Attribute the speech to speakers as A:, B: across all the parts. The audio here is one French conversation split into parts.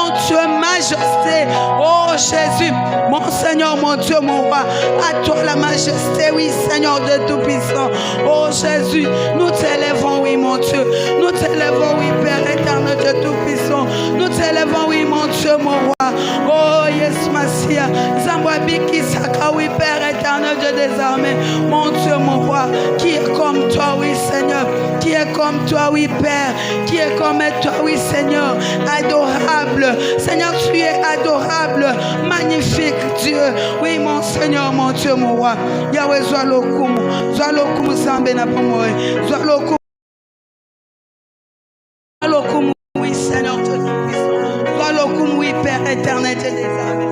A: mon Dieu, majesté. Oh Jésus, mon Seigneur, mon Dieu, mon roi. À toi la majesté, oui, Seigneur de Tout-Puissant. Oh Jésus, nous t'élèvons, oui, mon Dieu. Nous t'élèvons, oui, Père éternel de Tout-Puissant. Nous t'élèvons, oui, mon Dieu, mon roi. Oh, yes, Massia. Zambouabiki Saka, oui, Père éternel de désarmé. Mon Dieu, mon roi, qui est comme toi, oui, Seigneur. Qui est comme toi, oui, Père. Qui est comme toi, oui, Seigneur. Adorable. Seigneur, tu es adorable. Magnifique, Dieu. Oui, mon Seigneur, mon Dieu, mon roi. Yahweh, Zoualokoum. Zoualokoum, Zambé, Napomoé. Zoualokoum. Zoualokoum, oui, Seigneur, de Tout-Puissant. Zoualokoum, oui, Père éternel de désarmé.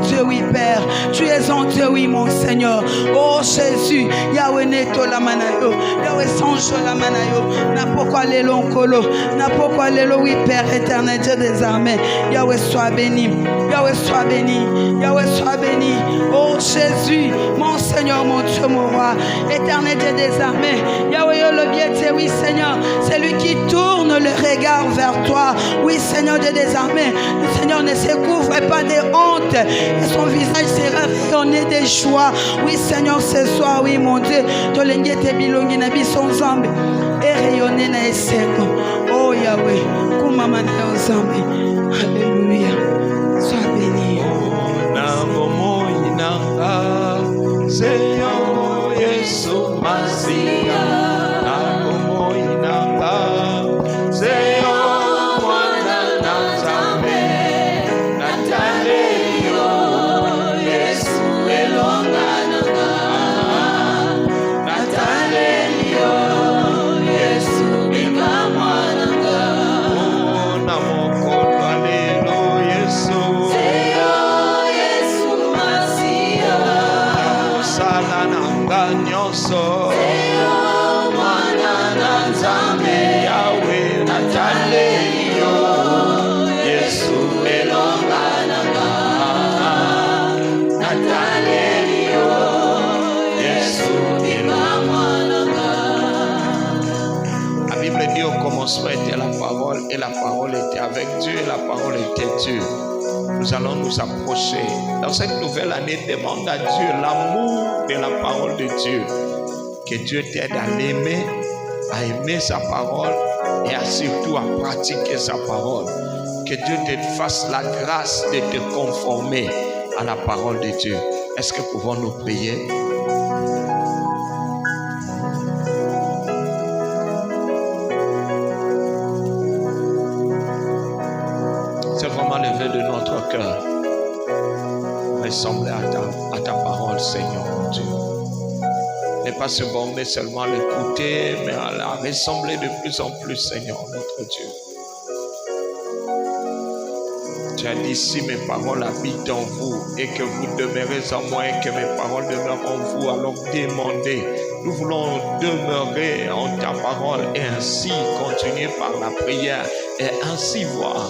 A: Dieu, oui, Père. Tu es en Dieu, oui, mon Seigneur. Oh, Jésus. Yahweh Neto la manayo. Yahweh Sancho la manayo. N'a pourquoi les longs colo. N'a pourquoi les longs, oui, Père éternel, Dieu des armées. Yahweh soit béni. Yahweh soit béni. Yahweh soit béni. Oh, Jésus. Mon Seigneur, mon Dieu, mon roi. Éternel, Dieu des armées. Yahweh, le biais, oui, Seigneur. C'est lui qui tourne le regard vers toi. Oui, Seigneur, Dieu des armées. Le Seigneur ne se couvre pas de honte. Et son visage sera rayonné de joie. Oui, Seigneur, ce soir, oui, mon Dieu. Tolenge te bilongi na biso nzambe. Et rayonné na eseko. Oh, Yahweh. Kumama na nzambe. Alléluia. Sois béni.
B: Seigneur Yesu Masia. Était la parole et la parole était avec Dieu et la parole était Dieu. Nous allons nous approcher. Dans cette nouvelle année, demande à Dieu l'amour de la parole de Dieu. Que Dieu t'aide à l'aimer, à aimer sa parole et à surtout à pratiquer sa parole. Que Dieu te fasse la grâce de te conformer à la parole de Dieu. Est-ce que pouvons-nous prier? De notre cœur, ressembler à ta parole, Seigneur mon Dieu. Ne pas se borner seulement à l'écouter, mais à la ressembler de plus en plus, Seigneur notre Dieu. Tu as dit, si mes paroles habitent en vous et que vous demeurez en moi et que mes paroles demeurent en vous, alors demandez. Nous voulons demeurer en ta parole et ainsi continuer par la prière et ainsi voir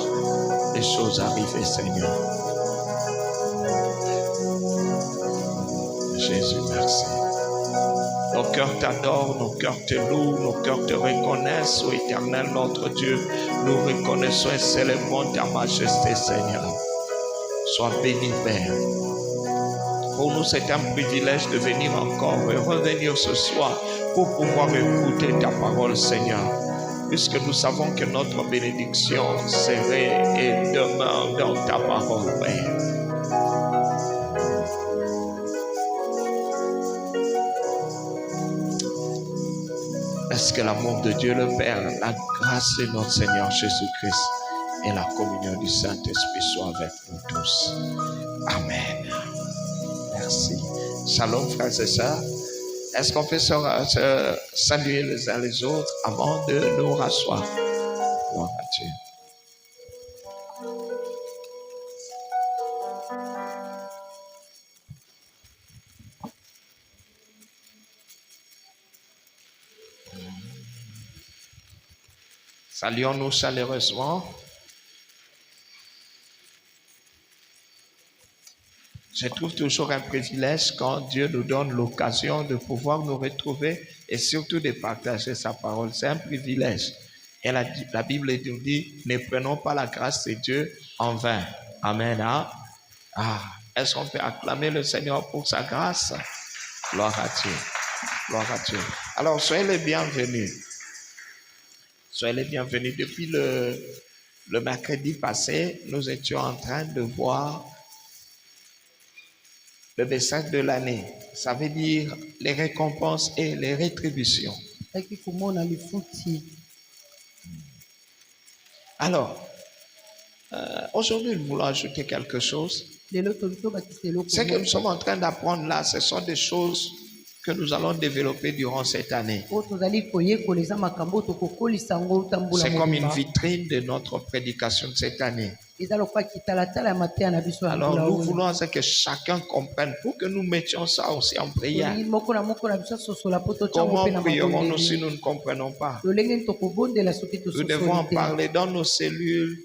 B: les choses arriver, Seigneur. Jésus, merci. Nos cœurs t'adorent, nos cœurs te louent, nos cœurs te reconnaissent, ô Éternel notre Dieu. Nous reconnaissons et célébrons ta majesté, Seigneur. Sois béni, Père. Pour nous, c'est un privilège de venir encore et revenir ce soir pour pouvoir écouter ta parole, Seigneur. Puisque nous savons que notre bénédiction serait et demeure dans ta parole, Père. Est-ce que l'amour de Dieu le Père, la grâce de notre Seigneur Jésus-Christ et la communion du Saint-Esprit soient avec nous tous. Amen. Merci. Shalom, frères et sœurs. Est-ce qu'on peut se saluer les uns les autres avant de nous rasseoir? Gloire à Dieu. Saluons-nous chaleureusement. Je trouve toujours un privilège quand Dieu nous donne l'occasion de pouvoir nous retrouver et surtout de partager sa parole. C'est un privilège. Et la Bible nous dit, ne prenons pas la grâce de Dieu en vain. Amen. Hein? Est-ce qu'on peut acclamer le Seigneur pour sa grâce? Gloire à Dieu. Gloire à Dieu. Alors, soyez les bienvenus. Soyez les bienvenus. Depuis le mercredi passé, nous étions en train de voir le message de l'année. Ça veut dire les récompenses et les rétributions. Alors, aujourd'hui, nous voulons ajouter quelque chose. Ce que nous sommes en train d'apprendre là, ce sont des choses que nous allons développer durant cette année. C'est comme une vitrine de notre prédication de cette année. Alors nous voulons que chacun comprenne pour que nous mettions ça aussi en prière. Comment prierons-nous si nous ne comprenons pas? Nous devons en parler dans nos cellules,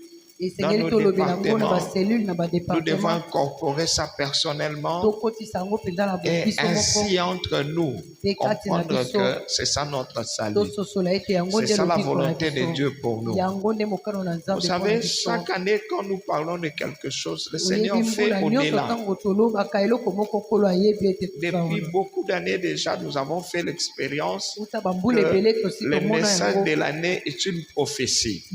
B: dans nos départements. Nous devons incorporer ça personnellement et ainsi entre nous comprendre que c'est ça notre salut. C'est ça la volonté de Dieu pour nous. Vous savez, chaque année quand nous parlons de quelque chose, le Seigneur fait au-delà. Depuis beaucoup d'années déjà, nous avons fait l'expérience que le message de l'année est une prophétie.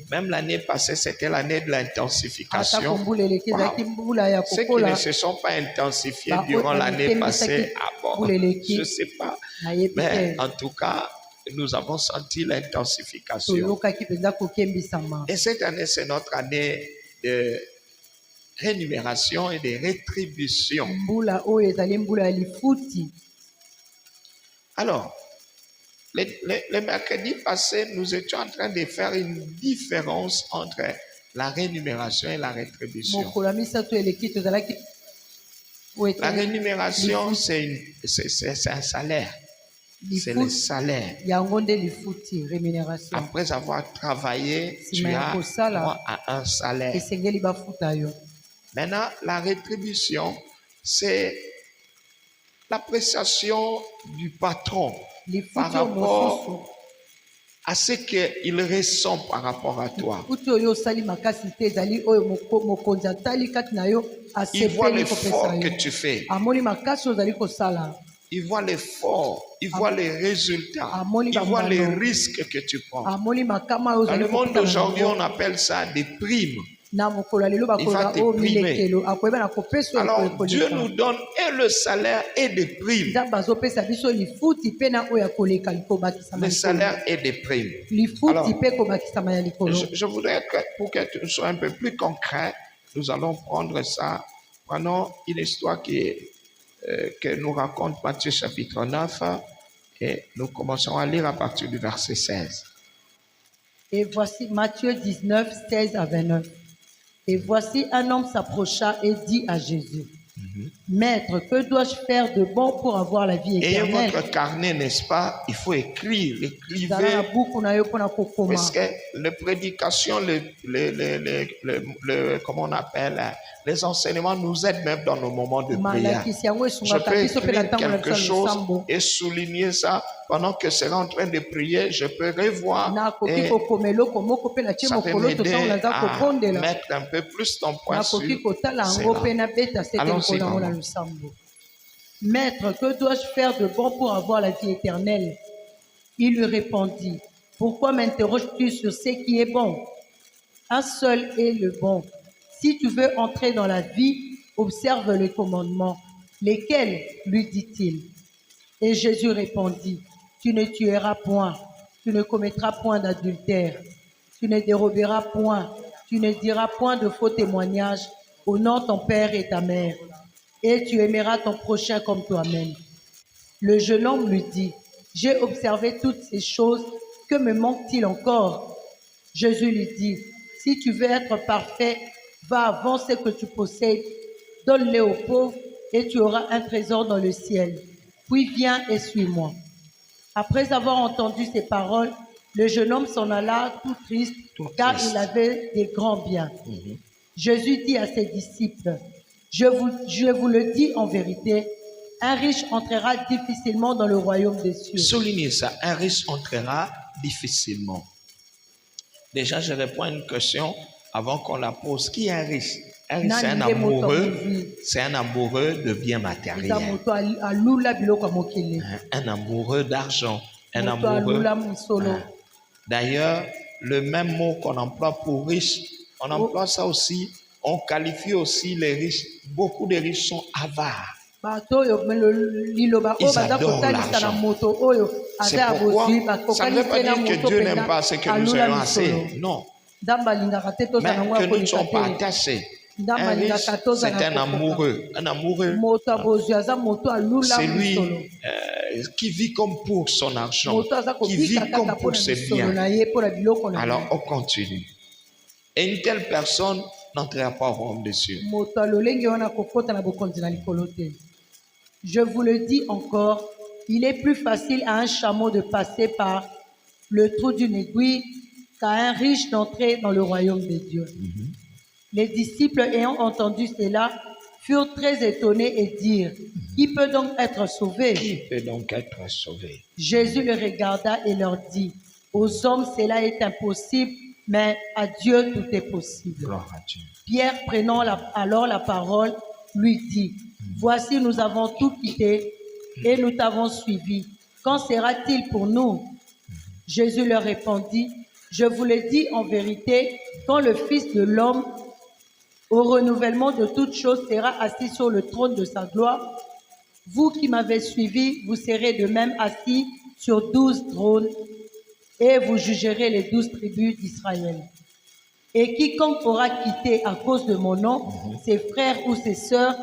B: Même l'année passée, c'était l'année de l'intensification. Ceux qui ne se sont pas intensifiés durant l'année passée, je ne sais pas. Mais en tout cas, nous avons senti l'intensification. Et cette année, c'est notre année de rémunération et de rétribution. Alors, le mercredi passé, nous étions en train de faire une différence entre la rémunération et la rétribution. La rémunération, c'est un salaire. C'est le salaire. Après avoir travaillé, tu as droit à un salaire. Maintenant, la rétribution, c'est l'appréciation du patron par rapport à ce qu'il ressent par rapport à toi. Il voit l'effort que tu fais. Il voit l'effort, il voit les résultats, il voit les risques que tu prends. Dans le monde d'aujourd'hui, on appelle ça des primes. Il va te primer. Alors, Dieu nous donne et le salaire et des primes. Le salaire et des primes. Alors, je voudrais que, pour que tu sois un peu plus concret, nous allons prendre ça. Prenons une histoire que nous raconte Matthieu chapitre 9 et nous commençons à lire à partir du verset 16.
C: Et voici Matthieu 19, 16 à 29. Et voici un homme s'approcha et dit à Jésus, Maître, que dois-je faire de bon pour avoir la vie éternelle?
B: Ayez votre carnet, n'est-ce pas? Il faut écrire, écrivez. Parce que les prédications, comment on appelle, les enseignements nous aident même dans nos moments de prière. Je peux écrire quelque chose et souligner ça pendant que c'est en train de prier. Je peux revoir et ça peut m'aider à mettre un peu plus ton point sur cela. Allons-y.
C: Maître, que dois-je faire de bon pour avoir la vie éternelle? Il lui répondit, pourquoi m'interroges-tu sur ce qui est bon? Un seul est le bon. Si tu veux entrer dans la vie, observe les commandements. Lesquels? Lui dit-il. Et Jésus répondit, tu ne tueras point, tu ne commettras point d'adultère, tu ne déroberas point, tu ne diras point de faux témoignages, honore ton père et ta mère, et tu aimeras ton prochain comme toi-même. Le jeune homme lui dit, j'ai observé toutes ces choses, que me manque-t-il encore? Jésus lui dit, si tu veux être parfait, va vends ce que tu possèdes, donne-les aux pauvres, et tu auras un trésor dans le ciel. Puis viens et suis-moi. Après avoir entendu ces paroles, le jeune homme s'en alla tout triste, car il avait des grands biens. Jésus dit à ses disciples, je vous le dis en vérité, un riche entrera difficilement dans le royaume des cieux.
B: Soulignez ça, un riche entrera difficilement. Déjà, je réponds à une question avant qu'on la pose. Qui est riche? Un riche, c'est un amoureux de biens matériels. Un amoureux d'argent. Un amoureux. D'ailleurs, le même mot qu'on emploie pour riche, on emploie ça aussi, on qualifie aussi les riches. Beaucoup de riches sont avares. Ils adorent l'argent. C'est pourquoi ça ne veut pas dire que Dieu n'aime pas ce que nous ayons assez. Non. Mais que nous ne sommes pas attachés. Un riche, c'est un amoureux. Un amoureux, c'est lui qui vit comme pour son argent, qui vit comme pour ses biens. Alors, on continue. Et une telle personne n'entrera pas au royaume des cieux.
C: Je vous le dis encore, il est plus facile à un chameau de passer par le trou d'une aiguille qu'à un riche d'entrer dans le royaume de Dieu. Les disciples ayant entendu cela furent très étonnés et dirent, qui peut donc être sauvé?
B: Qui peut donc être sauvé?
C: Jésus les regarda et leur dit, aux hommes cela est impossible, mais à Dieu tout est possible.
B: Gloire à Dieu.
C: Pierre prenant alors la parole lui dit, voici nous avons tout quitté et nous t'avons suivi. Qu'en sera-t-il pour nous? Jésus leur répondit, je vous le dis en vérité, quand le Fils de l'homme au renouvellement de toutes choses sera assis sur le trône de sa gloire, vous qui m'avez suivi, vous serez de même assis sur 12 trônes et vous jugerez les 12 tribus d'Israël. Et quiconque aura quitté à cause de mon nom, ses frères ou ses sœurs,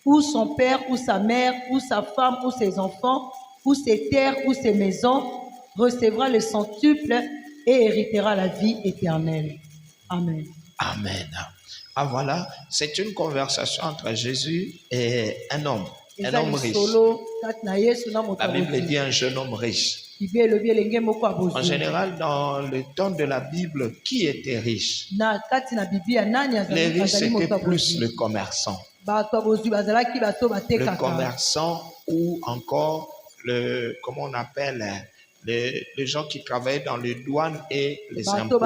C: ou son père ou sa mère, ou sa femme ou ses enfants, ou ses terres ou ses maisons, recevra le centuple et héritera la vie éternelle. Amen.
B: Amen. Ah voilà, c'est une conversation entre Jésus et un homme riche. La Bible dit un jeune homme riche. En général, dans le temps de la Bible, qui était riche? Les riches, c'était plus le commerçant. Le commerçant ou encore comment on appelle, les gens qui travaillent dans les douanes et les impôts.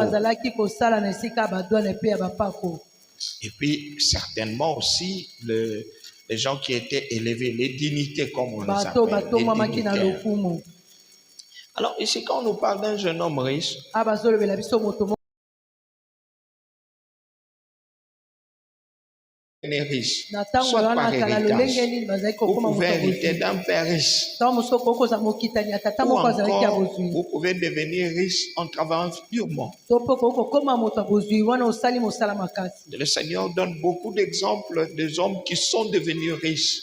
B: Et puis, certainement aussi, les gens qui étaient élevés, les dignités, comme on les appelle, les dignitaires. Alors, ici, quand on nous parle d'un jeune homme riche, est riche, soit par héritage, vous pouvez hériter d'un père riche, ou encore vous pouvez devenir riche en travaillant durement. Le Seigneur donne beaucoup d'exemples des hommes qui sont devenus riches.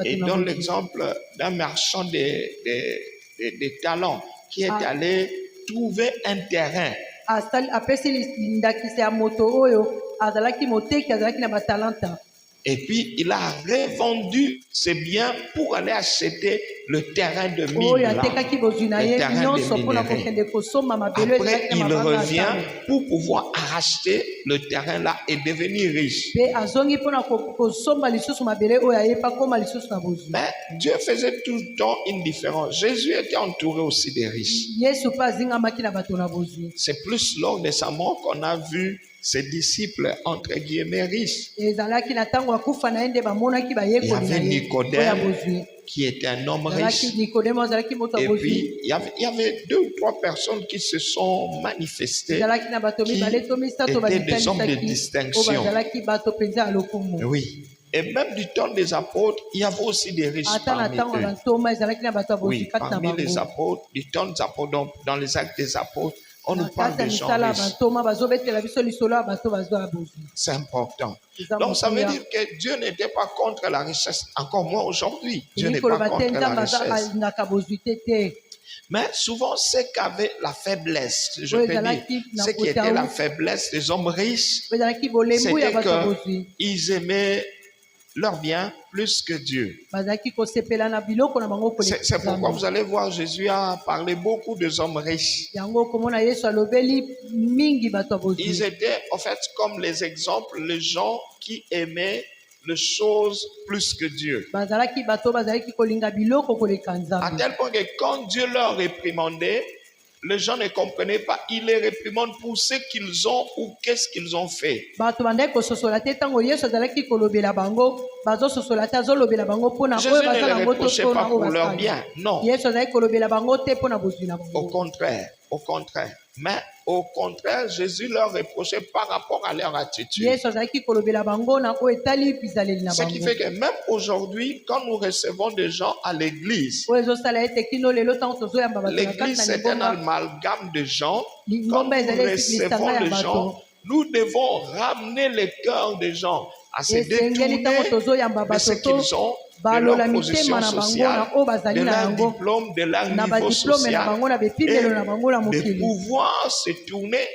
B: Il donne l'exemple d'un marchand de talents qui est allé trouver un terrain. Et puis, il a revendu ses biens pour aller acheter le terrain de mine, le terrain de minerai. Après, il revient pour pouvoir racheter le terrain là et devenir riche. Mais Dieu faisait tout le temps une différence. Jésus était entouré aussi des riches. C'est plus lors de sa mort qu'on a vu ses disciples, entre guillemets, riches. Il y avait Nicodème, qui était un homme riche. Et puis, il y avait 2 ou 3 personnes qui se sont manifestées, qui étaient des hommes de distinction. Oui. Et même du temps des apôtres, il y avait aussi des riches parmi eux. Oui, parmi les apôtres, du temps des apôtres, donc dans les actes des apôtres, on nous parle des gens riches. C'est important. Donc ça veut dire que Dieu n'était pas contre la richesse. Encore moins aujourd'hui, Dieu n'est pas contre la richesse. Mais souvent, ceux qui avaient la faiblesse, je peux dire, ce qui était la faiblesse des hommes riches, c'était qu'ils aimaient leur bien plus que Dieu. C'est pourquoi vous allez voir, Jésus a parlé beaucoup des hommes riches. Ils étaient en fait comme les exemples, les gens qui aimaient les choses plus que Dieu.
C: bazalaki bato bazalaki kolinga biloko koleka
B: À
C: nzambe.
B: tel point que quand Dieu leur réprimandait, les gens ne comprenaient pas. Il les réprimande pour ce qu'ils ont ou qu'est-ce qu'ils ont fait.
C: Bato bandaki kososola te ntango Yesu azalaki kolobela bango bazososola te azolobela bango mpona
B: Jésus
C: oyo
B: ne
C: baza
B: les
C: nango to
B: reprochait
C: mpona
B: pas
C: oyo
B: pour leur
C: basali.
B: bien. Non.
C: Yesu azalaki kolobela bango te mpona bozwi na
B: Au
C: bango.
B: contraire. Au contraire. Mais au contraire, Jésus leur reprochait par rapport à leur attitude.
C: Yesu azalaki kolobela bango na oyo etali bizaleli na
B: Ce qui
C: bango.
B: fait que même aujourd'hui, quand nous recevons des gens à l'église,
C: Oyo ezosala ete kino lelo ntango tozoyamba bato na kati
B: l'église
C: na
B: c'est un
C: lingomba
B: amalgame de gens. Quand
C: lingomba
B: nous
C: ezali lisanga
B: recevons
C: ya
B: les gens,
C: bato.
B: nous devons ramener le cœur des gens à se
C: Esengeli
B: détourner
C: ntango tozoyamba
B: de ce
C: bato to
B: qu'ils ont, de
C: balola
B: leur position
C: mitema na bango
B: sociale,
C: na oyo bazali
B: de
C: na
B: leur
C: yango
B: diplôme, de leur
C: na
B: niveau
C: badiplome na
B: social,
C: bango na
B: et
C: bepimelo na bango na
B: de
C: mokili
B: pouvoir se tourner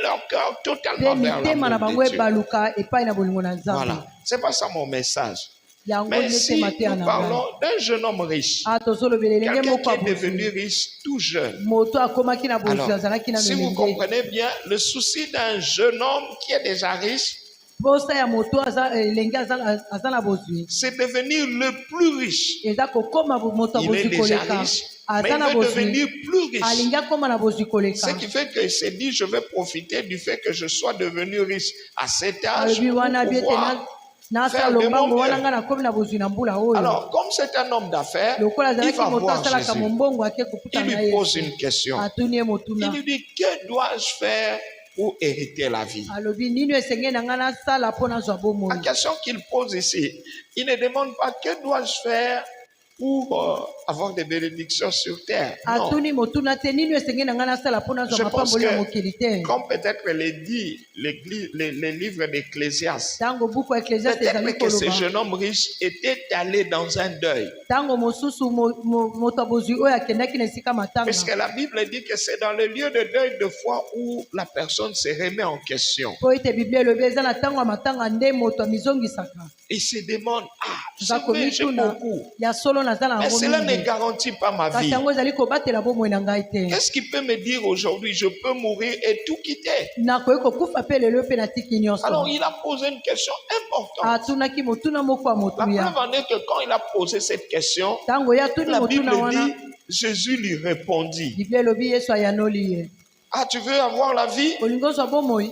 B: leur cœur
C: mpe
B: totalement vers
C: mitema na
B: l'amour
C: bango
B: de Dieu.
C: ebaluka epai na bolingo na nzambe.
B: Voilà, c'est pas ça mon message.
C: Yango
B: Mais
C: nde
B: si
C: tema te ya
B: nous
C: na
B: parlons
C: ngai.
B: d'un jeune homme riche,
C: Tozolobela elenge
B: quelqu'un
C: moko
B: qui est devenu
C: abozwi
B: riche tout jeune.
C: moto akomaki na
B: Alors,
C: bozwi azalaki na
B: si vous
C: lolenge.
B: comprenez bien, le souci d'un jeune homme qui est déjà riche,
C: posa ya moto elenge aza na bozwi
B: c'est devenir le plus riche.
C: eza kokoma moto
B: Il est
C: abozwi
B: déjà
C: koleka
B: riche, mais
C: aza
B: il
C: na
B: veut
C: bozwi
B: devenir plus riche.
C: alingi akoma na bozwi koleka.
B: Ce qui fait qu'il s'est dit, je vais profiter du fait que je sois devenu riche à cet âge
C: alobi
B: pour
C: wana bi ete
B: pouvoir
C: nasala
B: faire de
C: lombango
B: mon
C: wana
B: mieux.
C: ngai nakomi na bozwi na mbula oyo.
B: Alors, comme c'est un homme d'affaires,
C: lokola
B: il
C: azalaki
B: va
C: moto
B: voir
C: asalaka
B: Jésus.
C: mombongo ake
B: Il
C: kokuta na
B: lui pose
C: Yesu
B: une question.
C: atuni ye
B: Il
C: motuna
B: lui dit, que dois-je faire pour hériter la vie?
C: alobi nini esengeli na ngai nasala mpo nazwa
B: La
C: bomoi.
B: question qu'il pose ici, il ne demande pas que dois-je faire pour avoir des bénédictions sur terre. Non.
C: atuni motuna te nini esengeli na ngai nasala mpo nazwa
B: Je pense
C: mapamboli ya mokili te.
B: que, comme peut-être les livres d'Ecclésiaste,
C: Ntango buku ya eklesiaste ezali
B: peut-être que ce
C: koloba
B: jeune homme riche était allé dans un deuil.
C: ntango mosusu moto abozwi oyo akendaki na esika matanga.
B: Puisque la Bible dit que c'est dans le lieu de deuil de foi où la personne se remet en question.
C: po ete biblia elobi eza na ntango ya matanga nde moto amizongisaka.
B: Il se demande,
C: Nza
B: c'est vrai, j'ai
C: komituna
B: beaucoup.
C: ya solo naza na
B: Mais
C: yango
B: cela ne
C: mingi
B: garantit pas ma
C: kasi
B: vie.
C: yango ezali kobatela bomoi na ngai te.
B: Qu'est-ce qui peut me dire aujourd'hui, je peux mourir et tout quitter?
C: nakoki kokufa mpe lelo mpe natiki nyonso.
B: Alors il a posé une question importante.
C: atunaki motuna moko ya
B: La
C: motuya
B: preuve en est que quand il a posé cette question,
C: ntango ye atuni
B: la Bible
C: motuna wana
B: dit, Jésus lui répondit,
C: biblia elobi yesu ayanoli ye
B: tu veux avoir la vie?
C: olingi ozwa bomoi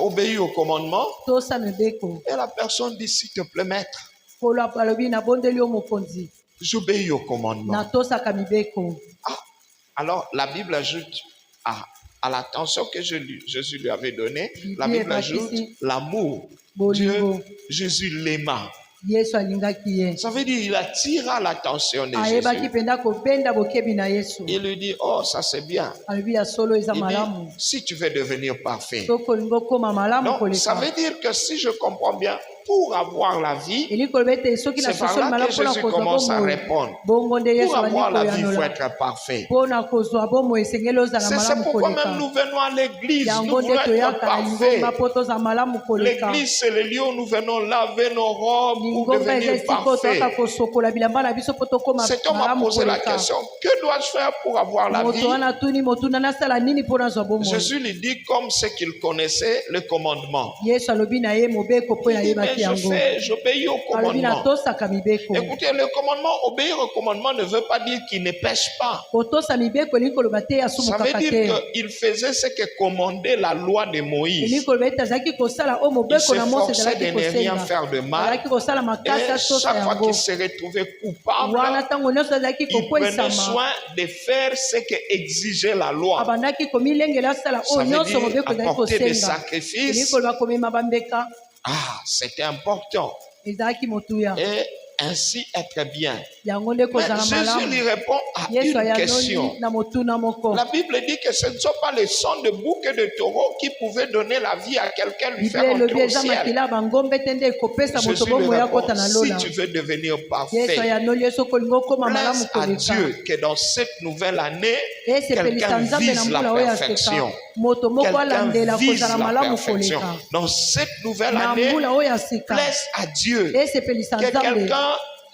B: Obéis au commandement.
C: tosa mibeko.
B: Et la personne dit, s'il te plaît, maître,
C: kolo alobi nabondeli yo mokonzi
B: j'obéis au commandement.
C: natosaka mibeko.
B: Alors la Bible ajoute à l'attention que Jésus lui avait donnée, la
C: Bible
B: Bible ajoute
C: ici.
B: l'amour.
C: Bolingo.
B: Dieu, Jésus l'aima.
C: yesu alingaki ye
B: Ça veut dire il attira l'attention de
C: ayebaki
B: Jésus.
C: mpenza kobenda bokebi na yesu.
B: Il lui dit, oh ça c'est bien.
C: alobi ya solo eza
B: Il
C: malamu
B: dit, si tu veux devenir parfait.
C: soki olingi okóma malamu
B: Donc ça
C: koleka.
B: veut dire que si je comprends bien, pour avoir la vie,
C: elingi koloba ete soki
B: c'est par
C: nasosoli
B: là
C: malamu
B: que
C: mpona
B: Jésus
C: kozwa
B: commence à
C: bomoi
B: répondre.
C: bongo nde yesu
B: Pour avoir la
C: abandi
B: vie, il faut
C: koyanola
B: être parfait.
C: mpona kozwa bomoi esengeli ozala
B: C'est
C: malamu
B: pourquoi même
C: koleka.
B: nous venons à l'église, nous
C: yango
B: voulons
C: nde
B: être
C: toyaka na
B: parfaits.
C: lingomba mpo tozala malamu koleka.
B: L'église, c'est le lieu où nous venons laver nos robes pour
C: lingomba eza
B: devenir
C: esika oyo toyaka
B: parfaits.
C: kosokola bilamba na biso mpo tokóma
B: Cet homme a
C: malamu
B: posé la
C: koleka.
B: question, que dois-je faire pour avoir la vie?
C: moto wana atuni motuna nasala nini mpo nazwa bomoi.
B: Jésus lui dit comme ce qu'il connaissait, le commandement.
C: yesu alobi na ye mobeko mpo
B: Il dit, mais
C: yayebaki
B: je
C: yango.
B: j'obéis au
C: alobi
B: commandement.
C: natosaka mibeko.
B: Écoutez, le commandement, obéir au commandement ne veut pas dire qu'il ne pêche pas.
C: kotosa mibeko elingi koloba te
B: Ça veut
C: asumukaka
B: dire
C: te.
B: qu'il faisait ce que commandait la loi de
C: elingi
B: Moïse.
C: koloba ete azalaki kosala oyo
B: Il
C: mobeko na mose
B: s'efforçait de
C: ezalaki
B: ne rien
C: kosenga.
B: faire de mal.
C: azalaki kosala makasi
B: Et
C: atosa
B: chaque fois
C: yango.
B: qu'il se retrouvait coupable,
C: wana ntango nyonso azalaki
B: il prenait
C: kokweyisama
B: soin de faire ce que exigeait la loi.
C: abandaki komilengela asala
B: Ça
C: oyo
B: veut
C: nyonso
B: dire
C: mobeko ezalaki
B: apporter des
C: kosenga. elingi
B: sacrifices.
C: koloba komema bambeka
B: C'était important.
C: ezalaki motuya
B: Et ainsi être bien.
C: yango nde
B: Mais
C: kozala
B: Jésus lui
C: malamu.
B: répond à
C: yesu
B: une question.
C: ayanoli na motuna moko.
B: La Bible dit que ce ne sont pas les sons de bouc et de taureau qui pouvaient donner la vie à quelqu'un, lui
C: biblia
B: faire
C: elobi
B: entrer au
C: eza
B: ciel.
C: makila ya bangombe te nde ekopesa moto
B: Jésus lui
C: bomoi
B: répond,
C: akota na
B: si
C: lola.
B: tu veux devenir
C: yesu
B: parfait,
C: ayanoli ye soki olingi okóma malamu
B: plaise à
C: koleka.
B: Dieu que dans cette nouvelle année,
C: esepelisa
B: quelqu'un
C: nzambe na
B: vise la
C: mbula oyo ya
B: perfection.
C: sika moto moko
B: Quelqu'un
C: alandela
B: vise
C: kozala
B: la
C: malamu
B: perfection.
C: koleka.
B: Dans cette nouvelle
C: na
B: année,
C: mbula oyo ya sika
B: plaise à Dieu.
C: esepelisa
B: Que
C: nzambe
B: quelqu'un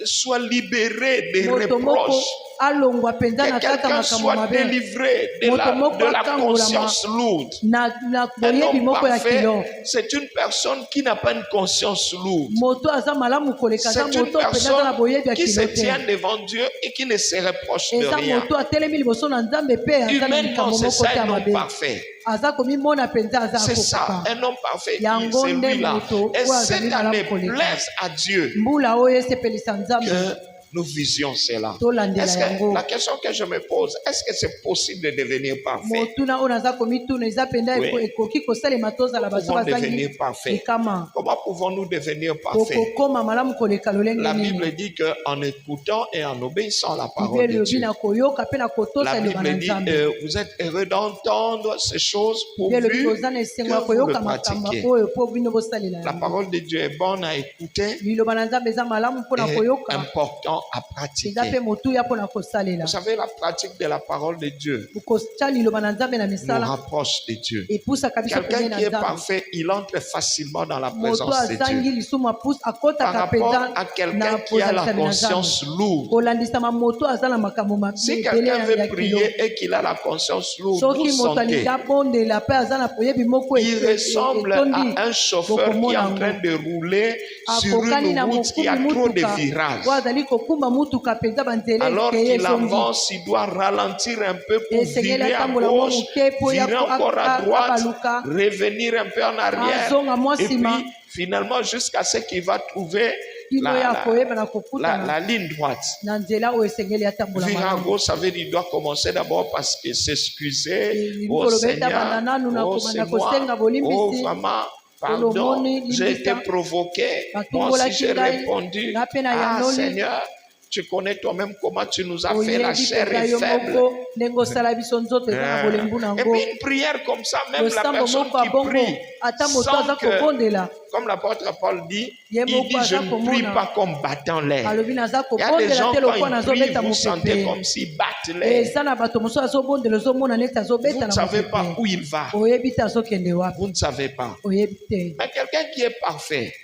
B: soit libéré des
C: moto moko
B: reproches
C: alongwa penza
B: Que
C: na kata
B: quelqu'un
C: makambo
B: soit
C: mabe
B: délivré de la conscience lourde.
C: na
B: Un
C: boyebi
B: homme
C: moko ya kilo.
B: parfait, c'est une personne qui n'a pas une conscience lourde.
C: Moto aza malamu koleka aza
B: C'est une
C: moto penza aza na boyebi ya
B: personne qui se
C: kilo
B: tient
C: te.
B: devant Dieu et qui ne se reproche de
C: Eza
B: rien.
C: moto atelemi liboso na Nzambe pe aza na
B: Humainement,
C: likambo
B: c'est
C: moko
B: ça
C: te ya
B: un homme
C: mabe.
B: parfait.
C: Aza komimona penza aza
B: C'est ça,
C: akokufa.
B: un homme parfait.
C: Yango
B: C'est
C: nde
B: lui-là.
C: moto
B: Et
C: oyo azali
B: cette année,
C: malamu koleka.
B: plaise à Dieu
C: Mbula oyo esepelisa Nzambe.
B: que nous visions cela.
C: Tolandela
B: Est-ce
C: yango.
B: que la question que je me pose, est-ce que c'est possible de devenir parfait?
C: Motuna oyo naza komituna eza penda
B: Oui.
C: ekoki kosalema tozala bato
B: Pouvons
C: bazangi
B: devenir parfait.
C: likama.
B: Comment pouvons-nous devenir parfaits?
C: Tokokoma malamu koleka lolenge
B: La
C: nini.
B: Bible dit qu'en écoutant et en obéissant à la parole
C: Bible
B: de
C: elobi
B: Dieu,
C: na koyoka pe na kotosa
B: la
C: eloba na
B: Bible dit
C: Nzambe.
B: vous êtes heureux d'entendre ces choses
C: Bible elobi
B: pourvu
C: toza na esengo ya
B: que vous le
C: koyoka makambo
B: pratiquiez.
C: oyo mpo bino bosalela
B: La
C: yango.
B: parole de Dieu est bonne à écouter
C: Liloba na Nzambe eza malamu mpo na
B: et
C: koyoka.
B: important à
C: Eza
B: pratiquer.
C: pe motuya mpo na kosalela.
B: Vous savez, la pratique de la parole de Dieu
C: Kotia liloba na Nzambe na
B: nous
C: misala
B: rapproche de Dieu.
C: epusaka biso
B: Quelqu'un
C: pene na
B: qui est
C: Nzambe.
B: parfait, il entre facilement dans la
C: Moto
B: présence de
C: azangi
B: Dieu.
C: lisumu apusa
B: Par
C: akotaka
B: rapport
C: penza
B: à quelqu'un
C: na
B: qui a la
C: kozalisami na
B: conscience
C: Nzambe.
B: lourde.
C: Kolandisama moto aza na makambo mabe
B: Si
C: ebele
B: quelqu'un
C: ya
B: veut
C: kilo.
B: prier et qu'il a la conscience lourde, vous
C: Soki moto
B: sentez,
C: alingi abondela pe aza na poyebi moko
B: il ressemble
C: etondi
B: à un chauffeur qui est en train de rouler sur
C: akokani
B: une
C: na
B: route qui a
C: mokumbi
B: trop de
C: mutuka
B: virages.
C: oyo azali kokumba mutuka penza banzela
B: Alors
C: ekeye
B: qu'il
C: ezondi.
B: avance, il doit ralentir un peu pour
C: Esengeli
B: virer à
C: atambola mwa
B: gauche,
C: moke po ya
B: virer encore à droite,
C: abaluka
B: revenir un peu en arrière.
C: azonga mwa
B: Et
C: nsima
B: puis, finalement, jusqu'à ce qu'il va trouver
C: kino ya koyeba na
B: la
C: kokutana
B: ligne droite.
C: na nzela oyo esengeli atambola
B: Virer à
C: malamu.
B: gauche, ça veut dire qu'il doit commencer d'abord parce que s'excuser. Oh
C: Likolo
B: Seigneur,
C: beta banda nanu na
B: oh
C: koma
B: c'est
C: na
B: moi.
C: kosenga bolimbisi.
B: Oh vraiment, pardon,
C: Olomoni,
B: j'ai été
C: limbisa.
B: provoqué. Moi
C: Batumbola
B: aussi j'ai
C: kingai,
B: répondu.
C: ngape na
B: Ah
C: yanoli.
B: Seigneur, tu connais toi-même comment tu nous as fait la
C: Oyebi
B: chair
C: penza
B: est
C: yo
B: faible.
C: moko ndenge osala biso nzoto eza na bolembu
B: Et
C: nango.
B: puis une prière comme ça, même la
C: Losambo
B: personne
C: moko ya
B: qui
C: bongo
B: prie,
C: ata moto
B: sans
C: aza
B: que,
C: kobondela
B: comme l'apôtre Paul dit,
C: Ye
B: il
C: moko
B: dit, je
C: aza
B: ne
C: komona.
B: prie pas comme battant l'air.
C: alobi naza
B: Il y a des
C: kobondela
B: gens
C: te
B: quand
C: lokola
B: ils prient,
C: nazobeta
B: vous sentez
C: mopepe.
B: comme s'ils battent l'air.
C: eza na bato mosusu azobondela ozomona neti
B: Vous
C: azobeta
B: ne
C: na
B: savez pas
C: mopepe.
B: où il va.
C: Oyebi te azokende wapi.
B: Vous ne savez pas.
C: Oyebi te.
B: Mais quelqu'un qui est parfait,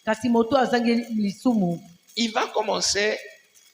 C: Kasi moto azangi lisumu
B: il va commencer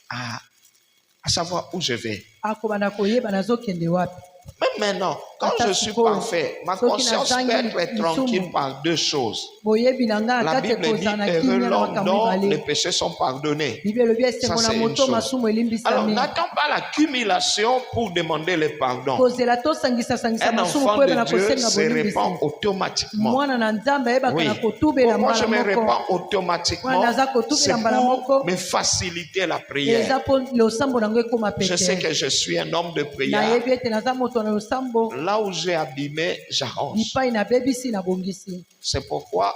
B: à savoir où je vais.
C: akobanda koyeba nazokende wapi.
B: Même maintenant, quand je suis parfait, ma conscience peut être tranquille par deux choses.
C: Boyebi na nga
B: La
C: ata te
B: Bible dit,
C: kozala na
B: heureux
C: kimia na
B: l'homme
C: makambo
B: dont les
C: ebale.
B: péchés sont pardonnés.
C: Bible elobi esengo
B: Ça,
C: na
B: c'est une
C: moto
B: chose.
C: masumu
B: Alors,
C: elimbisami.
B: n'attends pas l'accumulation pour demander le pardon.
C: kozela tosangisa
B: Un
C: masumu
B: enfant
C: mpo yeba na
B: de Dieu
C: kosenga
B: se
C: bolimbisi.
B: répand automatiquement.
C: Mwana na Nzambe ayebaka
B: Oui.
C: na kotubela
B: Pourquoi je
C: mbala
B: me
C: moko.
B: répands automatiquement?
C: Wana naza kotubela
B: C'est
C: mbala moko.
B: pour me faciliter la
C: eza
B: prière.
C: mpo losambo nango ekóma
B: Je sais
C: pete.
B: que je suis un homme de prière.
C: nayebi ete naza moto na losambo
B: Là où j'ai abîmé, j'arrange.
C: bipai nabebisi nabongisi.
B: C'est pourquoi,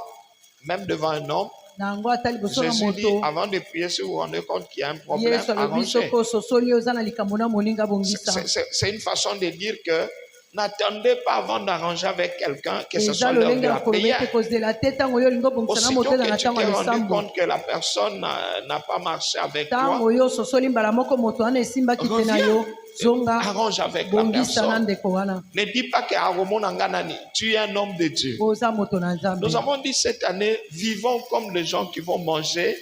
B: même devant un homme,
C: na yango ata liboso na
B: Jésus dit,
C: moto
B: avant de prier, si vous vous rendez compte qu'il y a un problème,
C: yesu alobi
B: arrangez.
C: soko ososoli oza na likambo na moninga bongisa.
B: C'est une façon de dire que n'attendez pas avant d'arranger avec quelqu'un que ce
C: eza
B: soit l'heure
C: lolenge
B: de
C: ya
B: la
C: koloba
B: prière.
C: ete kozela te ntango oyo olingi obongisa na moto
B: Aussitôt
C: eza na
B: que tu
C: ntango
B: t'es
C: ya
B: rendu
C: losambo.
B: compte que la personne n'a pas marché avec toi,
C: ntango oyo ososoli mbala moko moto wana esimbaki te na yo zonga
B: arrange avec la
C: bongisa na
B: personne.
C: ndeko wana.
B: Ne dis pas que Aromonanganani, tu es un homme de Dieu.
C: oza moto na Nzambe.
B: Nous avons dit cette année, vivons comme les gens qui vont manger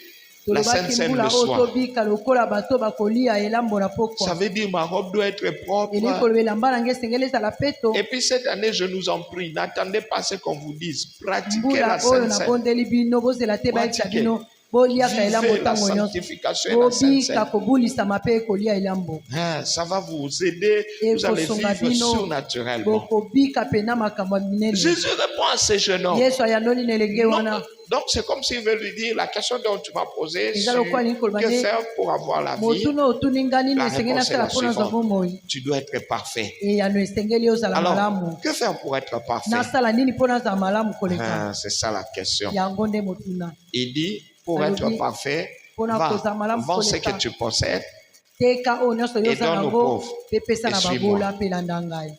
B: la Sainte
C: tolobaki
B: Seine
C: mbula
B: le
C: oyo
B: soir.
C: tobika lokola bato bakolia elambo na
B: Ça
C: pokwa.
B: veut dire ma robe doit être propre.
C: elingi koloba elamba nange esengeli ezala peto.
B: Et puis cette année, je nous en prie, n'attendez pas ce qu'on vous dise. Pratiquez
C: mbula
B: la
C: oyo
B: Sainte Seine.
C: nabondeli bino bozela te bayebisa
B: Pratiquez.
C: bino boliaka elambo
B: Vivez la
C: ntango nyonso.
B: sanctification et la Sainte
C: bobika
B: Seine.
C: kobulisama mpe ekolia elambo.
B: Ça va vous aider. Vous allez
C: ekosonga
B: vivre
C: bino
B: surnaturellement.
C: bokobika pena makambo ya minene.
B: Jésus répond à ce jeune homme.
C: yesu ayandoli na elenge
B: Non,
C: wana.
B: donc c'est comme s'il veut lui dire la question dont tu m'as posée
C: Eza
B: sur
C: lokola alingi koloba
B: que
C: nde
B: faire pour avoir la vie.
C: motuna otuni nga nini
B: La
C: esengeli
B: réponse est
C: nasala
B: la
C: mpo nazwa
B: suivante.
C: bomoi.
B: Tu dois être parfait.
C: eyano esengeli ozala
B: Alors,
C: malamu.
B: que faire pour être parfait?
C: nasala nini mpo nazala malamu koleka.
B: C'est ça la question.
C: yango nde motuna.
B: Il dit, pour
C: Alors,
B: être
C: dit,
B: parfait,
C: mpona kozala malamu
B: vends ce
C: koleka.
B: que tu possèdes.
C: teka oyo nyonso
B: Et
C: yoza
B: donne aux
C: nango
B: pauvres.
C: mpe pesa na
B: Et suis-moi.
C: babola mpe landa ngai.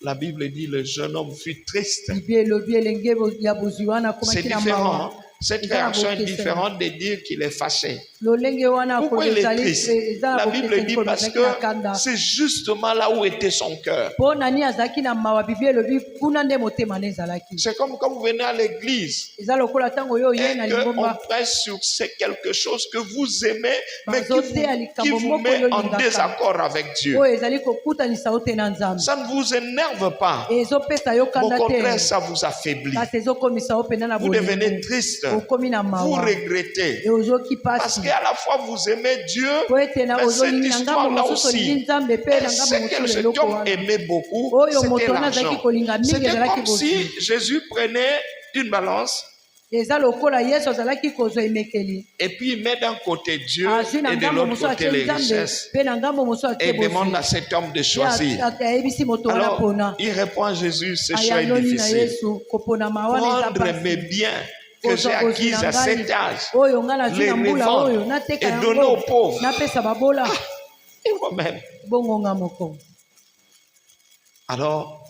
B: La Bible dit, le jeune homme fut triste.
C: bibi elobi elenge ya bozwi wana
B: C'est
C: akomaki na
B: différent.
C: mawa.
B: Cette
C: Eza na
B: réaction est
C: bokeseni.
B: différente de dire qu'il est fâché.
C: lolenge wana
B: Pourquoi il est
C: ezali-
B: triste?
C: eza na
B: La Bible
C: bokeseni
B: dit
C: kolo
B: parce
C: ezalaki na kanda.
B: que c'est justement là où était son cœur.
C: mpo nani azalaki na mawa bible elobi kuna nde motema na ezalaki
B: C'est comme quand vous venez à l'église
C: eza lokola ntango oyo
B: et
C: oye na
B: qu'on
C: lingomba
B: presse sur c'est quelque chose que vous aimez, mais
C: Bazoteya
B: qui
C: likambo
B: vous
C: moko
B: met
C: yo
B: en
C: lingaka.
B: désaccord avec Dieu.
C: oyo ezali kokutanisa yo te na nzambe
B: Ça ne vous énerve pas.
C: ezopesa yo
B: Au
C: kanda
B: contraire,
C: te
B: ça vous affaiblit.
C: kasi ezokomisa yo pena na
B: Vous devenez
C: bolingo
B: triste.
C: okomi na
B: Vous
C: mawa
B: regrettez.
C: eozoki
B: Parce
C: pasi
B: qu'à la fois vous aimez Dieu,
C: po ete na
B: mais cette
C: ozolingi na ngambo
B: histoire-là
C: mosusu olingi
B: aussi,
C: nzambe mpe
B: et
C: na
B: ce
C: ngambo
B: que
C: mosusu
B: cet
C: eloko
B: homme
C: wana
B: aimait beaucoup,
C: oyo
B: c'était
C: moto wana azalaki
B: l'argent.
C: kolinga mingi
B: C'était
C: ezalaki
B: comme
C: bozwi
B: si Jésus prenait une balance
C: eza lokola yesu azalaki kozwa emekeli
B: et puis il met d'un côté Dieu
C: azwi na
B: et de
C: ngambo
B: l'autre
C: mosusu
B: côté
C: atie
B: les
C: nzambe
B: richesses.
C: mpe na ngambo mosusu
B: Et
C: atie
B: il demande
C: bozwi
B: à cet homme de
C: Ye
B: choisir.
C: ayebisi moto wana
B: Alors,
C: mpona
B: il répond à Jésus, ce choix est
C: ayanoli na
B: difficile.
C: yesu koponama wana eza
B: Prendre mes
C: pasi
B: biens que j'ai
C: kozwa bozwi
B: acquis
C: na
B: à
C: ngai
B: cet âge
C: oyo ngai nazwi na
B: les
C: mbula
B: revendre
C: oyo nateka
B: et donner aux
C: yango
B: pauvres.
C: napesa babola
B: et moi-même.
C: bongo nga moko
B: Alors,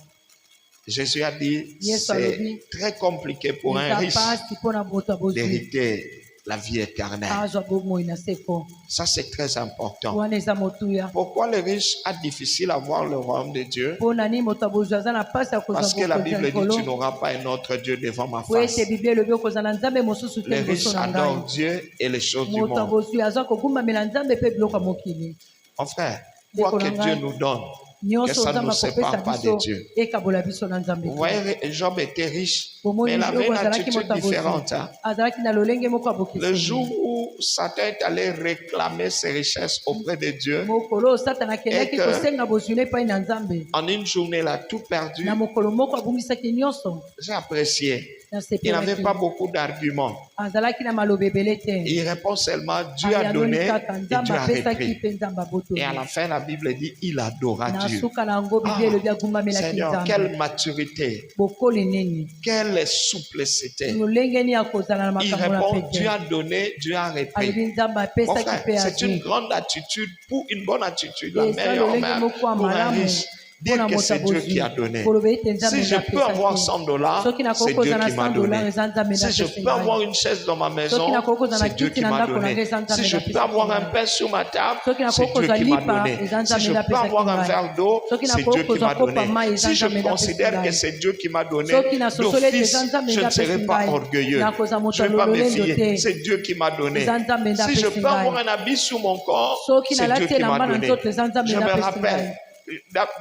B: Jésus a dit,
C: Yes,
B: c'est
C: alobi.
B: très compliqué pour un
C: eza
B: riche
C: pasi mpona moto abozwi
B: d'hériter la vie éternelle.
C: azwa bomoi na seko
B: Ça, c'est très important.
C: wana eza motuya
B: Pourquoi le riche a difficile à voir le royaume de Dieu?
C: mpo nani moto abozwi aza na pasi ya kozwa
B: Parce que la
C: bokonzi ya
B: Bible dit,
C: likolo
B: tu n'auras pas un autre Dieu devant ma
C: po ete
B: face.
C: biblia elobi okozwa na nzambe mosusu te
B: Les riches
C: liboso na
B: adorent
C: ngai
B: Dieu et les choses du
C: moto
B: monde.
C: abozwi azwa kogumbamela nzambe mpe biloko ya mokili
B: Mon frère, quoi que Dieu nous donne, que
C: nyonso
B: ça ne
C: nzambe
B: nous sépare
C: akopesa
B: pas de
C: biso
B: Dieu.
C: ekabola biso na nzambe
B: Vous
C: te
B: voyez, Job était riche, mais
C: bomoni
B: il avait
C: oyo
B: une
C: azalaki
B: attitude
C: moto abozwi
B: différente. Hein.
C: azalaki na lolenge moko ya
B: Le
C: bokeseni
B: jour où Satan est allé réclamer ses richesses auprès de Dieu,
C: mokolo oyo satana akendaki
B: Et que-
C: kosenga bozwi na epai na nzambe
B: en une journée, il a tout perdu.
C: na mokolo moko abungisaki nyonso
B: J'ai apprécié. Il
C: nasepelaki
B: n'avait pas beaucoup d'arguments.
C: azalaki na maloba ebele te
B: Il répond seulement, Dieu a
C: ayanoli
B: donné
C: kaka
B: et
C: nzambe
B: Dieu a
C: apesaki
B: repris.
C: mpe nzambe abotoli
B: Et à la fin, la Bible dit, il adora
C: na
B: Dieu.
C: suka na yango biblia elobi agumbamelaki
B: Seigneur,
C: nzambe
B: quelle maturité,
C: bokoli nini
B: quelle souplicité.
C: lolenge nini ya kozala na
B: Il
C: makambo na
B: répond,
C: pete
B: Dieu a donné, Dieu a repris.
C: alobi nzambe
B: Mon
C: apesaki
B: frère,
C: mpe
B: c'est une
C: azwi
B: grande attitude, pour une bonne attitude, la
C: eza
B: meilleure
C: lolenge
B: même,
C: moko ya
B: pour un
C: malamu
B: riche.
C: mpona
B: Dire que
C: moto
B: c'est Dieu qui a
C: abozwi
B: donné.
C: koloba ete nzambe
B: Si je
C: nde
B: peux avoir
C: apesaki
B: $100,
C: soki nakoki
B: c'est Dieu
C: kozala na
B: qui m'a
C: $100
B: donné.
C: eza nzambe
B: Si je peux avoir une chaise dans ma maison,
C: Soki nakoki kozala na
B: c'est Dieu
C: kiti
B: qui
C: na
B: m'a
C: ndako na
B: donné.
C: ngai, eza nzambe
B: Si je
C: napesaki
B: peux avoir un
C: ngai.
B: pain sur ma table,
C: Soki nakoki
B: c'est Dieu
C: kozwa
B: qui m'a
C: lipa,
B: donné.
C: eza
B: Si
C: nzambe
B: je peux
C: napesaki
B: avoir un
C: ngai.
B: verre d'eau,
C: Soki
B: c'est
C: nakoki
B: Dieu qui
C: kozwa
B: m'a
C: kopa
B: donné.
C: mai, eza
B: Si je
C: nzambe napesi
B: considère
C: ngai.
B: que c'est Dieu qui m'a donné,
C: Soki nasosoli ete
B: d'office,
C: eza nzambe
B: je ne
C: napesi
B: serai pas
C: ngai.
B: orgueilleux.
C: Nakozwa moto
B: Je ne vais pas me
C: alolendo
B: fier.
C: te.
B: C'est Dieu qui m'a donné.
C: Eza nzambe
B: Si je
C: napesi
B: peux avoir
C: ngai.
B: un habit sur mon corps,
C: Soki
B: c'est Dieu
C: nalati
B: qui
C: elamba
B: m'a
C: na
B: donné.
C: nzoto, eza nzambe
B: Je me
C: napesi
B: rappelle.
C: ngai.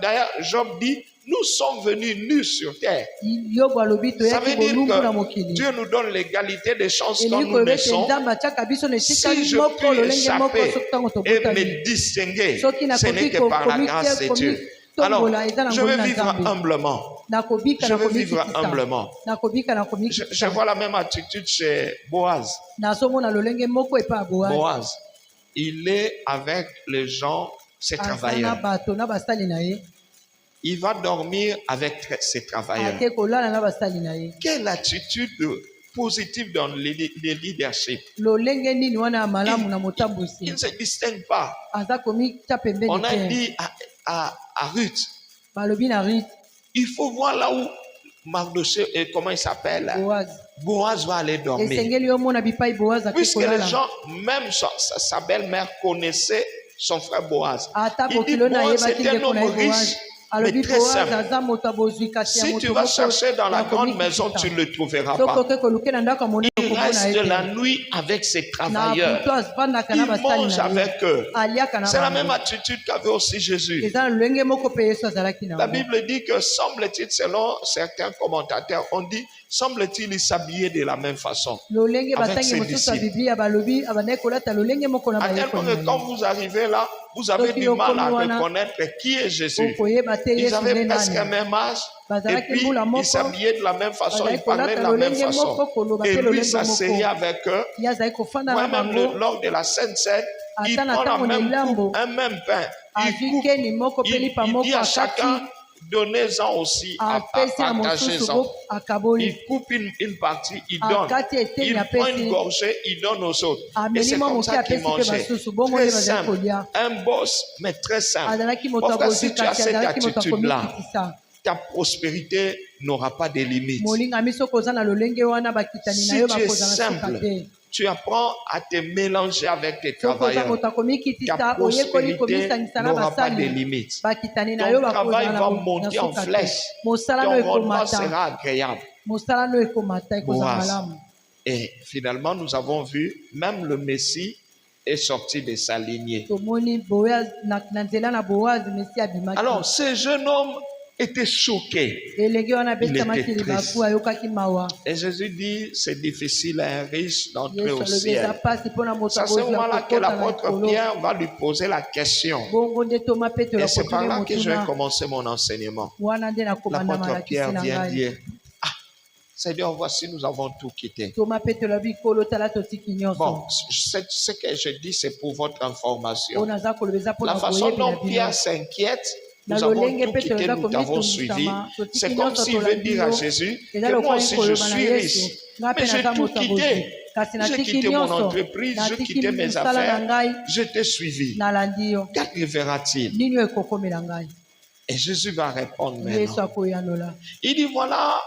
B: D'ailleurs, Job dit, nous sommes venus nus sur terre.
C: yobo alobi
B: Ça
C: toyaki
B: veut dire
C: bolumbu na
B: que
C: mokili
B: Dieu nous donne l'égalité des chances quand
C: elingi
B: nous
C: koloba ete
B: naissons.
C: nzambe atiaka biso na
B: Si
C: esika
B: je
C: moko
B: puis
C: lolenge moko
B: échapper
C: soki ntango
B: et
C: tobotami
B: me distinguer,
C: soki
B: ce n'est
C: nakoki
B: que par la grâce de Dieu. Alors,
C: tombola eza na
B: je
C: ngoli
B: veux
C: na
B: vivre
C: nzambe
B: humblement.
C: nakobika
B: Je veux vivre
C: nakomikitisa
B: humblement.
C: nakobika
B: Je
C: nakomikitisa
B: vois la même attitude chez Boaz.
C: nazomona lolenge moko epai ya boazi
B: Boaz, il est avec les gens, ses
C: aza na
B: travailleurs.
C: bato na basali na ye
B: Il va dormir avec ses travailleurs.
C: ate kolala na basali na ye
B: Quelle attitude positive dans le leadership.
C: lolenge nini wana ya malamu na
B: Il
C: motambusi
B: ne se distingue pas.
C: aza komita pembeni
B: On a
C: te
B: dit à Ruth,
C: balobi na rit
B: il faut voir là où Mardoché, et comment il s'appelle,
C: boazi
B: Boaz va aller dormir.
C: esengeli omona bipai boazi ake
B: Puisque les
C: kolala
B: gens, même sa belle-mère connaissait son frère Boaz.
C: ata
B: Il dit
C: kokilo na
B: Boaz
C: yebaki
B: c'est un
C: ndeko na
B: homme
C: ye boazi
B: riche,
C: alobi
B: mais très
C: boazi
B: simple.
C: aza moto abozwi kasi ya
B: Si
C: moto
B: tu vas
C: moko
B: chercher dans la
C: ya
B: grande
C: komikisa.
B: maison, tu ne le trouveras
C: soki
B: pas.
C: oke koluke na ndako ya monene
B: Il
C: okomona
B: reste
C: ye
B: la
C: te
B: nuit avec ses
C: na
B: travailleurs.
C: butu avandaka na
B: Il
C: basali
B: mange
C: na ye
B: avec eux.
C: aliaka na
B: C'est la même
C: bango
B: attitude qu'avait aussi Jésus.
C: eza na lolenge moko mpe yesu azalaki na
B: La
C: yango
B: Bible dit que semble-t-il, selon certains commentateurs, on dit, semble-t-il, il s'habillait de la même façon.
C: lolenge
B: Avec
C: batangi
B: ses
C: mosusu ya
B: disciples.
C: biblia balobi abandaki kolata lolenge moko na
B: À tel
C: bayekoli
B: point
C: na
B: que quand
C: ye
B: vous arrivez là, vous avez
C: Soki
B: du mal à
C: yokomi wana,
B: reconnaître qui est Jésus.
C: okoyeba te
B: Ils
C: yesu
B: avaient
C: nde
B: presque le
C: nani
B: même âge. Et
C: bazalaki
B: puis,
C: mbula
B: ils
C: moko
B: s'habillaient de la même façon, ils
C: bazalaki
B: parlaient de
C: kolata
B: la même
C: lolenge moko
B: façon.
C: koloba
B: Et
C: mpe
B: lui
C: lolenge
B: s'asseyait
C: moko
B: avec eux.
C: ye azalaki kofanda na
B: Moi-même,
C: bango
B: lors de la Sainte Seine, il
C: ata na
B: prend la
C: ntango na
B: même
C: elambo
B: coupe, un même pain.
C: azwi
B: Il coupe,
C: keni moko mpe lipa
B: il
C: moko
B: dit à
C: akati
B: chacun, donnez-en aussi à
C: apesi na mosusu
B: partager-en.
C: bo akaboli
B: Il coupe une partie, il donne.
C: akati eteni
B: Il prend une
C: apesi
B: gorgée, il donne aux autres. Et
C: ameli
B: c'est
C: mwa
B: comme
C: moke
B: ça qu'il
C: apesi mpe
B: mangeait.
C: basusu bongo
B: Très
C: nde bazali
B: simple.
C: kolia
B: Un boss, mais très simple.
C: azalaki moto
B: Mon frère,
C: abozwi
B: si tu as
C: kasi
B: cette
C: azalaki moto
B: attitude-là,
C: akomikitisa
B: ta prospérité n'aura pas de limites.
C: molingami soki oza na lolenge wana bakitani na
B: Si
C: yo
B: tu es
C: bakozala suka
B: simple,
C: te.
B: tu apprends à te mélanger avec tes
C: soki oza
B: travailleurs.
C: moto
B: Ta
C: akomikitisa oyekoli
B: prospérité
C: komisangisa na
B: n'aura pas de
C: basali
B: limites.
C: bakitani na
B: Ton
C: yo
B: travail
C: bakozala
B: va
C: na
B: monter en
C: suka te.
B: flèche.
C: mosala
B: Ton
C: no
B: rendement
C: ekomata
B: sera agréable.
C: mosala no ekomata ekozala
B: Boaz.
C: malamu.
B: Et finalement, nous avons vu, même le Messie est sorti de sa lignée.
C: tomoni Boaz na nzela na Boaz mesi abimaki.
B: Alors, ce jeune homme était choqué.
C: elenge wana abesamaki
B: était
C: libaku
B: triste.
C: ayokaki mawa.
B: Et Jésus dit, c'est difficile à un riche d'entrer
C: yesu
B: au
C: alobi eza
B: ciel.
C: mpasi mpona moto
B: C'est à ce moment-là que
C: akokota na
B: l'apôtre
C: likolo.
B: Pierre va lui poser la question.
C: bongo nde toma petelo
B: Et c'est par
C: akokile
B: là que je vais
C: motuna
B: commencer mon enseignement.
C: wana nde nakomanda
B: L'apôtre
C: malakisi
B: Pierre
C: na
B: vient
C: ngai.
B: dire, ah, Seigneur, voici, nous avons tout quitté.
C: toma petelo abi kolo tala totiki nyonso.
B: Bon, ce que je dis, c'est pour votre information.
C: oyo naza koloba eza mpona
B: La façon
C: boyebi na
B: dont Pierre
C: bino.
B: s'inquiète,
C: Na
B: nous avons
C: lolenge
B: tout
C: Petero
B: quitté,
C: eza
B: nous t'avons suivi.
C: komitumisama, totiki
B: C'est comme
C: nyonso
B: s'il veut
C: tolandi
B: dire à
C: yo.
B: Jésus
C: eza
B: que moi
C: lokola
B: aussi je
C: koloba na
B: suis
C: yesu
B: riche.
C: nga mpe
B: Mais j'ai
C: naza
B: tout
C: moto
B: quitté.
C: bozi kasi
B: J'ai
C: natiki
B: quitté mon
C: nyonso
B: entreprise, j'ai
C: natiki
B: quitté mes
C: mosala na
B: affaires,
C: ngai
B: je t'ai suivi.
C: nalandi yo.
B: Qu'arrivera-t-il?
C: nini oyo ekokomela ngai?
B: Et Jésus va répondre
C: yesu
B: maintenant.
C: akoyanola
B: Il dit voilà,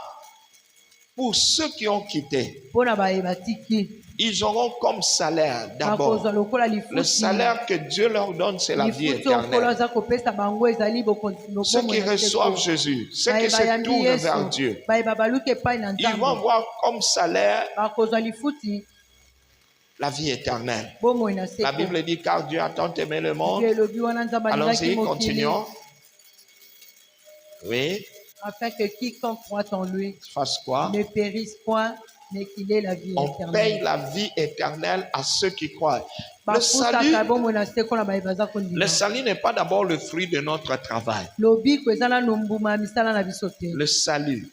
B: pour ceux qui ont quitté,
C: mpona baye batiki
B: ils auront comme salaire d'abord.
C: bakozwa lokola
B: Le
C: lifuti.
B: salaire que Dieu leur donne, c'est la vie
C: lifuti okolo
B: éternelle.
C: aza kopesa bango ezali
B: Ceux qui reçoivent Jésus, ceux qui se tournent vers Dieu,
C: bayeba baluki epai na
B: ils vont
C: nzambe
B: avoir comme salaire
C: bakozwa lifuti
B: la vie éternelle.
C: bomoi na
B: La
C: seko.
B: Bible dit car Dieu a tant aimé le monde.
C: elobi wana nzambe alingaki
B: Allons-y,
C: mokili
B: continuons. Oui,
C: afin que quiconque croit en lui
B: fasse quoi?
C: ne périsse point, mais qu'il ait la vie
B: On paye
C: éternelle.
B: la vie éternelle à ceux qui croient. Le
C: bafutaka
B: salut,
C: bomoi na seko na baye baza kondima.
B: le salut n'est pas d'abord le fruit de notre travail.
C: lobiko eza nano mbuma ya misala na biso te.
B: Le salut.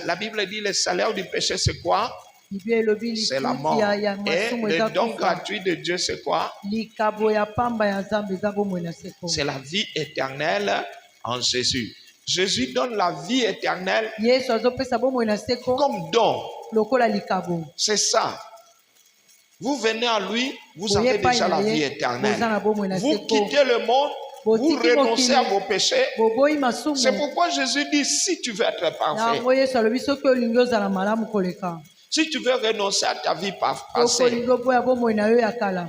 B: La Bible dit le salaire du péché, c'est quoi?
C: Bibi elobi
B: C'est la
C: lifuti
B: mort.
C: ya
B: Et
C: masumu
B: le
C: eza
B: don
C: kufa.
B: gratuit de Dieu, c'est quoi?
C: likabo ya pamba ya nzambe eza bomoi na seko.
B: C'est la vie éternelle en Jésus. Jésus donne la vie éternelle
C: yesu azopesa bomoi na seko
B: comme don.
C: lokola likabo.
B: C'est ça. Vous venez à lui, vous
C: Boye
B: avez
C: pa
B: déjà la
C: na ye,
B: vie
C: boza
B: éternelle.
C: na bomoi na
B: Vous
C: seko.
B: quittez le monde, vous
C: Botiki
B: renoncez à
C: mokili.
B: vos péchés.
C: boboyi masumu
B: C'est pourquoi Jésus dit, si tu veux être parfait,
C: yango yesu alobi soki olingi ozala malamu koleka
B: si tu veux renoncer à ta vie
C: soki
B: passée,
C: olingi oboya bomoi na yo ya kala.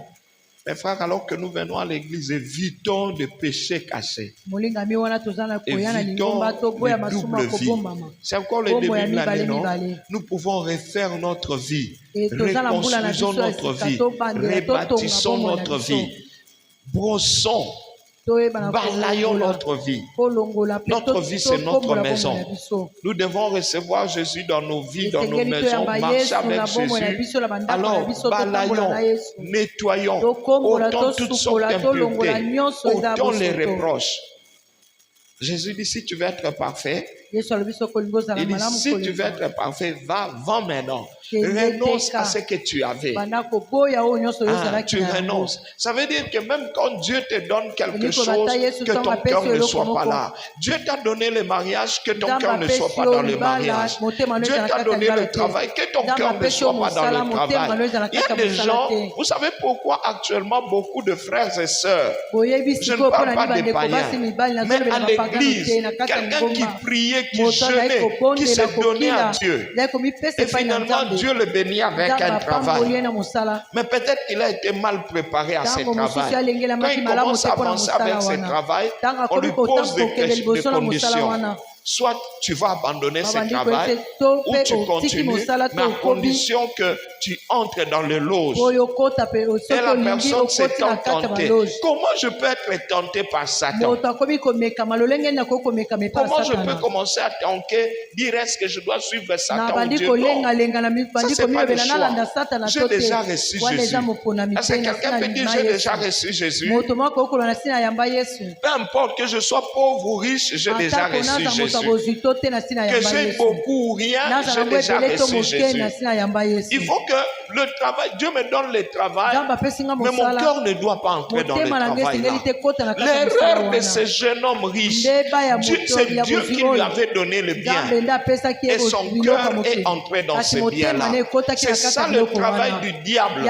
B: mes frères, alors que nous venons à l'église, évitons de péchés cachés.
C: molingami wana toza na koya na
B: Évitons
C: lingomba toboya
B: les
C: masumu
B: doubles
C: ya
B: vies.
C: kobombama.
B: C'est encore le
C: Bombo
B: début
C: ya
B: de l'année,
C: mibale,
B: non?
C: mibale.
B: Nous pouvons refaire notre vie.
C: Et toza na mbula na
B: Reconstruisons
C: biso ya
B: notre
C: sika,
B: vie.
C: tobandela,
B: Rebâtissons
C: totonga bombo na
B: notre
C: biso.
B: vie. Brossons.
C: toyeba na
B: Balayons
C: kolongola,
B: notre vie.
C: kolongola mpe
B: Notre vie, c'est notre
C: tokombola
B: maison.
C: bomoi na biso.
B: Nous devons recevoir Jésus dans nos vies, dans nos
C: Esengeli
B: maisons,
C: toyamba
B: marcher
C: yesu
B: avec
C: na bomoi na
B: Jésus.
C: biso na bandako na
B: Alors,
C: biso tokombola na
B: balayons,
C: yesu.
B: nettoyons,
C: Tokombola,
B: ôtons toutes sortes
C: tosukola, tolongola
B: d'impuretés,
C: nyonso eza
B: ôtons les
C: bosoto.
B: reproches. Jésus dit, si tu veux être parfait,
C: yesu alobi soki olingi ozala
B: il dit,
C: malamu
B: si tu veux
C: koleka
B: être parfait, va maintenant.
C: Kende
B: Renonce
C: teka.
B: à ce que tu avais.
C: banda koboya oyo nyonso oyo
B: Ah,
C: ozalaki
B: tu
C: na yango.
B: renonces. Ça veut dire que même quand Dieu te donne quelque
C: Eliko
B: chose,
C: bata Yesu
B: que ton
C: tanga
B: cœur
C: pesi
B: ne
C: eloko
B: soit pas
C: moko.
B: là. Dieu t'a donné le mariage, que ton
C: Nzambe
B: cœur ne
C: apesi
B: soit pas
C: yo
B: dans le
C: libala,
B: mariage.
C: motema no
B: Dieu
C: ezala
B: t'a
C: kati ya
B: donné
C: libala
B: le
C: te.
B: travail, que ton
C: Nzambe
B: cœur ne
C: apesi yo
B: soit pas dans
C: mosala,
B: le
C: motema no
B: travail.
C: ezala
B: Il y a
C: kati ya
B: des
C: mosala
B: gens,
C: te.
B: vous savez pourquoi actuellement beaucoup de frères et sœurs,
C: boyebi
B: je ne
C: sikoyo
B: parle
C: mpona
B: pas des
C: libandeko
B: païens,
C: basi mibali
B: mais
C: nazolobela
B: à
C: bapagano
B: l'église,
C: te na kati ya
B: quelqu'un qui
C: lingomba
B: priait, qui
C: moto azali
B: jeûnait, qui
C: kobondela
B: se donnait à
C: kokila
B: Dieu.
C: azali komipesa
B: Et
C: epai na
B: finalement,
C: nzambe
B: Dieu le bénit avec
C: nzambe
B: un travail.
C: apamboli ye na mosala
B: Mais peut-être qu'il a été mal préparé à ce
C: ntango mosusu
B: travail. Quand
C: alengelamaki
B: il
C: malamu
B: commence
C: te
B: à
C: mpona
B: avancer
C: mosala
B: avec ce
C: wana
B: travail,
C: ntango
B: on lui
C: akomi
B: pose
C: kokende
B: des
C: liboso na mosala
B: conditions.
C: wana
B: Soit tu vas abandonner ce
C: babandi
B: travail,
C: koyese to
B: ou
C: mpe
B: tu
C: otiki
B: continues,
C: mosala
B: mais
C: to
B: à
C: okobi
B: condition que tu entres dans le loge.
C: oyo okota mpe
B: Et
C: soki
B: la
C: olingi
B: personne s'est
C: okoti na kati ya
B: tentée.
C: baloge
B: Comment je peux être tenté par Satan?
C: moto akomi komekama lolenge nini akoki komekama epai ya
B: Comment je peux
C: satana
B: commencer à tanker, dire est-ce que je dois suivre
C: na
B: Satan ou
C: bandi
B: Dieu? Non.
C: kolengalenga na bandi
B: Ça, c'est pas le
C: komilobela nalanda
B: choix.
C: satana
B: J'ai
C: to te
B: déjà reçu
C: wana
B: Jésus.
C: eza moponami
B: Est-ce
C: te
B: que
C: na
B: quelqu'un
C: sina
B: peut dire
C: lima
B: j'ai
C: yesu
B: déjà reçu Jésus?
C: moto moko okoloba na sina yamba yesu
B: Peu importe que je sois pauvre ou riche, j'ai déjà
C: atako
B: reçu
C: naza moto
B: Jésus.
C: abozwi to te na sina
B: Que
C: yamba
B: j'ai
C: yesu
B: beaucoup ou rien,
C: naza
B: j'ai
C: nango
B: déjà
C: ebele to
B: reçu
C: moke
B: Jésus.
C: na sina yamba yesu
B: Il faut que le travail, Dieu me donne le travail, mais mon cœur ne doit pas entrer dans le travail là. L'erreur de ce jeune homme riche, c'est Dieu qui lui avait donné le bien. Et son cœur est entré dans ce bien-là. C'est ça le travail du diable.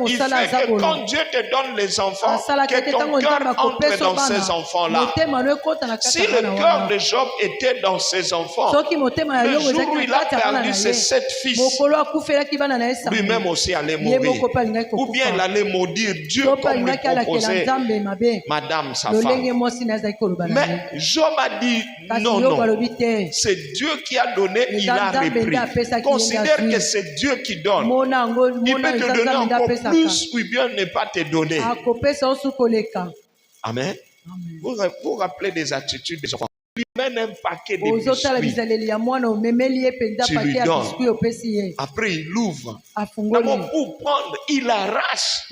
B: Il fait que quand Dieu te donne les enfants, que ton cœur entre dans ces enfants-là. Si le cœur de Job était dans ses enfants, le jour où il a perdu ses 7 fils, lui-même aussi allait mourir. Ou bien il allait maudire Dieu comme lui proposait Madame sa femme. Mais Job a dit non, non. C'est Dieu qui a donné, il a repris. Considère que c'est Dieu qui donne. Il peut te donner encore plus ou bien ne pas te donner. Amen. Vous rappelez des attitudes des enfants. Il mène un paquet de biscuits. Tu lui donnes. Après, il l'ouvre. D'abord, pour prendre, il arrache.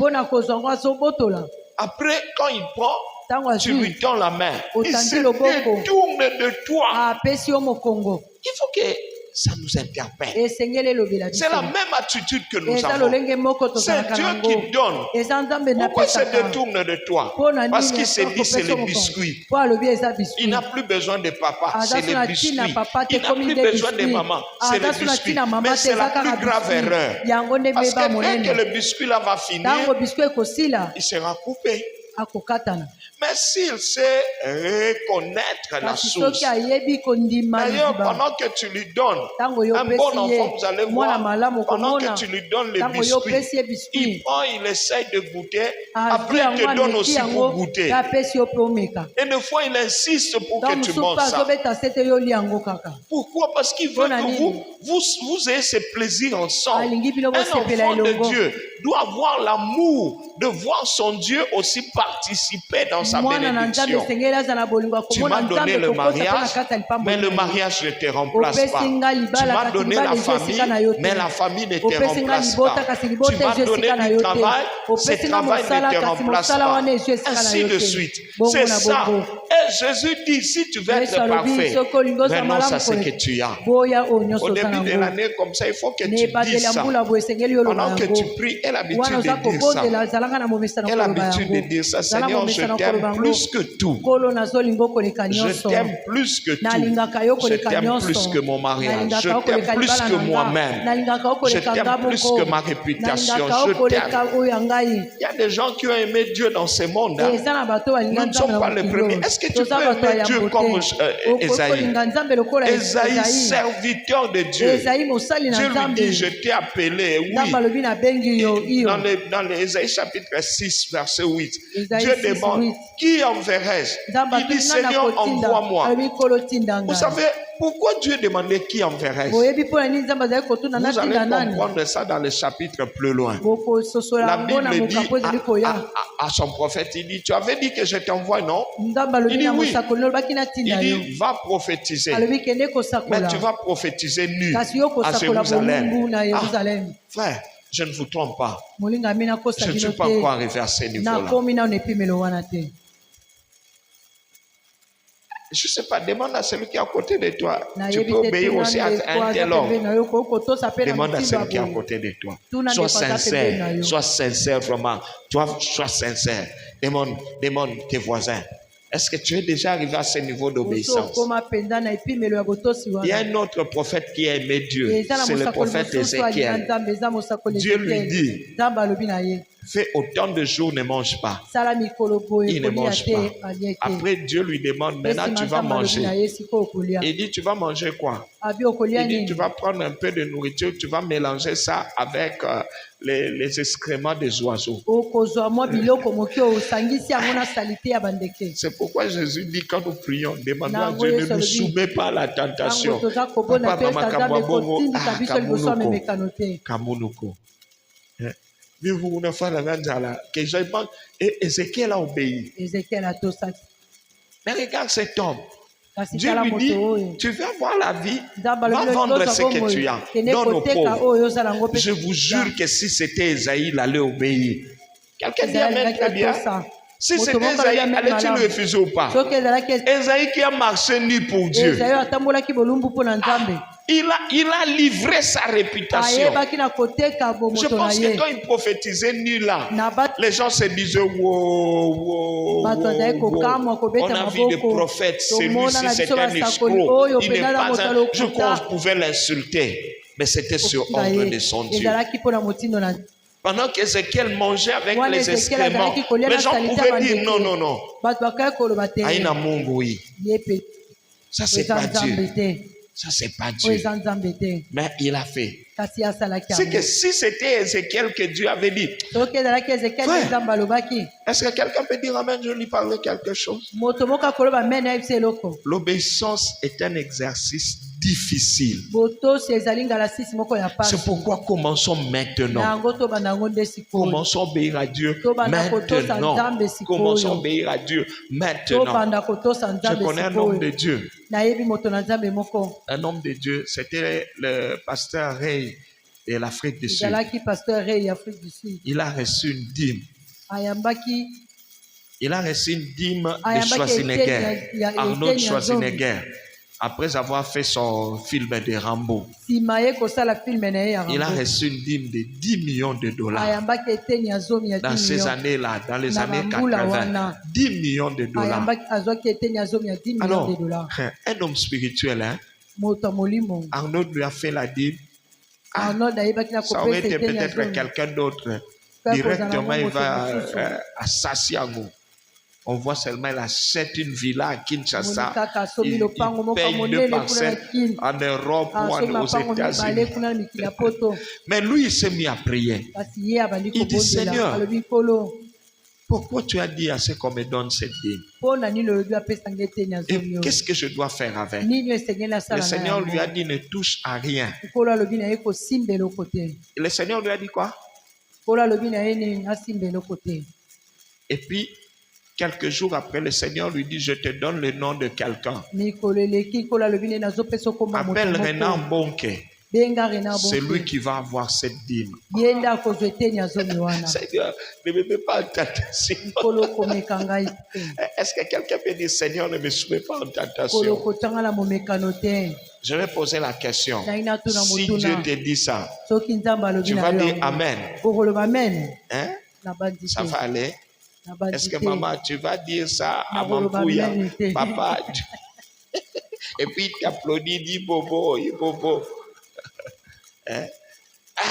B: Après, quand il prend, tu lui tends la main. Il se détourne de toi. Il faut que ça nous interpelle. C'est la même attitude que nous avons. C'est Dieu qui donne. Pourquoi il se détourne de toi? Parce qu'il s'est dit c'est le biscuit. Il n'a plus besoin de papa, c'est le biscuit. Il n'a plus besoin de maman, c'est le biscuit. Mais c'est la plus grave erreur. Parce que dès que le biscuit là va finir, il sera coupé. Mais s'il sait reconnaître la source, d'ailleurs, pendant que tu lui donnes un bon enfant, vous allez voir, pendant que tu lui donnes le biscuit, il prend, il essaye de goûter, après il te donne aussi pour goûter. Et des fois, il insiste pour que tu manges ça. Pourquoi? Parce qu'il veut que vous ayez ce plaisir ensemble. Un enfant de Dieu doit avoir l'amour de voir son Dieu aussi participer dans sa bénédiction. Tu m'as donné le mariage, mais le mariage ne te remplace pas. Tu m'as donné la famille, mais la famille ne te remplace pas. Tu m'as donné du travail, ce travail ne te remplace pas. Ainsi de suite. C'est ça. Et Jésus dit, si tu veux être parfait, maintenant ça c'est que tu as. Au début de l'année comme ça, il faut que tu dises ça. Pendant que tu pries, aie l'habitude de dire ça. Aie l'habitude de dire ça. Seigneur, je t'aime plus que tout. Je t'aime plus que tout. Je t'aime plus que mon mariage. Je t'aime plus que moi-même. Je t'aime plus que ma réputation. Je t'aime. Il y a des gens qui ont aimé Dieu dans ce monde. Nous ne sommes pas les premiers. Est-ce que tu peux aimer Dieu comme Esaïe? Esaïe, serviteur de Dieu. Dieu lui dit, je t'ai appelé. Oui. Dans l'Ésaïe chapitre 6, verset 8, Dieu demande, qui enverrai-je? Il dit, Seigneur, envoie-moi. Vous savez, pourquoi Dieu demandait qui enverrai-je? Vous allez comprendre ça dans le chapitre plus loin. La Bible dit à son prophète, il dit, tu avais dit que je t'envoie, non? Il dit oui. Il dit, va prophétiser. Mais tu vas prophétiser nu à Jérusalem. Frère, je ne vous trompe pas. Je ne suis pas encore arrivé à ce niveau-là. Je ne sais pas, demande à celui qui est à côté de toi. Tu peux obéir aussi à un tel homme. Demande à celui qui est à côté de toi. Sois sincère vraiment. Toi, sois sincère. Demande tes voisins. Est-ce que tu es déjà arrivé à ce niveau d'obéissance? Il y a un autre prophète qui a aimé Dieu. C'est le prophète Ézéchiel. Dieu lui dit, fais autant de jours, ne mange pas. Il ne mange pas. Après, Dieu lui demande, maintenant tu vas manger. Il dit, tu vas manger quoi? Il dit, tu vas prendre un peu de nourriture, tu vas mélanger ça avec les excréments des oiseaux. C'est pourquoi Jésus dit, quand nous prions, demandons à Dieu, ne nous soumets pas à la tentation. Et Ézéchiel a obéi. Mais regarde cet homme. Dieu lui dit, tu veux avoir la vie, va vendre ce que tu as, donne aux pauvres. Je vous jure que si c'était Esaïe, il allait obéir. Quelqu'un dit amen très bien. Si c'était Esaïe, allait-il refuser ou pas? Esaïe qui a marché nu pour Dieu. Il a livré sa réputation.
C: ayebaki na koteka
B: Je
C: bomoto na
B: pense que
C: ye
B: quand il prophétisait nu là,
C: na bato
B: les gens se disaient wow, wow,
C: bazali
B: wow,
C: kokamwa
B: wow.
C: kobeta
B: On a vu des
C: maboko
B: prophètes,
C: tomona
B: celui-ci
C: na
B: c'est
C: biso
B: un
C: basakoli
B: escroc.
C: oyo
B: Il n'est
C: mpenza na
B: pas
C: moto
B: un. Je
C: alokuta
B: qu'on pouvait l'insulter, mais c'était sur
C: kofinga
B: ordre
C: ye
B: de son Dieu.
C: ezalaki mpo na motindo na
B: Pendant qu'Ézéchiel mangeait avec
C: wana
B: les
C: Ezekiel
B: excréments,
C: azalaki kolia
B: les
C: na
B: gens
C: salite ya
B: pouvaient dire
C: bandeke
B: non, non, non.
C: bato bakaki koloba te
B: Aïna Mungu, oui.
C: ye pe
B: Ça,
C: oyo
B: c'est
C: eza
B: pas
C: nzambe
B: Dieu.
C: te
B: Ça, c'est pas
C: oyo
B: Dieu.
C: eza nzambe te
B: Mais il a fait.
C: kasi asalaki
B: C'est que
C: yango
B: si c'était Ézéchiel que Dieu avait dit,
C: soki ezalaki Ezekiel
B: Ouais.
C: nde nzambe alobaki
B: est-ce que quelqu'un peut dire Amen, je lui parle quelque chose?
C: moto moko akoloba mene ayebisa eloko
B: L'obéissance est un exercice difficile.
C: botosi ezali ngala sisi moko ya pasi
B: C'est pourquoi commençons
C: na
B: maintenant.
C: yango tobanda yango nde sikoyo
B: Commençons à obéir à Dieu
C: tobanda kotosa
B: maintenant.
C: nzambe
B: Commençons à
C: sikoyo
B: obéir à Dieu maintenant.
C: tobanda kotosa
B: Je
C: nzambe
B: connais un homme de
C: sikoyo
B: Dieu.
C: nayebi moto na nzambe moko
B: Un homme de Dieu, c'était le pasteur Ray de l'Afrique du Sud.
C: ezalaki pasteur rey ya afrique du sud
B: Il a reçu une dîme.
C: ayambaki
B: Il a reçu une dîme de
C: ayambaki
B: Schwarzenegger, Arnold
C: eteni ya zomi
B: Schwarzenegger, après avoir fait son film de Rambo.
C: nsima ye kosala filme na ye ya
B: Il a
C: Rambo.
B: reçu une dîme de 10 millions de dollars.
C: ayambaki eteni ya zomi ya
B: Dans
C: 10
B: ces
C: millions
B: années-là, dans les
C: Na
B: années
C: bambula
B: 80,
C: wana.
B: 10 millions de dollars.
C: ayambaki azwaki eteni ya zomi ya 10 millions
B: Alors,
C: de dollars
B: un homme spirituel, hein,
C: moto ya molimo
B: Arnold lui a fait la dîme. Ah,
C: arnold ayebaki na
B: ça aurait
C: kopesa
B: été
C: eteni ya
B: peut-être
C: zomi
B: quelqu'un d'autre.
C: Kaka
B: Directement,
C: ozala
B: il
C: moto
B: va
C: mosusu.
B: à Sassiago. On voit seulement, il achète une villa à Kinshasa.
C: Moni kaka asomi
B: Il
C: lopango moko
B: paye
C: monene
B: deux
C: kuna na
B: parcelles
C: kini
B: en Europe ou
C: asomi
B: aux
C: mapango mibale
B: États-Unis.
C: kuna na mikili ya poto
B: Mais lui, il s'est mis à prier.
C: kasi ye abandi
B: Il dit,
C: kobondela
B: Seigneur,
C: alobi nkolo
B: pourquoi tu as dit à ce qu'on me donne cette dîme?
C: mpo na nini olobi apesanga eteni ya zomi
B: Et
C: oyo
B: qu'est-ce que je dois faire avec?
C: nini oyo esengeli
B: Le
C: asala na
B: Seigneur lui a
C: yango
B: dit, ne touche à rien.
C: nkolo alobi na ye kosimba eloko te
B: Et le Seigneur lui a dit quoi?
C: nkolo alobi na ye nini asimba eloko te
B: Et puis, quelques jours après, le Seigneur lui dit, je te donne le nom de quelqu'un.
C: mikolo eleki nkolo alobi nini azopesa okomba moto
B: Appelle Renan
C: moko
B: Bonke.
C: benga rena
B: C'est lui
C: bonke
B: qui va avoir cette dîme.
C: ye nde akozwa eteni ya zomi wana
B: Seigneur, ne me mets pas en tentation.
C: nkolo komeka ngai te
B: Est-ce que quelqu'un peut dire, Seigneur, ne me soumets pas en
C: nkolo
B: tentation?
C: kotanga na momekano te
B: Je vais poser la question.
C: ngai natuna
B: Si Dieu
C: motuna
B: te dit ça,
C: soki nzambe alobi
B: tu
C: na
B: vas
C: yo
B: dire
C: yango
B: Amen.
C: okoloba amen
B: Hein?
C: nabandi
B: Ça
C: te
B: va aller?
C: nabandi
B: Est-ce que
C: te
B: maman, tu vas dire ça à
C: Nakoloba
B: Mampouya?
C: amen te.
B: Papa. Et puis tu applaudis, dis bobo, bobo. Hein? Ah,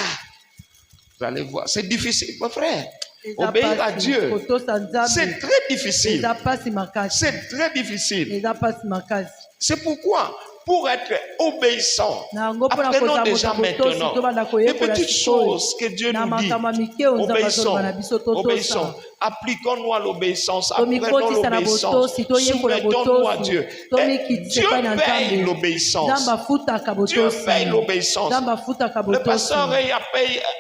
B: vous allez voir, c'est difficile, mon frère.
C: Eza
B: Obéir à
C: pasi,
B: Dieu,
C: kotosa nzambe
B: c'est très difficile.
C: eza pasi makasi
B: C'est très difficile.
C: eza pasi makasi
B: C'est pourquoi, pour être obéissant,
C: na yango mpona
B: apprenons
C: kozala
B: déjà
C: moto botosi
B: maintenant
C: tobanda
B: les
C: koyekola
B: petites
C: sikoyo
B: choses que Dieu
C: na
B: nous dit.
C: makambo ya mike oyo nzambe
B: Obéissons,
C: azoloba na biso
B: obéissons.
C: totosa
B: Appliquons-nous à l'obéissance. Apprenons
C: tomikotisa na
B: l'obéissance.
C: botosi toyekola
B: Soumettons-nous à
C: botosi
B: Dieu.
C: tomikitisa
B: Dieu
C: epai na
B: paye
C: nzambe
B: l'obéissance.
C: nzambe afutaka
B: Dieu
C: botosi
B: paye l'obéissance.
C: nzambe afutaka
B: Le
C: botosi
B: pasteur Ray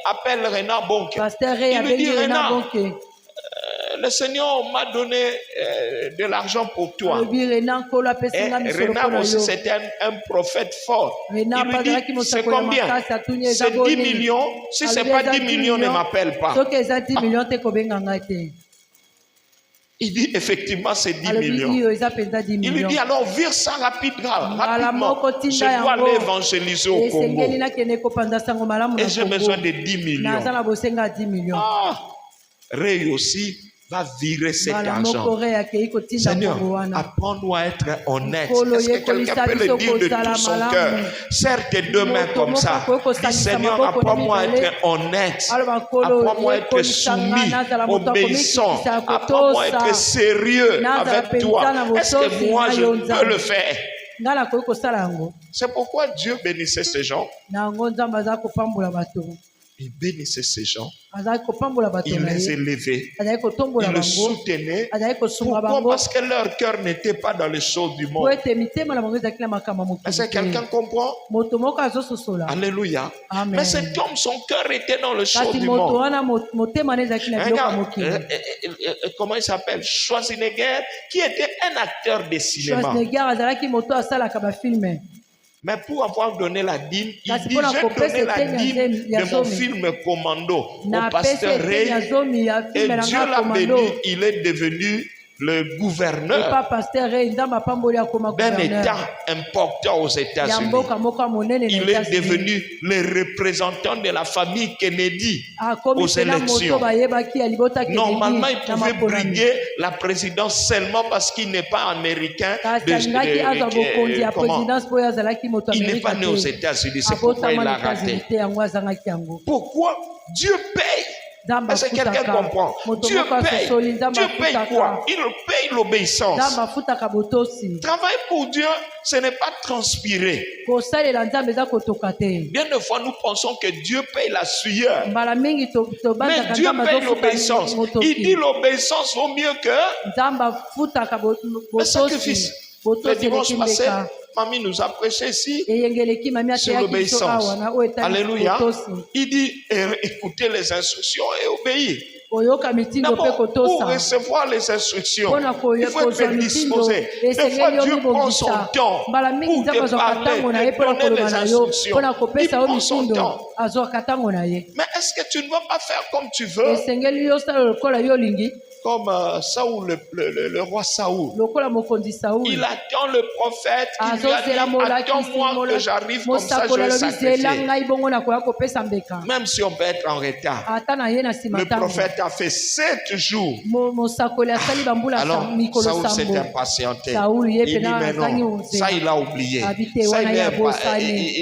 B: appelle Renan Bonke.
C: paster rey
B: Il lui dit,
C: abengi rena
B: Renan,
C: bonke
B: le Seigneur m'a donné de l'argent pour toi.
C: alobi rena nkolo
B: Et
C: apesinga misolo mpo
B: Renan
C: na
B: aussi,
C: yo
B: c'était un prophète fort.
C: rena
B: Il lui
C: azalaki
B: dit, c'est
C: mosakoli ya
B: combien?
C: makasi atuni eza
B: C'est 10
C: boni
B: millions. Si ce n'est pas 10 millions, ne m'appelle pas.
C: soki eza 10 millions te kobenga ngai te
B: Il dit, effectivement, c'est 10
C: alobi
B: millions.
C: iyo eza mpenza 10
B: Il lui
C: millions
B: dit, alors vire ça rapidement.
C: Mbala moko
B: Je
C: tinda
B: dois
C: yango.
B: aller évangéliser au
C: esengeli
B: Congo.
C: nakende kopanza sango malamu
B: Et
C: na
B: j'ai besoin
C: Congo
B: de 10 millions.
C: naza na bosenga ya 10 millions
B: Ah, Ray aussi va virer cet
C: mbala moko
B: argent.
C: re akei kotinda
B: Seigneur,
C: mbongo wana
B: apprends-nous à être honnête.
C: Nkolo
B: Est-ce que
C: yekolisa
B: quelqu'un peut
C: biso
B: le dire de
C: kozala
B: tout son
C: malamu.
B: cœur? Serre tes deux mains
C: Moto
B: comme
C: moko
B: ça.
C: akoki
B: Dis,
C: kosangisa
B: Seigneur,
C: maboko na
B: apprends-moi à
C: mibale.
B: être honnête.
C: aloba nkolo
B: Apprends-moi à être
C: yekolisa nga
B: soumis,
C: nazala moto
B: obéissant.
C: akomikisa ya
B: Apprends-moi à être
C: kotosa
B: sérieux
C: Nazala
B: avec toi.
C: penza na
B: Est-ce que
C: botosi
B: moi,
C: na
B: je
C: yo
B: peux
C: nzambe.
B: le faire?
C: ngai nakoki kosala yango
B: C'est pourquoi Dieu bénissait ces gens.
C: na yango nzambe azali kopambola bato
B: Il bénissait ces gens.
C: azali kopambola bato
B: Il
C: na
B: les
C: ye
B: élevait.
C: azali kotombola
B: Il les
C: bango
B: soutenait.
C: azali kosunga
B: Pourquoi?
C: bango
B: Parce que leur cœur n'était pas dans les choses du
C: po
B: monde.
C: ete mitema na bango ezalaki na makambo ya
B: Est-ce que
C: mokili
B: quelqu'un
C: te
B: comprend?
C: moto moko azososola
B: Alléluia.
C: Amen.
B: Mais cet homme, son cœur était dans les choses
C: kasi
B: du
C: moto
B: monde.
C: wana motema na ezalaki na biloko ya
B: Regarde,
C: mokili
B: comment il s'appelle? Schwarzenegger, qui était un acteur de cinéma.
C: schwarzenegger azalaki moto asalaka bafilme
B: Mais pour avoir donné la dîme, il
C: Kasi
B: dit,
C: mpona
B: j'ai
C: kopesa
B: donné la
C: eteni ya
B: dîme
C: ya
B: de mon
C: zomi.
B: film Commando au
C: na pesa
B: pasteur
C: eteni ya
B: Ray.
C: zomi ya
B: Et
C: filme na
B: Dieu
C: nga
B: l'a
C: komando
B: béni, il est devenu le
C: Et
B: gouverneur
C: pas pasteur nzambe apamboli akoma
B: d'un
C: gouverneur
B: État important aux
C: ya
B: États-Unis.
C: mboka moko ya monene na
B: Il est
C: États-Unis.
B: devenu le représentant de la famille Kennedy
C: akomi
B: aux
C: mpena moto
B: élections.
C: bayebaki ya libota
B: Normalement, il
C: Kennedy na
B: pouvait
C: maponami.
B: briguer la présidence seulement parce qu'il n'est pas américain.
C: kasi alingaki azwa bokonzi ya
B: Comment?
C: présidence mpo oyo azalaki moto
B: Il n'est pas né aux
C: amerika
B: États-Unis, c'est pourquoi il
C: abotama
B: l'a
C: na États-Unis
B: raté.
C: te yango azangaki yango.
B: Pourquoi? Dieu paye.
C: nzambe
B: Est-ce que quelqu'un
C: afutaka
B: comprend?
C: moto
B: Dieu
C: moko
B: paye.
C: asosoli nzambe
B: Dieu paye
C: afutaka
B: quoi? Il paye l'obéissance.
C: nzambe afutaka botosi.
B: Travail pour Dieu, ce n'est pas transpirer.
C: kosalela nzambe eza kotoka te.
B: Bien de fois, nous pensons que Dieu paye la sueur.
C: mbala mingi
B: Mais
C: tobandaka
B: Dieu
C: nzambe
B: paye
C: azofuta
B: l'obéissance. Il dit
C: motoki.
B: l'obéissance vaut mieux que
C: nzambe afutaka
B: le
C: botosi.
B: sacrifice. Le
C: botosi
B: dimanche
C: eleki
B: passé,
C: mbeka.
B: Mamie nous a prêché ici
C: eyengeleki mami
B: sur
C: ateyaki biso
B: l'obéissance.
C: awa na oyo etali
B: Alléluia.
C: botosi.
B: Il dit écoutez les instructions et obéir.
C: koyoka mitindo mpe
B: D'abord, pour
C: kotosa.
B: recevoir les instructions,
C: mpona
B: il faut
C: kozwa
B: être
C: mitindo
B: disposé. Des fois,
C: esengeli yo
B: Dieu prend son
C: mibongisa.
B: temps
C: mbala mingi
B: pour
C: nzambe
B: te
C: azwaka
B: parler,
C: ntango na ye
B: te
C: mpona
B: donner les
C: koloba na yo
B: instructions.
C: mpona
B: Il
C: kopesa yo
B: prend son
C: mitindo
B: temps.
C: azwaka ntango na ye.
B: Mais est-ce que tu ne vas pas faire comme tu veux?
C: esengeli yo sala lokola yo olingi
B: Comme Saoul, le roi Saoul.
C: lokola mokonzi
B: Il
C: sauli
B: attend le prophète qui lui a
C: azozela
B: dit
C: molakisi
B: attends-moi que j'arrive comme ça je
C: mosakola
B: vais
C: alobi zela
B: sacrifier.
C: ngai bongo nakoya kopesa mbeka.
B: Même si on peut être en retard.
C: ata na ye na nsima
B: Le
C: ntango
B: prophète a fait 7 jours.
C: mosakoli asali bambula
B: Alors,
C: mikolo
B: Saoul s'est
C: sambo.
B: impatienté.
C: Saoul,
B: Il dit,
C: pena
B: mais
C: azangi
B: non,
C: onzela.
B: ça il a oublié.
C: Habité,
B: Ça,
C: wana
B: il,
C: ya
B: est pas-
C: bosani.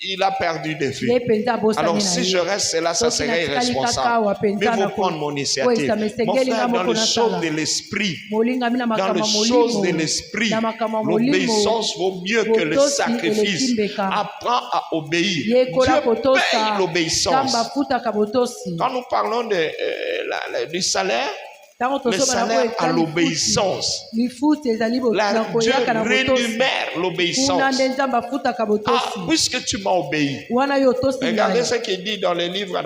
B: il a perdu de vue.
C: ye mpenza abosani
B: Alors,
C: na
B: si
C: ye.
B: je reste là, ça
C: Soki
B: serait
C: natikali kaka
B: irresponsable.
C: awa
B: Mais
C: mpenza
B: il faut
C: na
B: prendre mon
C: ko-
B: initiative.
C: Oyesa
B: Mon
C: mesengeli
B: frère,
C: nga
B: dans
C: moko
B: les choses
C: nasala.
B: de l'esprit,
C: molingami na
B: dans
C: makambo
B: les
C: ya
B: choses
C: molimo
B: de l'esprit,
C: na makambo ya molimo
B: l'obéissance vaut mieux que le
C: botosi
B: sacrifice.
C: eleki mbeka.
B: Apprends à obéir.
C: yekola
B: Dieu
C: kotosa
B: paye l'obéissance.
C: nzambe afutaka botosi.
B: Quand nous parlons du salaire,
C: ntango
B: le
C: tosobana
B: salaire
C: oyo
B: à
C: etali
B: l'obéissance.
C: lifuti ezali
B: Là,
C: na
B: Dieu
C: koyaka na botosi
B: rémunère
C: kuna
B: l'obéissance.
C: nde nzambe afutaka
B: Ah,
C: botosi
B: puisque tu m'as obéi.
C: wana yo otosi
B: Regardez
C: ngai.
B: ce qu'il dit dans le livre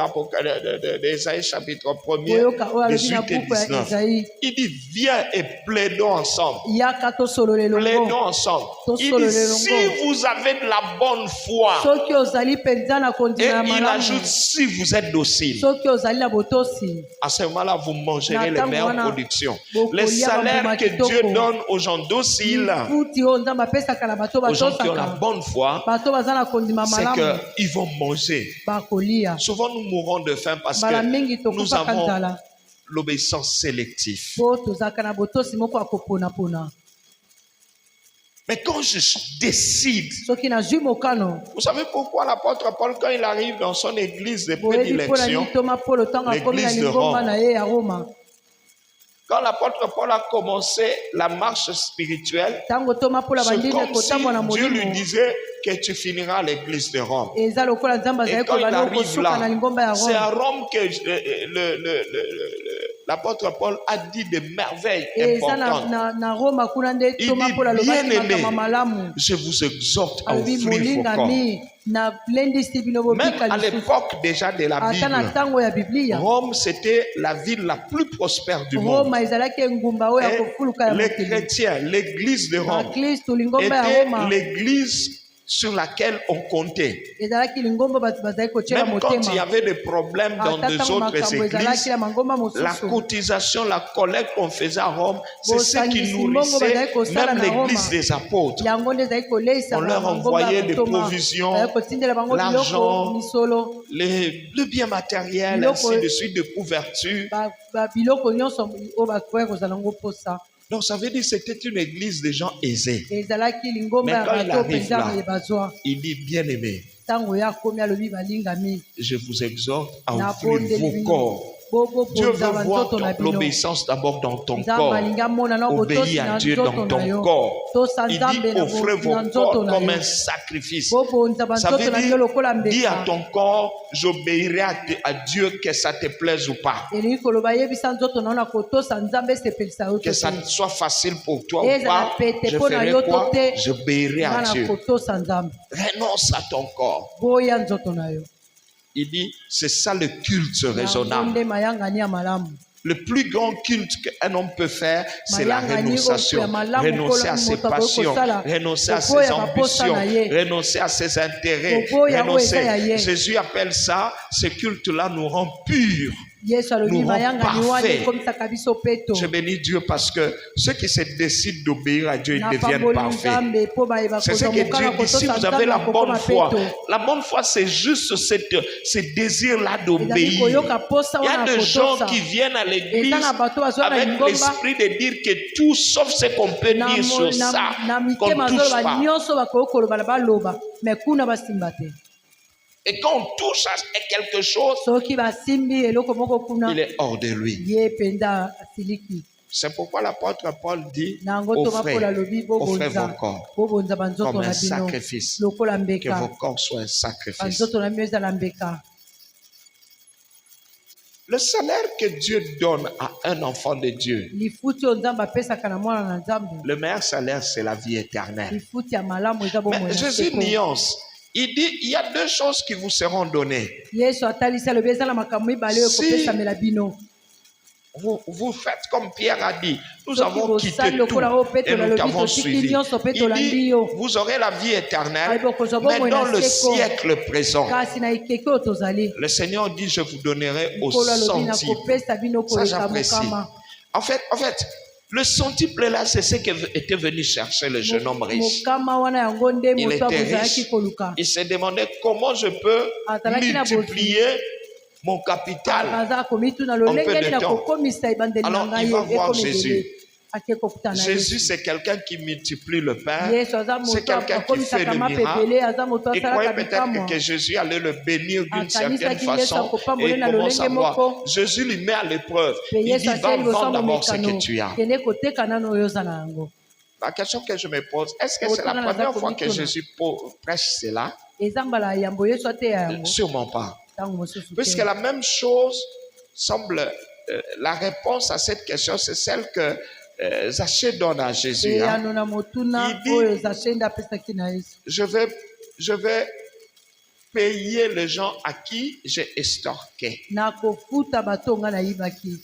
B: d'Ésaïe chapitre 1er,
C: koyoka oyo alobi na
B: 18 et
C: buku ya
B: 19.
C: ezayi
B: Il dit, viens et plaidons ensemble.
C: yaka tosolola
B: Plaidons
C: elongo
B: ensemble. Il
C: Tosolo
B: dit,
C: le
B: si
C: longo.
B: vous avez de la bonne foi,
C: soki ozali mpenza na
B: et
C: kondima ya
B: il
C: malamu
B: ajoute, si vous êtes docile,
C: soki ozali na botosi
B: à ce moment-là, vous mangerez les
C: Ntango
B: meilleures
C: wana,
B: productions.
C: bokolia
B: Les salaires
C: bambuma
B: que
C: kitoko.
B: Dieu donne aux gens dociles,
C: lifuti oyo nzambe apesaka na bato
B: aux gens qui ont la
C: batosaka
B: bonne foi,
C: bato baza na kondima
B: c'est
C: malamu
B: qu'ils vont manger.
C: bakolia.
B: Souvent, nous mourons de faim parce
C: mbala mingi
B: que nous
C: tokufaka
B: avons
C: nzala
B: l'obéissance sélective.
C: po tozalaka na botosi moko ya koponapona.
B: Mais quand je décide,
C: soki nazwi mokano
B: vous savez pourquoi l'apôtre Paul, quand il arrive dans son église de
C: boyebi mpona
B: prédilection,
C: nini toma polo ntango akomi na
B: l'église de
C: lingomba
B: Rome.
C: na ye ya roma
B: quand l'apôtre Paul a commencé la marche spirituelle,
C: ntango toma polo
B: c'est
C: abandini
B: comme si
C: kotambola na
B: Dieu lui
C: molimo
B: disait que tu finiras à l'église de Rome.
C: eza lokola nzambe
B: Et
C: azali
B: quand il
C: kobanda
B: arrive
C: kosuka na
B: là,
C: lingomba ya
B: c'est à
C: roma
B: Rome que l'apôtre Paul a dit des merveilles
C: eza
B: importantes.
C: na roma kuna nde
B: Il
C: toma
B: dit,
C: polo alobaki
B: bien-aimé,
C: makama malamu
B: je vous exhorte à
C: alobi
B: offrir vos corps.
C: molingami na lendisi bino
B: Même
C: bobika
B: à
C: lisusu
B: l'époque déjà de la
C: ata na
B: Bible,
C: ntango ya biblia
B: Rome, c'était la ville la plus prospère du monde.
C: roma ezalaki engumba oyo ya
B: Et
C: kofuluka ya
B: les
C: mokili
B: chrétiens, l'église de Rome,
C: bakristu lingomba ya
B: était
C: roma
B: l'église sur laquelle on comptait.
C: ezalaki lingomba bato bazali kotyela
B: Même quand il y
C: motema
B: avait des problèmes dans
C: ata
B: des
C: ntango
B: autres
C: makambo ezalaki
B: églises,
C: na mangomba
B: la
C: mosusu
B: cotisation, la collecte qu'on faisait à Rome, c'est ce qui
C: Bosangisi
B: nourrissait
C: mbongo bazali
B: même
C: kosala na
B: l'église
C: Roma.
B: des apôtres.
C: yango nde ezali koleisa
B: On leur envoyait des provisions,
C: bazali kotindela bango
B: l'argent,
C: biloko misolo
B: le bien matériel,
C: Biloko-
B: ainsi de suite, de couverture.
C: biloko nyonso oyo bakoya kozala yango mposa
B: Donc ça veut dire que c'était une église de gens aisés.
C: ezalaki lingomba
B: Mais
C: ya
B: quand il
C: bato
B: arrive
C: mpenza
B: là,
C: bazwa
B: il dit, bien-aimé,
C: ntango ye akomi alobi balingami
B: je vous exhorte à
C: na
B: offrir
C: bondeli
B: vos
C: bino
B: corps. Dieu
C: boboponza
B: veut voir
C: banzoto na bino
B: l'obéissance d'abord dans ton
C: nzambe
B: corps.
C: alingi amona na botosi
B: Obéis
C: na
B: à Dieu
C: nzoto
B: dans
C: na
B: ton
C: yo
B: corps.
C: tosa
B: Il
C: nzambe
B: dit, offrez vos
C: na nzoto
B: corps
C: na
B: comme
C: yo
B: un sacrifice.
C: bobonza
B: Ça
C: banzoto
B: veut
C: na bino lokola
B: dire, dis à
C: mbeka
B: ton corps, j'obéirai à Dieu, que ça te plaise ou pas.
C: elingi koloba yebisa nzoto na yo na kotosa nzambe esepelisa yo
B: Que ça
C: te
B: soit facile pour toi ou
C: ezala
B: pas,
C: pete
B: je
C: mpo na
B: ferai
C: yo
B: quoi?
C: to te
B: J'obéirai à
C: nga na
B: Dieu.
C: kotosa nzambe
B: Renonce à ton corps.
C: boya nzoto na yo
B: Il dit, c'est ça le culte
C: yango
B: raisonnable.
C: nde mayangani ya malamu
B: Le plus grand culte qu'un homme peut faire, c'est la
C: Mayangani
B: renonciation.
C: oyo ya malamu
B: Renoncer à
C: kola
B: ses
C: moto akoki
B: passions,
C: kosala,
B: renoncer à ses
C: koboya baposa
B: ambitions,
C: na ye.
B: renoncer à ses intérêts,
C: Koboya oyo eza ya
B: renoncer.
C: ye.
B: Jésus appelle ça, ce culte-là nous rend purs.
C: Yesu alobi
B: nous rend
C: mayanga ni wana
B: parfaits.
C: ekomisaka biso peto.
B: Je bénis Dieu parce que ceux qui se décident d'obéir à Dieu, ils deviennent
C: Napamboli
B: parfaits.
C: Nzambe po bayeba
B: C'est ce que
C: kozwa mokala
B: Dieu dit. Si
C: kotosa
B: vous avez
C: Nzambe
B: la
C: akokoma
B: bonne foi,
C: peto.
B: la bonne foi, c'est juste ce désir-là
C: Ezali
B: d'obéir.
C: koyoka posa
B: Il y a
C: wana
B: des gens
C: kotosa.
B: qui viennent à l'église
C: Eza na bato bazwa na
B: avec
C: lingomba.
B: l'esprit de dire que tout sauf ce qu'on peut dire sur ça,
C: na
B: qu'on
C: mitema
B: ne touche
C: azoloba
B: pas.
C: nyonso bakoki koloba na baloba me kuna basimba te.
B: Et quand on touche à quelque chose,
C: Soki basimbi eloko moko kuna
B: il est hors de lui.
C: ye penda asiliki.
B: C'est pourquoi l'apôtre Paul dit
C: Nango
B: aux
C: Thomas Paul
B: frères,
C: alobi
B: offrez vos
C: bobonza
B: corps
C: bobonza banzoto
B: comme
C: na
B: un
C: bino
B: sacrifice,
C: lokola
B: que
C: mbeka
B: vos corps soient un sacrifice.
C: banzoto na bino ezala mbeka.
B: Le salaire que Dieu donne à un enfant de Dieu,
C: Lifuti oyo Nzambe apesaka na mwana na Nzambe,
B: le meilleur salaire, c'est la vie éternelle.
C: lifuti ya malamu eza bomoi
B: Mais
C: na
B: Jésus
C: seko.
B: nuance. Il dit, il y a deux choses qui vous seront données.
C: Yesu atalisi alobi eza na makambo mibale oyo
B: Si-
C: ekopesamela bino.
B: Vous faites comme Pierre a dit. Nous
C: Soki
B: avons quitté
C: bosali
B: tout
C: lokola oyo
B: et
C: Petro
B: nous
C: alobi
B: t'avons
C: totiki
B: suivi.
C: nyonso mpe
B: Il
C: tolandi
B: dit,
C: yo.
B: vous aurez la vie éternelle,
C: Ayibo kozwa
B: mais
C: bomoi
B: dans
C: na
B: le
C: seko.
B: siècle présent.
C: Kasi na ekeke oyo tozali
B: Le Seigneur dit, je vous donnerai au
C: nkolo alobi na
B: centuple.
C: kopesa bino
B: Ça,
C: koleka
B: j'apprécie.
C: mokama.
B: En fait, le centuple là, c'est ce qu'était venu chercher le jeune homme riche.
C: Mokama wana yango nde
B: Il
C: moto
B: était
C: abozalaki
B: riche.
C: koluka.
B: Il se demandait comment je peux
C: Azalaki na
B: multiplier mon capital.
C: aza komituna
B: Un
C: lolenge
B: peu de
C: nini na
B: temps.
C: kokomisa ebandeli
B: Alors,
C: na ngai
B: il va voir
C: ekomi
B: Jésus.
C: ebele. Ake kokutana na
B: Jésus,
C: Yesu.
B: c'est quelqu'un qui multiplie le pain.
C: Yesu aza
B: C'est
C: moto
B: quelqu'un qui fait
C: akomisaka
B: le
C: mape
B: miracle.
C: ebele, aza moto
B: Il croyait
C: asalaka
B: peut-être
C: bikamwa.
B: que Jésus allait le bénir d'une certaine
C: Akanisaki nde
B: façon.
C: sakopambole
B: Et il
C: na
B: commence à
C: lolenge
B: voir.
C: moko.
B: Jésus lui met à l'épreuve.
C: Pe
B: Il
C: Yesu
B: dit, va
C: atia liboso
B: vendre d'abord ce
C: momekano
B: que tu as.
C: kende koteka nano oyo oza na yango.
B: La question que je me pose, est-ce que c'est la
C: Otuna
B: première
C: naza
B: fois que
C: komituna.
B: Jésus prêche cela?
C: Eza mbala yambo Yesu ateya yango
B: Sûrement pas.
C: ntango mosusu
B: Puisque
C: te.
B: la même chose semble, la réponse à cette question, c'est celle que Zachée donne à Jésus. hein.
C: eyano na motuna
B: Il dit-
C: oyo Zache nde apesaki na Yesu.
B: Je vais payer les gens à qui j'ai estorqué
C: Nakofuta bato nga nayibaki.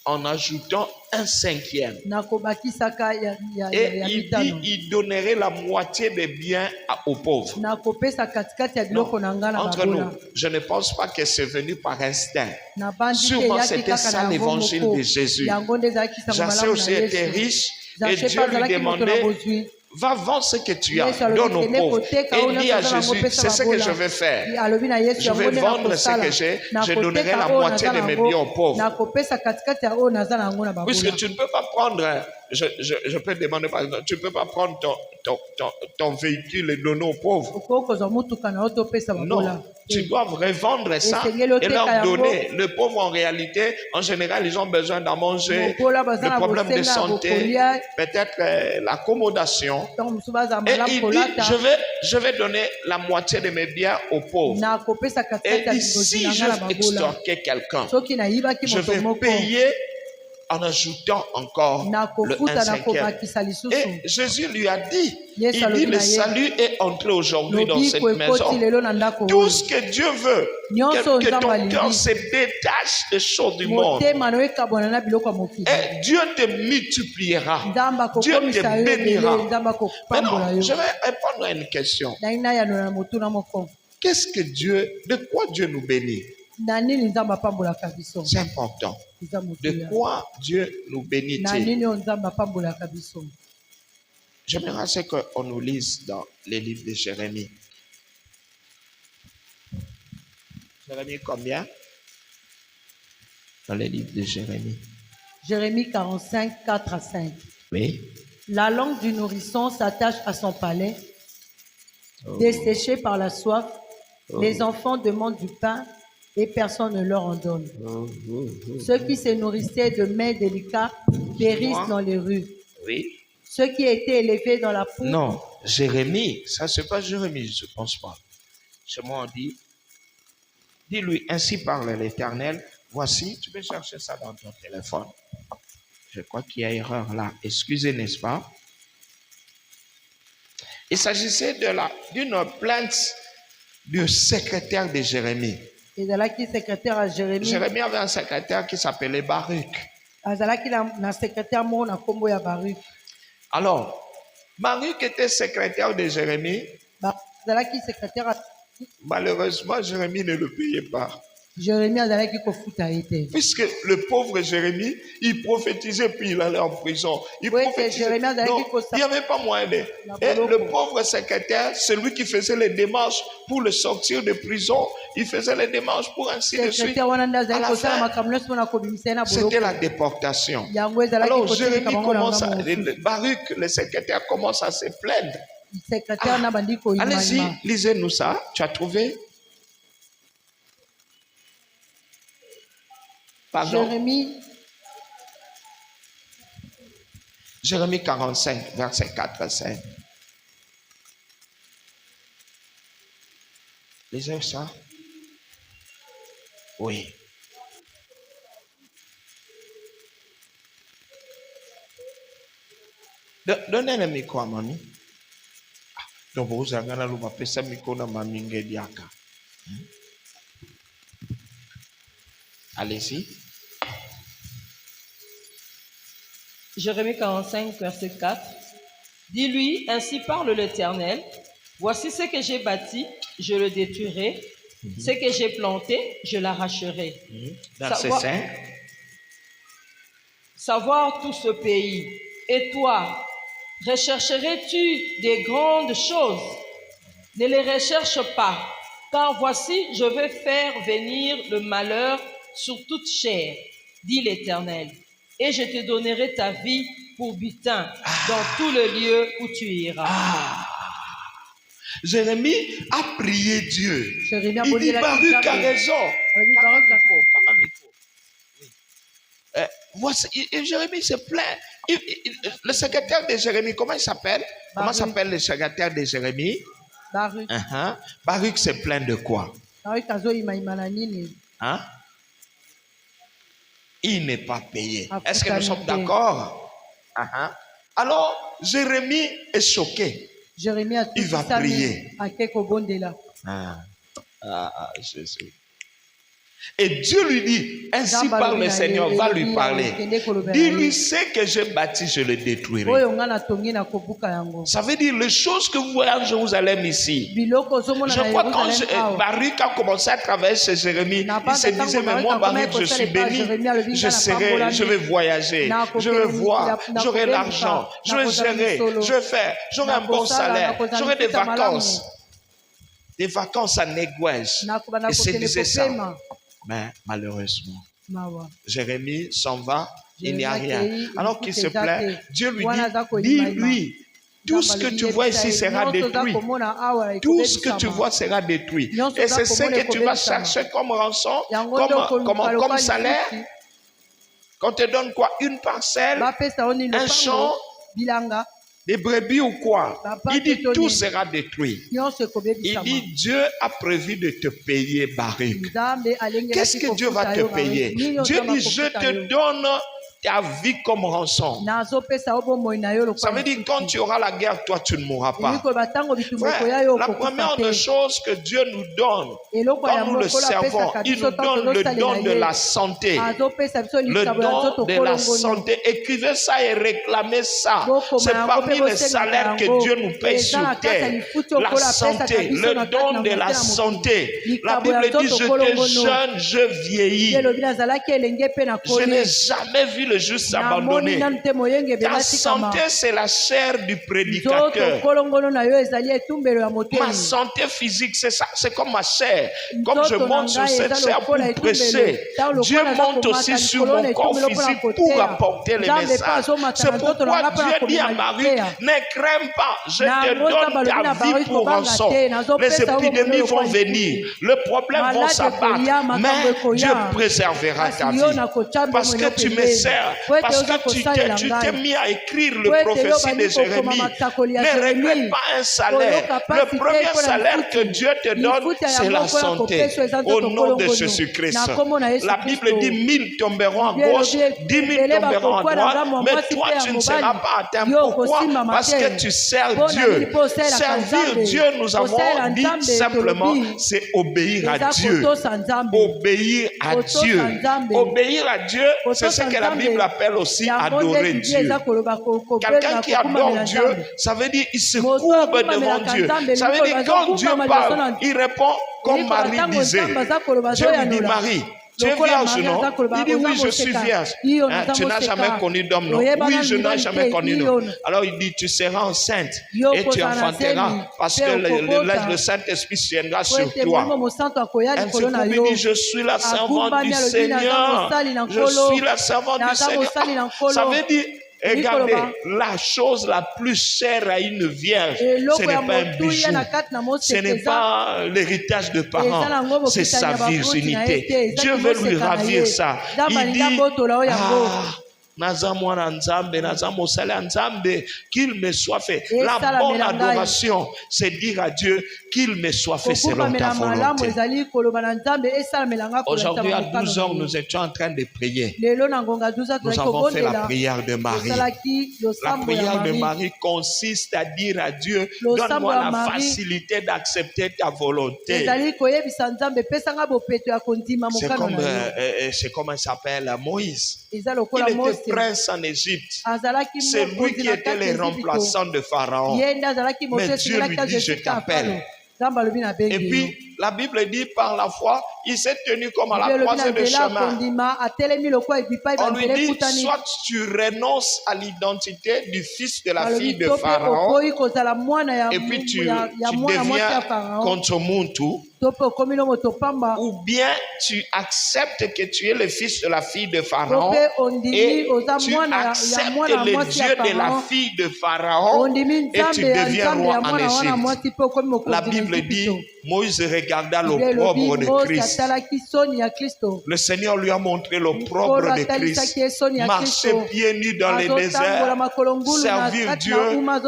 B: en ajoutant un cinquième.
C: Nakobakisaka ya
B: Et il dit,
C: mitano.
B: il donnerait la moitié des biens aux pauvres.
C: Nakopesa katikati ya biloko na nga na
B: Entre nous,
C: babola.
B: je ne pense pas que c'est venu par instinct.
C: Nabandi te
B: Sûrement,
C: eyaki
B: c'était
C: kaka
B: ça
C: na yango
B: l'évangile
C: moko.
B: de Jésus.
C: Yango nde ezalaki sango
B: Zachée
C: malamu
B: aussi
C: na
B: était
C: Yesu.
B: riche et
C: Zache
B: Dieu
C: mpe
B: lui
C: azalaki moto na
B: demandait,
C: bozwi.
B: va vendre ce que tu as,
C: Yesu alobi
B: donne aux
C: kende
B: pauvres.
C: koteka
B: Et
C: oyo
B: il dit
C: nyonso
B: à
C: aza nango
B: Jésus,
C: pesa
B: c'est ce que je
C: babola.
B: vais faire.
C: Alobi na Yesu
B: Je
C: yango
B: vais
C: nde
B: vendre ce
C: nakosala.
B: que j'ai, je
C: Nakoteka
B: donnerai la
C: oyo
B: moitié
C: naza
B: de mes
C: nango,
B: biens aux pauvres.
C: nakopesa katikati ya oyo naza nango na
B: Puisque
C: babola.
B: tu ne peux pas prendre, je peux demander par exemple, tu ne peux pas prendre ton véhicule et donner aux pauvres.
C: Okoki kozwa mutuka na yo topesa babola.
B: Non, tu dois revendre ça
C: Et
B: et leur donner. Les pauvres, en réalité, en général, ils ont besoin d'en manger,
C: Mokola baza
B: le
C: na
B: problème de
C: bosenga ya
B: santé,
C: bokolia.
B: peut-être l'accommodation.
C: Ntango mosusu baza
B: Et
C: malamu
B: il dit,
C: kolata.
B: je vais donner la moitié de mes biens aux pauvres.
C: nakopesa
B: Et
C: katikati
B: il
C: ya
B: dit,
C: bigozi
B: si
C: na
B: je
C: nga na babola.
B: extorquais quelqu'un,
C: Soki nayibaki
B: je
C: moto
B: vais
C: moko
B: payer en ajoutant encore le
C: nakofuta
B: 1/5.
C: nakobakisa lisusu.
B: Et Jésus lui a dit,
C: Yes,
B: il
C: alobi
B: dit,
C: na
B: le
C: ye.
B: salut est entré aujourd'hui dans cette
C: lobiko
B: maison.
C: ekoti lelo na ndako
B: Tout
C: oyo.
B: ce que Dieu veut,
C: Nyonso
B: que
C: nzambe
B: ton
C: alingi.
B: cœur se détache des choses du monde.
C: motema na yo ekabwana na biloko ya mokili.
B: Et Dieu te multipliera.
C: Nzambe
B: Dieu te
C: akokomisa yo ebele,
B: bénira.
C: nzambe akopambola
B: Maintenant,
C: yo.
B: je vais répondre à une question.
C: Nali nayano na motuna moko.
B: Qu'est-ce que de quoi Dieu nous bénit?
C: Na nini nzambe apambolaka biso?
B: C'est important.
C: Eza
B: De
C: motuya.
B: quoi Dieu nous
C: Na
B: bénit-il?
C: nini oyo nzambe apambolaka biso?
B: J'aimerais ce qu'on nous lise dans les livres de Jérémie. Jérémie combien? Dans les livres de Jérémie.
C: Jérémie 45, 4 à 5.
B: Oui.
C: La langue du nourrisson s'attache à son palais, desséché par la soif. Les enfants demandent du pain et personne ne leur en donne. Ceux qui se nourrissaient de mets délicats périssent dans les rues.
B: Oui.
C: Ceux qui étaient élevés dans la poudre.
B: Non, Jérémie, ça c'est pas Jérémie, je ne pense pas. Chez moi on dit, dis-lui, ainsi parle l'Éternel, voici, tu peux chercher ça dans ton téléphone. Je crois qu'il y a erreur là, excusez, n'est-ce pas? Il s'agissait d'une plainte du secrétaire de Jérémie.
C: ezalaki secrétaire à Jérémie.
B: Jérémie avait un secrétaire qui s'appelait Baruch.
C: azalaki na secrétaire moko na nkombo ya Baruch.
B: Alors, Baruch était secrétaire de Jérémie.
C: Azalaki secrétaire
B: Malheureusement, Jérémie ne le payait pas.
C: Jérémie azalaki kofuta ye te.
B: Puisque le pauvre Jérémie, il prophétisait puis il allait en prison. Il
C: Oui,
B: prophétisait.
C: Jérémie azalaki
B: Non, il n'y avait pas moyen de... Et le pauvre secrétaire, celui qui faisait les démarches pour le sortir de prison, il faisait les démarches pour ainsi de suite.
C: Secrétaire wana nde
B: À
C: azalaki
B: la
C: kosala
B: fin,
C: makambo nyonso mpona kobimisa ye na
B: c'était
C: boloko.
B: la déportation.
C: Yango ezalaki
B: Alors
C: koteleka
B: Jérémie
C: bango na
B: commence
C: ngambo
B: à...
C: mosusu.
B: Baruch, le secrétaire, commence à se plaindre.
C: Secrétaire na bandi
B: Allez-y,
C: koyimayima.
B: lisez-nous ça. Tu as trouvé? Pardon? Jérémie 45, verset 4 à 5. Lisez ça. Oui. Donnez le micro à mamie. Donc vous avez un micro à mamie Ngediaka. Allez-y.
D: Jérémie 45, verset 4. Dis-lui, ainsi parle l'Éternel. Voici ce que j'ai bâti, je le détruirai. Ce que j'ai planté, je l'arracherai.
B: Verset 5.
D: Savoir tout ce pays. Et toi, rechercherais-tu des grandes choses? Ne les recherche pas, car voici, je vais faire venir le malheur sur toute chair, dit l'Éternel. Et je te donnerai ta vie pour butin dans tout le lieu où tu iras.
B: Jérémie a prié Dieu.
C: Jérémie a
B: Il
C: posé
B: dit
C: la
B: Baruch
C: question.
B: a raison. Voici, Jérémie se plaint. Le secrétaire de Jérémie, comment il s'appelle? Comment s'appelle le secrétaire de Jérémie?
C: Baruch.
B: Baruch se plaint de quoi?
C: Baruch azoyimayima na nini?
B: Hein? Il n'est pas payé. Est-ce que nous sommes d'accord? Alors, Jérémie est choqué.
C: Jérémie a
B: Il va prier.
C: ake kobondela.
B: Jésus. Et Dieu lui dit, ainsi parle le Seigneur, va lui parler. Dis-lui, ce que j'ai bâti, je le détruirai.
C: Oyo nga natongi na kobuka yango.
B: Ça veut dire les choses que vous voyez en Jérusalem ici.
C: Biloko ozomona
B: Je
C: na
B: crois quand
C: Yerusalem awa.
B: Baruch a commencé à travailler chez Jérémie, il se disait, mais moi Baruch, je suis béni, je vais voyager, je vais voir, j'aurai l'argent, je vais gérer, je vais faire, j'aurai un bon salaire, j'aurai des vacances. Des vacances à Negouège. Il se disait ça. Mais malheureusement, Jérémie s'en va, il n'y a rien. Alors qu'il se plaint, Dieu lui dit, dis-lui, tout ce que tu vois ici sera détruit. Tout ce que tu vois sera détruit. Et c'est ce que tu vas chercher comme rançon, comme salaire. Qu'on te donne quoi? Une parcelle, un champ, des brebis ou quoi? Il dit tout sera détruit. Il dit Dieu a prévu de te payer, Baruch. Qu'est-ce que Dieu va te payer? Dieu dit je te donne ta vie comme rançon. Ça veut dire quand tu auras la guerre, toi tu ne mourras pas. Frère, la première des choses que Dieu nous donne, quand nous le servons, il nous donne le don de la santé. Le don de la santé. Écrivez ça et réclamez ça. C'est parmi les salaires que Dieu nous paye sur terre. La santé, le don de la santé. La Bible dit, j'étais jeune, je vieillis. Je n'ai jamais vu le juste abandonné. Ta santé, c'est la chair du prédicateur. Ma santé physique, c'est ça, c'est comme ma chair. Comme je monte sur cette chair pour prêcher, Dieu monte aussi sur mon corps physique pour apporter les messages. C'est pourquoi Dieu dit à Marie, ne crains pas, je te donne ta vie pour rançon. Les épidémies vont venir, le problème va s'abattre, mais Dieu préservera ta vie. Parce que tu me sers, parce que tu t'es mis à écrire le prophétie de Jérémie. Ne regrette pas un salaire. Le premier salaire que Dieu te donne, c'est la santé. Au nom de Jésus-Christ. La Bible dit 1000 tomberont à gauche, 10 000 tomberont à droite, mais toi tu ne seras pas atteint. Pourquoi? Parce que tu sers Dieu. Servir Dieu, nous avons dit simplement, c'est obéir à Dieu. Obéir à Dieu. Obéir à Dieu, c'est ce que la Bible appelle aussi adorer Dieu. Quelqu'un qui adore Dieu, ça veut dire il se courbe devant Dieu. Ça veut dire quand Dieu parle, il répond comme Marie disait. Dieu lui dit, Marie, tu es vierge, non? Il dit, oui, je suis vierge. Hein, tu n'as jamais connu d'homme, non? Oui, je n'ai jamais connu d'homme. Alors il dit, tu seras enceinte et tu enfanteras parce que le Saint-Esprit viendra sur toi. Ainsi qu'il dit, je suis la servante du Seigneur. Je suis la servante du Seigneur. Ça veut dire, regardez, la chose la plus chère à une vierge, ce n'est pas un bijou, ce n'est pas l'héritage de parents, c'est sa virginité. Dieu veut lui ravir ça. Il dit, qu'il me soit fait. La bonne adoration, c'est dire à Dieu qu'il me soit fait selon ta volonté. Aujourd'hui à 12h, nous étions en train de prier. Nous avons fait la prière de Marie. La prière de Marie consiste à dire à Dieu, donne-moi la facilité d'accepter ta volonté. C'est comme il s'appelle Moïse. Il était prince en Égypte. C'est lui qui était le remplaçant de Pharaon. Mais Dieu lui dit, je t'appelle. Et puis, la Bible dit par la foi, il s'est tenu comme à la croisée de chemin. On lui dit, soit tu renonces à l'identité du fils de la fille de Pharaon, et puis tu deviens contre Muntu, ou bien tu acceptes que tu es le fils de la fille de Pharaon, et tu acceptes le Dieu de la fille de Pharaon, et tu deviens roi en Égypte. La Bible dit, Moïse regarda l'opprobre de Christ. Le Seigneur lui a montré l'opprobre de Christ. Marcher pieds nus dans les déserts, servir Dieu.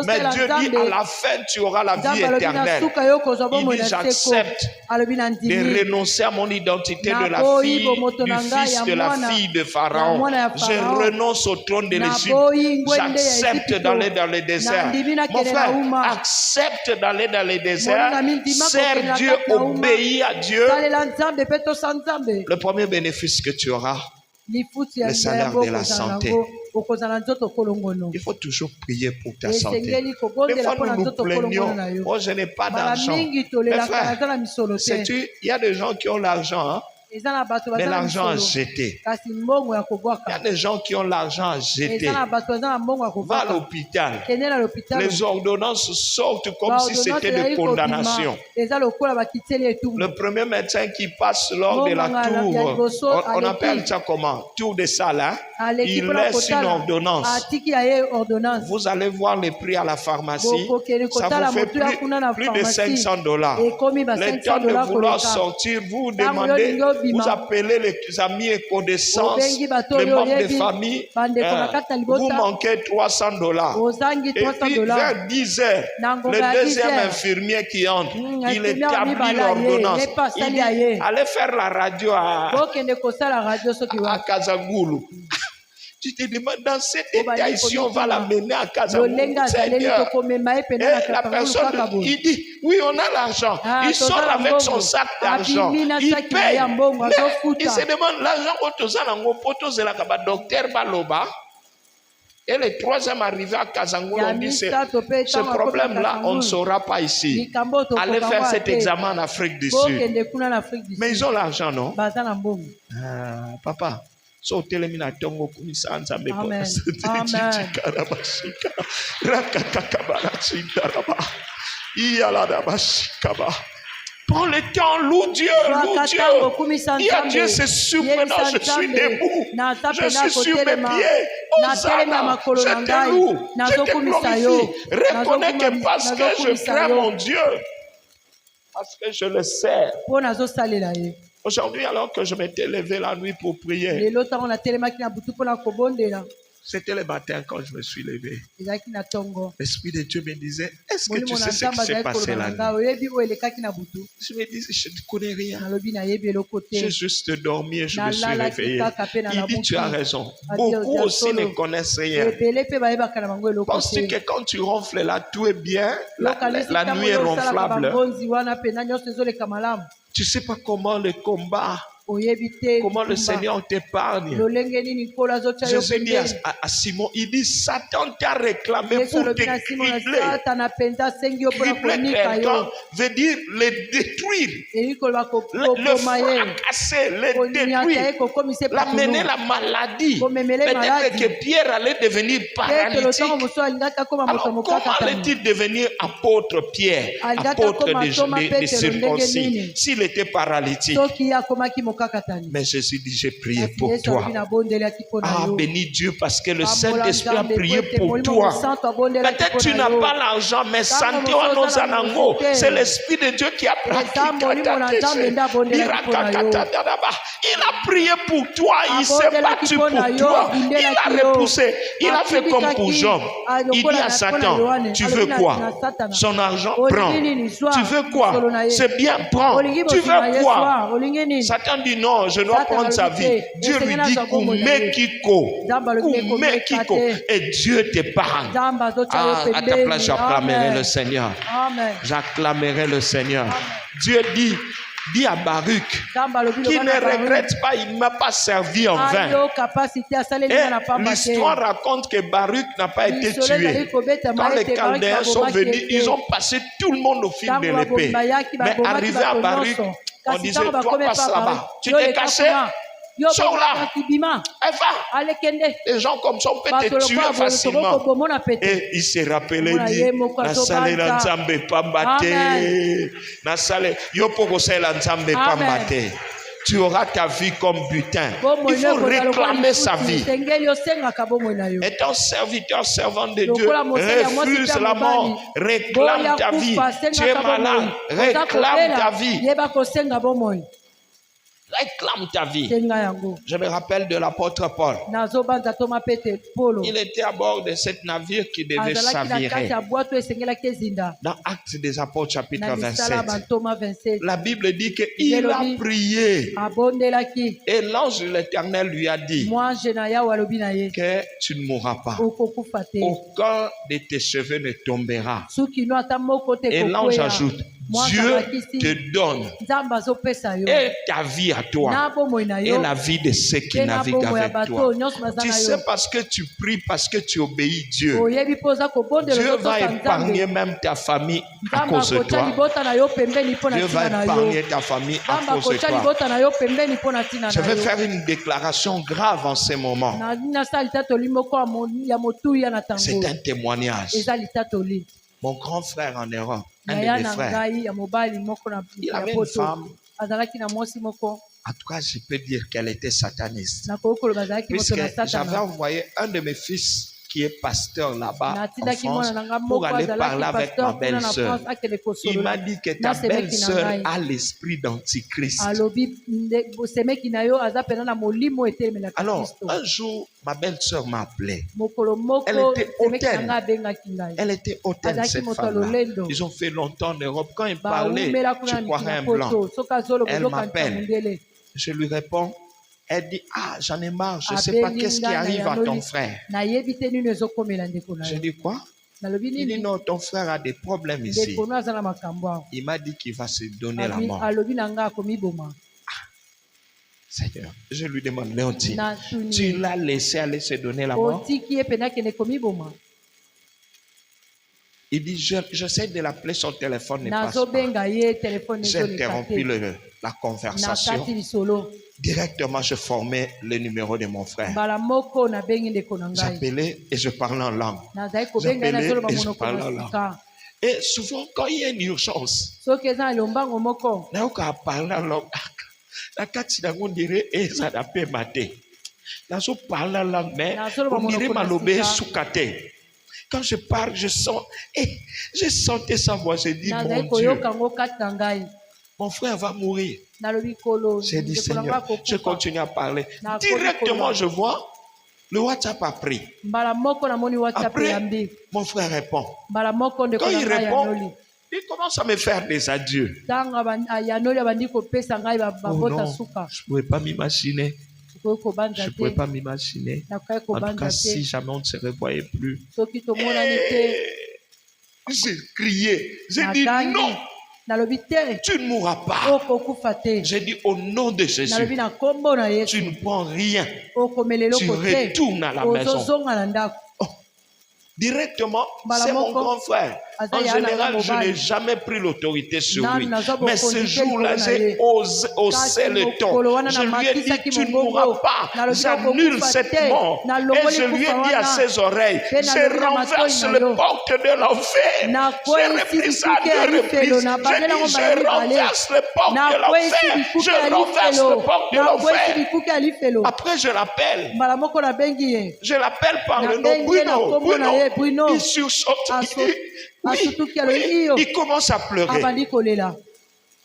B: Mais Dieu dit, à la fin, tu auras la vie éternelle. Il dit, j'accepte de renoncer à mon identité de la fille, du fils de la fille de Pharaon. Je renonce au trône de l'Égypte. J'accepte d'aller dans le désert. Mon frère, accepte d'aller dans le désert. Sers Dieu, obéis à Dieu. Le premier bénéfice que tu auras, le salaire de la santé. Il faut toujours prier pour ta santé. Des fois, nous nous plaignons. Oh, je n'ai pas d'argent. Mais frère, sais-tu, il y a des gens qui ont l'argent, hein? Mais l'argent à jeter. Il y a des gens qui ont l'argent à jeter. Va à l'hôpital. Les ordonnances sortent comme si c'était des condamnations. Le premier médecin qui passe lors de la tour, on appelle ça comment? Tour de salle, hein? Il laisse une ordonnance. Vous allez voir les prix à la pharmacie. Ça vous fait plus de $500. Le temps de vouloir sortir, vous demandez, vous appelez les amis et connaissances, les membres de famille, vous manquez $300. Et puis vers 10 heures, le deuxième infirmier qui entre, il établit l'ordonnance. Il dit, allez faire la radio à Kazangulu. Tu te demandes, dans cet état ici, on va l'amener à Kazangulu. Seigneur. Et la personne, il dit, oui, on a l'argent. Il sort avec son sac d'argent. Il paye. Mais il se demande, l'argent que docteur Baloba. Et le troisième arrivé à Kazangulu, on dit, ce problème-là, on ne saura pas ici. Allez faire cet examen en Afrique du Sud. Mais ils ont l'argent, non? Papa. So telemina tongo kumisa nzambe
C: Amen.
B: Prends le temps, loue Dieu, loue Dieu. Dis à Dieu, c'est surprenant, je suis debout. Je suis sur mes pieds. Hosanna, je te loue, je te glorifie. Reconnais que parce que je crains mon Dieu, parce que je le sais. Aujourd'hui, alors que je m'étais levé la nuit pour prier, c'était le matin quand je me suis levé. L'Esprit de Dieu me disait, est-ce que tu sais ce qui s'est passé la nuit? Je me disais, je ne connais rien. J'ai juste dormi et je me suis réveillé. Il dit, tu as raison. Beaucoup aussi ne connaissent rien. Penses-tu que quand tu ronfles là, tout est bien? La nuit est ronflable. Tu ne sais pas comment le combat
C: oyebi te
B: Comment le Seigneur t'épargne.
C: lolenge nini nkolo azotya yo
B: Jésus dit
C: pembeni.
B: à Simon, il dit, Satan t'a réclamé
C: Yesu
B: pour te
C: alobi na simon na
B: cribler.
C: satana mpenza asengi yo mpona
B: Cribler
C: konika
B: quelqu'un
C: yo
B: veut dire le détruire,
C: elingi koloba
B: le
C: kokoma ye
B: fracasser, le
C: koniata ye
B: détruire,
C: kokomisa ye
B: l'amener
C: patunu
B: la maladie.
C: komemele
B: Peut-être
C: maladi
B: que Pierre allait devenir
C: ete
B: paralytique.
C: lotango mosusu alingaki akoma moto
B: Alors, comment
C: mokakatani
B: allait-il devenir apôtre Pierre,
C: Alingaki
B: apôtre
C: akoma
B: des
C: Thomas Petero ndenge
B: circoncis,
C: nini
B: s'il était paralytique?
C: soki ye akomaki mokakatani
B: Mais Jésus dit, j'ai prié
C: kasi
B: pour
C: yesu
B: toi.
C: alobi nabondelaki mpo na
B: Ah,
C: yo
B: bénis Dieu parce que le
C: Pambola
B: Saint-Esprit a
C: Nzambe
B: prié
C: ete
B: pour
C: molimo
B: toi.
C: mosantu abondelaki
B: Peut-être
C: mpo
B: tu
C: na
B: n'as
C: yo
B: pas l'argent, mais
C: Ntango
B: santé
C: mosusu
B: wa
C: oza na
B: nozanango.
C: mosu te.
B: C'est l'Esprit de Dieu qui a pratiqué.
C: Eza molimo na Nzambe nde abondelaki mpo na yo.
B: Il a prié pour toi, il s'est
C: Abondelaki
B: battu
C: mpo
B: pour
C: na yo,
B: toi. Il
C: abundelaki
B: a
C: yo.
B: repoussé. Il a fait comme pour
C: Atibikaki,
B: Job. Il dit
C: lokola
B: à
C: na-
B: Satan,
C: mpona Yohane,
B: tu
C: alobi
B: veux
C: na-
B: quoi?
C: na Satana.
B: Son argent,
C: Olingi
B: prends.
C: nini, zwa,
B: Tu veux quoi?
C: mosolo na ye.
B: C'est bien, prends.
C: Olingi
B: Tu
C: mosolo na
B: veux
C: ye,
B: quoi?
C: zwa, olingi nini.
B: Satan dit non, je dois
C: Satan
B: prendre sa
C: alobi
B: vie.
C: te,
B: Dieu lui
C: esengeli
B: dit
C: azwa bomoi na ye.
B: Koumekiko.
C: Nzambe alobi te,
B: Koumekiko.
C: komeka te.
B: Et Dieu t'épargne.
C: Nzambe azotya yo
B: Ah, à ta
C: pembeni.
B: place, j'acclamerai
C: Amen.
B: le Seigneur.
C: Amen.
B: J'acclamerai le Seigneur. Dieu dit à Baruch,
C: Nzambe alobi
B: qui
C: loba
B: ne
C: na Baruch,
B: regrette pas, il ne m'a pas servi en vain.
C: ayo kapasite asaleli nga na
B: Et
C: pamba te.
B: l'histoire raconte que Baruch n'a pas été
C: Lisolo ezali
B: tué.
C: kobetama
B: Quand les
C: ete Baruch
B: Chaldéens sont
C: babomaki
B: venus,
C: ete.
B: ils ont passé tout le monde au fil de
C: Ntango
B: l'épée.
C: bayaki
B: Mais
C: babomaki
B: arrivé à
C: bato
B: Baruch,
C: nyonso.
B: on
C: Kasi
B: disait,
C: ntango
B: toi
C: bakomi
B: passe
C: pa
B: là-bas.
C: Baruch,
B: Tu
C: yo
B: t'es
C: leka
B: caché.
C: kuna. Yo
B: Sors là.
C: bomaki bima
B: Et va.
C: alekende
B: Les gens comme ça, on peut
C: bato
B: te tuer
C: lokola
B: facilement.
C: tokobomona pete.
B: Et il s'est rappelé,
C: Mona
B: dit,
C: ye moko
B: nasale na
C: azobanja.
B: nzambe pamba te.
C: Amen.
B: Nasale, yo poko sala nzambe
C: Amen.
B: pamba te. Tu auras ta vie comme butin.
C: Bomoi
B: Il faut
C: ne kozala lokola
B: réclamer sa
C: lisusu,
B: vie.
C: esengeli osengaka bomoi na yo.
B: Étant serviteur, servant de Dieu,
C: Lokola mosali ya mwasi
B: refuse
C: mpe
B: la mort,
C: mobali.
B: réclame
C: Boya
B: ta vie.
C: kufa,
B: Tu es
C: sengaka
B: malade,
C: bomoi. Oza
B: réclame ta
C: kobela,
B: vie.
C: yeba kosenga bomoi.
B: Réclame ta vie.
C: Senga yango.
B: Je me rappelle de l'apôtre Paul.
C: Nazobanza Thomas Petero Polo.
B: Il était à bord de ce navire qui devait
C: Azalaki na kati
B: s'avirer.
C: ya bwato esengelaki ezinda.
B: Dans Actes des Apôtres, chapitre
C: Na misala
B: 27.
C: bantoma 27.
B: La Bible dit qu'il a prié.
C: Abondelaki.
B: Et l'ange de l'Éternel lui a dit
C: Mwange na yawe alobi na ye.
B: que tu ne mourras pas.
C: Okokufa te.
B: Aucun de tes cheveux ne tombera.
C: Soki no ata moko te
B: Et l'ange
C: kokwea.
B: ajoute,
C: Mwanza
B: Dieu
C: bakisi.
B: te donne
C: Nzambe azopesa yo.
B: et ta vie à toi
C: Na bomoi na
B: et
C: yo.
B: la vie de ceux qui
C: Pe na
B: naviguent
C: bomoi ya
B: avec
C: bato
B: toi.
C: nyonso baza
B: Tu
C: na
B: sais
C: yo.
B: parce que tu pries, parce que tu obéis Dieu.
C: Oyebi mpo oza kobondela
B: Dieu va
C: ozotosa
B: épargner
C: Nzambe.
B: même ta famille à
C: Nzambe
B: cause de
C: akotya
B: toi.
C: libota na yo pembeni mpo na
B: Dieu va
C: ntina na yo.
B: épargner ta famille à
C: Nzambe
B: cause de
C: akotya
B: toi.
C: libota na yo pembeni mpo na ntina
B: Je
C: na
B: vais
C: yo.
B: faire une déclaration grave en ce moment.
C: Na nasa litatoli moko ya motuya na
B: C'est
C: tango.
B: un témoignage.
C: Eza litatoli.
B: Mon grand frère en Europe, un
C: Na
B: de
C: ya
B: mes
C: na
B: frères,
C: ngai ya mobali moko na
B: il
C: ya
B: avait une
C: poto.
B: femme.
C: Azalaki na mwasi moko.
B: En tout cas, je peux dire qu'elle était sataniste.
C: Nakoki koloba azalaki moto
B: Puisque
C: na
B: j'avais
C: satana.
B: envoyé un de mes fils qui est pasteur là-bas en
C: Natindaki
B: France
C: mwana na nga
B: pour
C: moko
B: aller parler
C: azalaki
B: avec ma
C: pasteur kuna na
B: belle-sœur.
C: France akende
B: Il m'a
C: kosolola.
B: dit que ta
C: Nasemeki na
B: belle-sœur
C: ngai.
B: a l'esprit d'antichrist.
C: Alobi bosemeki na yo aza pena na molimo etemelaka
B: Alors,
C: Kristo.
B: un jour, ma belle-sœur m'a appelé.
C: Mokolo moko
B: Elle était
C: semeki na
B: hautaine.
C: nga abengaki ngai.
B: Elle était hautaine,
C: Azalaki
B: cette
C: moto
B: femme-là.
C: lolendo.
B: Ils ont fait longtemps en Europe. Quand ils parlaient,
C: Baumela kuna
B: tu croirais
C: na
B: un blanc.
C: poto. Soki azoloba
B: Elle
C: ozokanisa
B: m'appelle.
C: mondele.
B: Je lui réponds. Elle dit, ah, j'en ai marre, je ne sais pas qu'est-ce qui arrive à ton frère.
C: nayebi te nini ezokomela ndeko na
B: Je
C: yo.
B: dis quoi?
C: Nalobi
B: Il dit,
C: nini
B: non, ton frère a des problèmes ici.
C: ndeko no aza na makambo awa.
B: Il m'a dit qu'il va se donner la mort.
C: Alobi na nga akomiboma.
B: Seigneur, je lui demande, Léontine,
C: Na
B: tu
C: tuni.
B: l'as laissé aller se donner la mort?
C: Otiki ye pena akende komiboma.
B: Il dit, j'essaie de l'appeler, son téléphone ne passe pas.
C: Nazobenga ye telefone
B: J'ai interrompu
C: ezoleka te.
B: la conversation.
C: Nakati lisolo.
B: Directement, je formais le numéro de mon frère.
C: Mbala moko nabengi ndeko na ngai.
B: J'appelais et je parlais en langue.
C: Nazali kobenga ye nazoloba
B: J'appelais et je
C: monoko
B: parlais en
C: na
B: langue.
C: sika.
B: Et souvent, quand il y a une urgence,
C: Soki eza na lombango moko.
B: nayoka parler en langue. Nakati nango ndire eza na pe mate. Nazo parler en langue, mais on dirait malobe soukate. Quand je parle, je sens, je sentais sa voix, je dis,
C: Nazali
B: mon Dieu,
C: koyoka ngo kati na ngai.
B: mon frère va mourir.
C: Nalobi kolo.
B: J'ai dit,
C: ndeko na nga
B: Seigneur,
C: akokufa.
B: je continue à parler.
C: Na
B: Directement,
C: kolo.
B: je vois, le WhatsApp a pris.
C: Mbala moko namoni WhatsApp
B: Après,
C: yambi.
B: mon frère répond.
C: Mbala moko ndeko
B: Quand
C: na
B: il
C: ngai
B: répond,
C: yanoli.
B: il commence à me faire des adieux.
C: Ntango yanoli abandi kopesa ngai
B: Oh
C: babota
B: non,
C: suka.
B: je ne pouvais pas m'imaginer.
C: Okoki kobanza
B: Je ne
C: te.
B: pouvais pas m'imaginer.
C: Nakoki
B: En tout
C: kobanza
B: cas, si
C: te.
B: jamais on ne se revoyait plus.
C: Soki tomonani te.
B: J'ai crié. J'ai dit
C: Natangi.
B: non.
C: nalobi te
B: Tu ne mourras pas.
C: okokufa te
B: J'ai dit au nom de Jésus,
C: nalobi na kombo na
B: tu
C: Yesu
B: ne prends rien.
C: okomela
B: Tu
C: eloko te
B: retournes à la maison.
C: ozozonga na ndako
B: Directement,
C: Mbala
B: c'est mon
C: moko,
B: grand frère.
C: aza
B: En
C: ya na
B: général,
C: nga
B: je
C: mobali.
B: n'ai jamais pris l'autorité sur
C: Nanu
B: lui.
C: naza
B: Mais ce
C: bokonzi te
B: jour-là,
C: likolo na
B: j'ai
C: ye.
B: haussé
C: Kasi
B: le ton.
C: mokolo wana
B: Je lui ai
C: namakisaki
B: dit, tu ne
C: mongongo.
B: mourras pas.
C: Nalobi
B: J'annule
C: okokufa
B: cette
C: te.
B: mort.
C: Nalongoli
B: Et je lui ai
C: kufa
B: dit à
C: wana.
B: ses oreilles,
C: Pe nalongi
B: je
C: na
B: renverse
C: matoi na
B: le
C: yo.
B: porte de l'enfer.
C: Nakwesi
B: J'ai repris ça
C: bikuke ya
B: à deux
C: lifelo,
B: reprises.
C: na bandela ngo
B: Je
C: mbala
B: dis, je
C: mibale.
B: renverse le porte de
C: Nakwesi
B: l'enfer.
C: bikuke
B: Je
C: ya
B: renverse
C: lifelo.
B: le porte de
C: Nakwesi
B: l'enfer.
C: bikuke ya lifelo.
B: Après, je l'appelle.
C: Mbala moko nabengi ye.
B: Je l'appelle par le nom
C: Nabengi ye na
B: Bruno.
C: kombo na ye, Bruno.
B: Il sursaute.
C: Asutuki alobi iyo.
B: Il commence à pleurer.
C: Abandi kolela.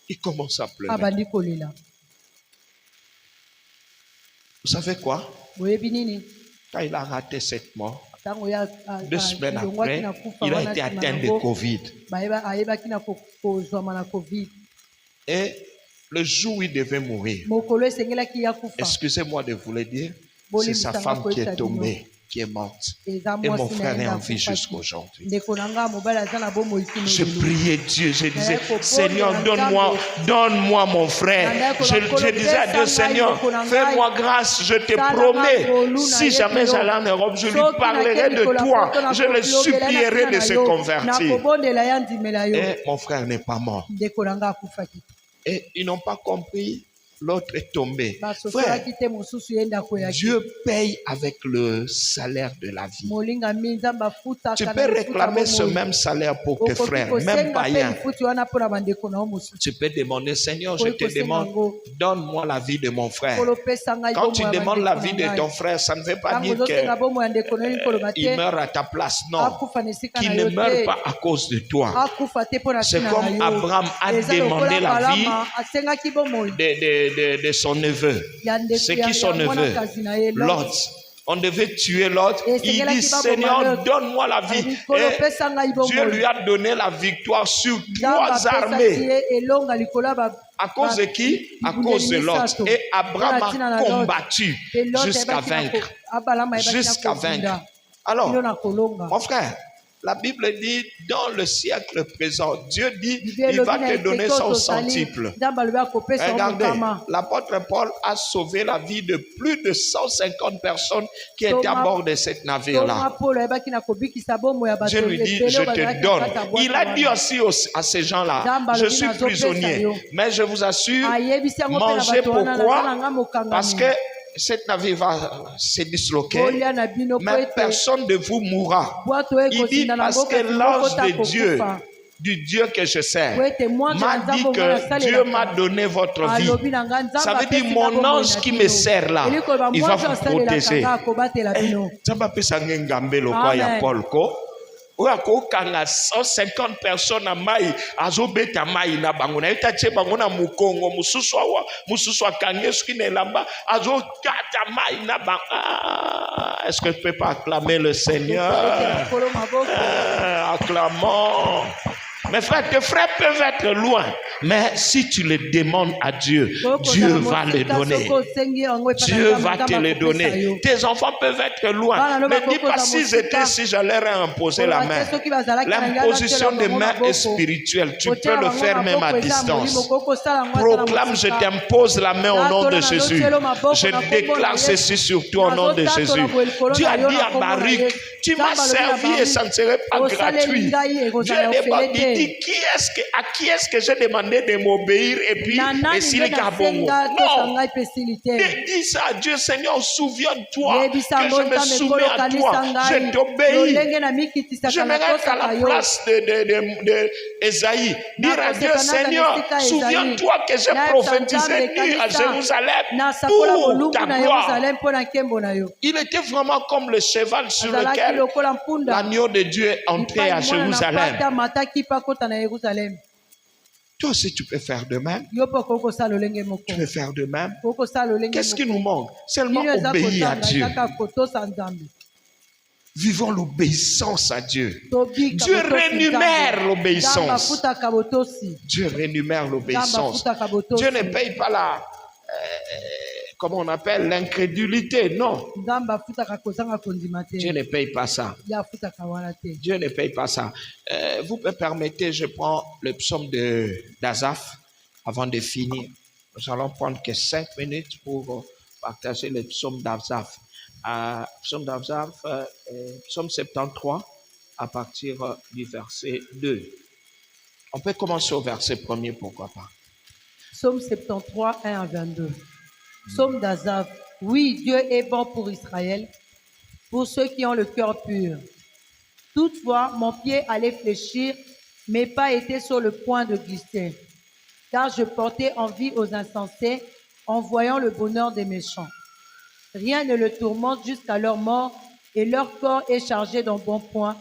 B: Il commence à pleurer.
C: Abandi kolela.
B: Vous savez quoi?
C: Boyebi nini?
B: Quand il a raté cette mort,
C: Tango ya
B: 2 semaines après, il a été atteint de Covid.
C: ayebaki na kozwama na covid
B: Et le jour où il devait mourir,
C: mokolo esengelaki ya kufa
B: excusez-moi de vous le dire, c'est sa femme qui est tombée, qui est morte.
C: eza
B: Et mon
C: mwasi na
B: frère
C: ye
B: est en
C: nde
B: vie
C: akufaki.
B: jusqu'aujourd'hui.
C: ndeko na nga mobali aza na bomoi
B: Je priais Dieu, je disais,
C: Naye
B: Seigneur,
C: kopona
B: donne-moi mon frère.
C: Naye
B: Je disais à Dieu, Seigneur, fais-moi grâce, je te promets, si jamais j'allais en Europe, je lui parlerai de toi, je le supplierai de se convertir.
C: nakobondela ya ndimela yo
B: Et mon frère n'est pas mort.
C: ndeko na nga akufaki
B: Et ils n'ont pas compris, l'autre est tombé. Frère,
C: basosolaki te mosusu ye ndako yaki
B: Dieu paye avec le salaire de la vie.
C: molinga mi nzambe afutaka
B: Tu
C: na
B: peux
C: lifuta
B: réclamer ce
C: bomoi.
B: même salaire pour tes
C: Okoki
B: frères,
C: kosenga
B: même
C: mpe
B: païens.
C: lifuti wana mpo na bandeko na yo mosusu
B: Tu peux demander, Seigneur, je
C: Okoki
B: te
C: kosenga
B: demande,
C: yango.
B: donne-moi la vie de mon frère.
C: Kolo pesa ngai
B: Quand tu
C: bomoi ya
B: demandes la
C: bandeko
B: vie
C: na
B: de
C: ngai.
B: ton frère, ça ne veut pas
C: Ntango
B: dire
C: ozosenga bomoi ya ndeko na yo likoloba
B: qu'il
C: te
B: meurt à ta place. Non,
C: akufa na esika
B: qu'il
C: na
B: ne
C: yo
B: meurt
C: te
B: pas à cause de toi.
C: akufa te mpo na
B: C'est
C: ntina
B: comme
C: na yo
B: Abraham a
C: Eza
B: demandé
C: lokola
B: la vie
C: Balama asengaki bomoi
B: de son neveu.
C: ya ndeko
B: C'est
C: ya
B: qui son neveu?
C: mwana-kasi na ye
B: Lot. On devait tuer Lot.
C: Et
B: Il
C: c'est là
B: dit,
C: qu'il va
B: Seigneur,
C: bombarder.
B: donne-moi la vie.
C: Likolo
B: Et
C: pesa ngai bomoi.
B: Dieu lui a donné la victoire sur
C: Nzambe
B: 3
C: apesaki
B: armées.
C: ye elonga likolo ya ba-
B: À cause de qui? À cause de Lot. Et Abraham a combattu
C: Pe Lot
B: jusqu'à
C: ayebaki na ko-
B: vaincre.
C: Abalama ayebaki na
B: Jusqu'à
C: kobunda.
B: vaincre. Alors,
C: Kilo na kolonga
B: mon frère, la Bible dit, dans le siècle présent, Dieu dit,
C: Bible
B: il va
C: elobi na
B: te donner
C: ekeko
B: son
C: tozali,
B: centuple.
C: Nzambe alobi akopesa yo
B: Regardez,
C: mokama.
B: l'apôtre Paul a sauvé la vie de plus de 150 personnes qui étaient à bord de cet
C: Toma
B: navire-là.
C: Paulo ayebaki na kobikisa bomoi ya bato
B: Dieu lui dit,
C: ebele
B: je
C: bazalaki
B: te
C: na
B: donne.
C: kati ya bwato
B: Il a
C: wana.
B: dit aussi à ces gens-là,
C: Nzambe
B: je
C: alobi
B: suis
C: nazopesa
B: prisonnier.
C: yo.
B: Mais je vous assure,
C: Ayebisi yango mpe na
B: mangez
C: bato wana naza na nga
B: pourquoi?
C: mokangami.
B: Parce que cette navire va se disloquer.
C: Bolia na bino po
B: Mais
C: ete
B: personne de vous mourra.
C: bwato
B: Il dit
C: ekosinda na
B: parce
C: mboka
B: que l'ange
C: moko
B: de Dieu,
C: takokufa.
B: du Dieu que je sers,
C: Po ete mwanzo
B: m'a
C: na
B: dit
C: nzambe
B: que
C: omona
B: Dieu
C: asalelaka.
B: m'a donné votre vie.
C: Alobi na nga nzambe
B: Ça veut dire
C: apesi
B: mon
C: nga bomoi
B: ange
C: na
B: qui
C: bino.
B: me sert là,
C: Eli koloba
B: il va
C: mwanzo
B: vous
C: asalelaka
B: protéger.
C: nga akobatela bino.
B: Nzambe apesa nge ngambe lokwa ya
C: Amen.
B: Paul ko. Oyo akokanga 150 personnes na mai azobeta mai na bango na eta tie bango na mukongo mususu awa mususu akange soki na elamba azokata mai na bango. Ah, est-ce que tu peux pas acclamer le Seigneur?
C: Likolo maboko.
B: Acclamons. Mes frères, tes frères peuvent être loin, mais si tu le demandes à Dieu, Dieu va le donner. Dieu va te le donner. Tes enfants peuvent être loin. Ne dis pas s'ils étaient, si j'allais leur imposer la main. L'imposition de main est spirituelle. Tu peux le faire même à distance. Proclame, je t'impose la main au nom de Jésus. Je déclare ceci sur toi au nom de Jésus. Dieu a dit à Baruch, tu m'as servi et ça ne serait pas gratuit. Dieu demande, il dit, à qui est-ce que j'ai demandé de m'obéir et puis et s'il est Gabongo? Non. Dis ça à Dieu, Seigneur, souviens-toi que je me soumets à toi. Je t'obéis. J'aimerais qu'à la place de Esaïe, dire à Dieu, Seigneur, souviens-toi que j'ai prophétisé nu à Jérusalem pour ta gloire. Il était vraiment comme le cheval sur lequel l'agneau de Dieu est entré à Jérusalem. Toi aussi, tu peux faire de même. Tu peux faire de même. Qu'est-ce qui nous manque? Seulement obéir à Dieu. Vivons l'obéissance à Dieu. Dieu rémunère l'obéissance. Dieu rémunère l'obéissance. Dieu ne paye pas comment on appelle, l'incrédulité. Non,
C: nzambe afutaka kozanga kondima te
B: Dieu ne paye pas ça.
C: ye afutaka wana te.
B: Dieu ne paye pas ça. Vous me permettez, je prends le psaume d'Asaph avant de finir. Nous allons prendre que 5 minutes pour partager le psaume d'Asaph. Psaume d'Asaph, psaume 73, à partir du verset 2. On peut commencer au verset 1er, pourquoi pas.
C: Psaume 73, 1 à 22. Psaume d'Asaph. Oui, Dieu est bon pour Israël, pour ceux qui ont le cœur pur. Toutefois, mon pied allait fléchir, mes pas étaient sur le point de glisser, car je portais envie aux insensés en voyant le bonheur des méchants. Rien ne le tourmente jusqu'à leur mort, et leur corps est chargé d'embonpoint.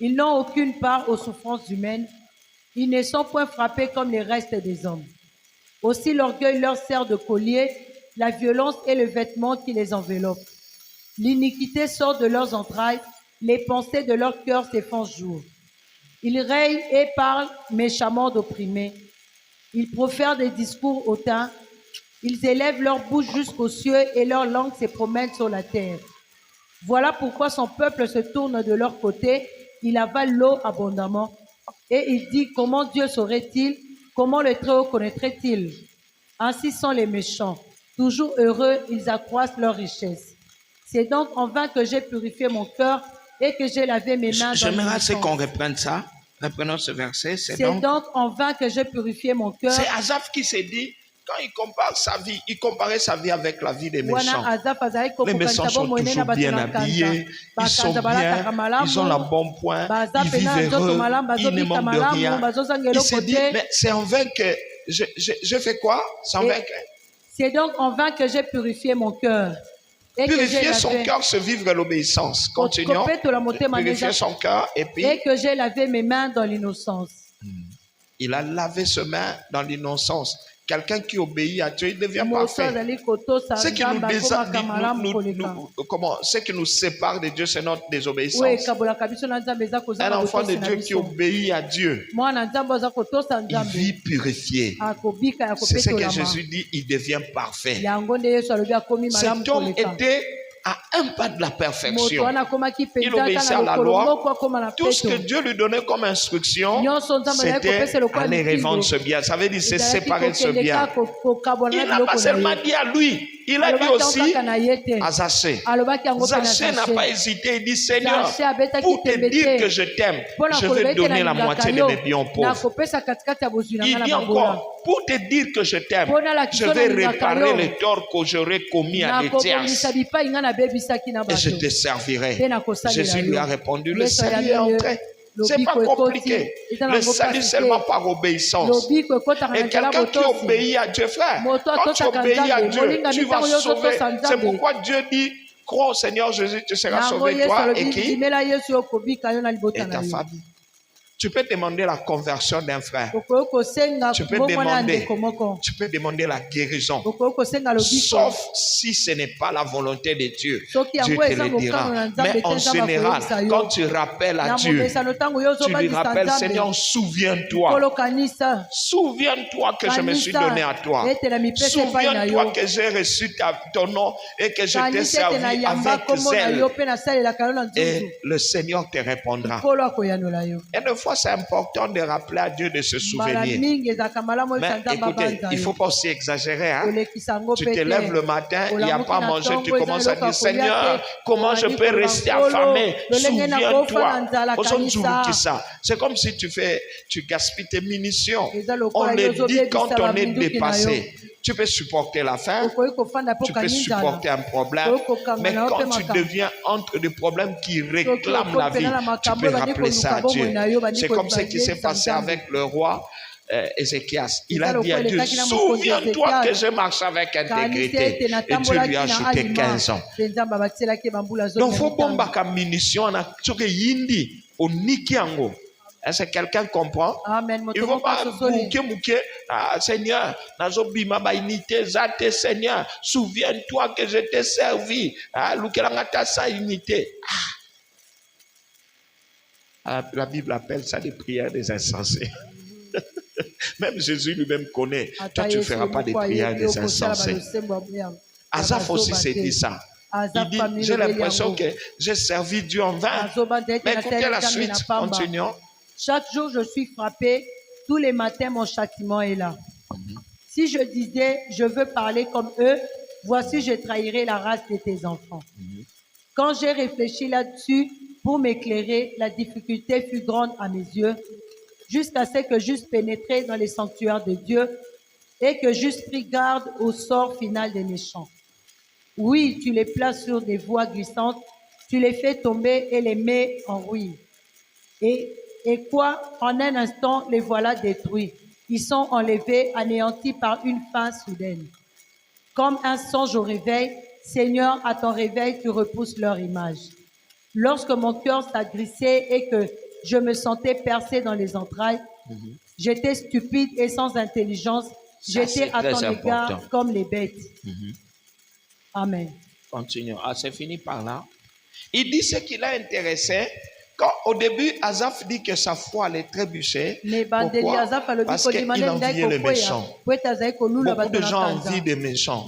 C: Ils n'ont aucune part aux souffrances humaines, ils ne sont point frappés comme les restes des hommes. Aussi l'orgueil leur sert de collier, la violence est le vêtement qui les enveloppe. L'iniquité sort de leurs entrailles, les pensées de leur cœur s'effacent jour. Ils règnent et parlent méchamment d'opprimés. Ils profèrent des discours hautains. Ils élèvent leur bouche jusqu'aux cieux et leur langue se promène sur la terre. Voilà pourquoi son peuple se tourne de leur côté. Il avale l'eau abondamment. Et il dit, comment Dieu saurait-il? Comment le Très-Haut connaîtrait-il? Ainsi sont les méchants. Toujours heureux, ils accroissent leur richesse. C'est donc en vain que j'ai purifié mon cœur et que j'ai lavé mes mains dans
B: J'aimerais
C: l'innocence.
B: qu'on reprenne ça. Reprenons ce verset.
C: C'est donc en vain que j'ai purifié mon cœur.
B: C'est Asaph qui s'est dit, quand il compare sa vie, il comparait sa vie avec la vie des méchants. Les méchants sont toujours bien habillés, ils sont bien, ils ont l'embonpoint, ils vivent heureux, ils ne manquent de rien. Il s'est dit, mais c'est en vain que je fais quoi? C'est en vain que...
C: C'est donc en vain que j'ai purifié mon cœur. Et
B: Purifier son cœur, c'est vivre l'obéissance. Continuons. Purifier son cœur et puis...
C: Et que j'ai lavé mes mains dans l'innocence.
B: Il a lavé ses mains dans l'innocence. Quelqu'un qui obéit à Dieu, il devient parfait. Ce qui nous sépare de Dieu, c'est notre désobéissance. Un enfant de Dieu qui obéit à Dieu, il vit purifié. C'est ce que Jésus dit, il devient parfait. Cet homme était à un pas de la perfection. Il obéissait à la loi. Tout ce que Dieu lui donnait comme instruction, c'était aller revendre ce bien. Ça veut dire c'est séparer ce bien. Il n'a pas seulement dit à lui, il a dit aussi à Zaché. Zaché n'a pas hésité, il dit Seigneur, pour te dire que je t'aime, je vais donner la moitié de mes biens aux pauvres. Il dit encore, pour te dire que je t'aime, je vais réparer les torts que j'aurais commis à des tierces. Et je te servirai. Jésus lui a répondu, le salut est entré. C'est pas compliqué. Le salut seulement par obéissance. Et quelqu'un qui obéit à Dieu, frère, quand tu obéis à Dieu, tu vas sauver. C'est pourquoi Dieu dit, crois au Seigneur Jésus, tu seras sauvé, toi et qui? Et ta famille. Tu peux demander la conversion d'un frère. Tu peux demander la guérison. Sauf si ce n'est pas la volonté de Dieu. Dieu te le dira. Mais en général, quand tu rappelles à Dieu, tu lui rappelles, Seigneur, souviens-toi. Souviens-toi que je me suis donné à toi. Souviens-toi que j'ai reçu ton nom et que je t'ai servi avec zèle. Et le Seigneur te répondra. Et une fois, c'est important de rappeler à Dieu de se souvenir. Mais écoutez, il ne faut pas aussi exagérer. Hein? Tu te lèves le matin, il n'y a pas à manger, tu commences à dire, Seigneur, comment je peux rester affamé? Souviens-toi. C'est comme si tu gaspilles tes munitions. On le dit quand on est dépassé. Tu peux supporter la faim, tu peux supporter un problème, mais quand tu deviens entre des problèmes qui réclament la vie, tu peux rappeler ça à Dieu. C'est comme ce qui s'est passé avec le roi Ézéchias. Il a dit à Dieu, souviens-toi que je marche avec intégrité. Et Dieu lui a ajouté 15 ans. Donc, il faut que la munition au Nikiango. Est-ce que quelqu'un comprend?
C: Amen.
B: Il ne faut pas bouquer. Ah, Seigneur, Seigneur, souviens-toi que je t'ai servi. La Bible appelle ça des prières des insensés. Même Jésus lui-même connaît. Toi, tu ne feras pas des prières des insensés. Asaph aussi s'est dit ça. Il dit, j'ai l'impression que j'ai servi Dieu en vain. Mais écoutez la suite, continuons.
C: Chaque jour, je suis frappé. Tous les matins, mon châtiment est là. Si je disais, je veux parler comme eux, voici, je trahirais la race de tes enfants. Quand j'ai réfléchi là-dessus pour m'éclairer, la difficulté fut grande à mes yeux, jusqu'à ce que j'eusse pénétré dans les sanctuaires de Dieu et que j'eusse pris garde au sort final des méchants. Oui, tu les places sur des voies glissantes, tu les fais tomber et les mets en ruine. Et quoi, en un instant, les voilà détruits. Ils sont enlevés, anéantis par une fin soudaine. Comme un songe au réveil, Seigneur, à ton réveil, tu repousses leur image. Lorsque mon cœur s'agrissait et que je me sentais percé dans les entrailles, j'étais stupide et sans intelligence. J'étais à ton égard comme les bêtes. Amen.
B: Continuons. Ah, c'est fini par là. Il dit ce qui l'a intéressé. Quand au début, Asaph dit que sa foi allait trébucher. Pourquoi? Parce qu'il enviait les méchants. Beaucoup de gens envient des méchants.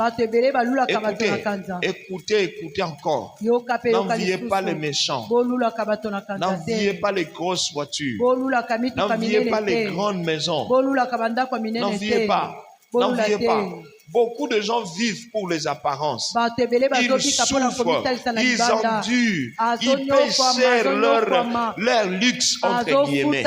B: Écoutez encore. N'enviez pas les méchants. N'enviez pas les grosses voitures. N'enviez pas les grandes maisons. N'enviez pas. N'enviez pas. Beaucoup de gens vivent pour les apparences. Ils souffrent, ils endurent, ils paient leur luxe, entre guillemets.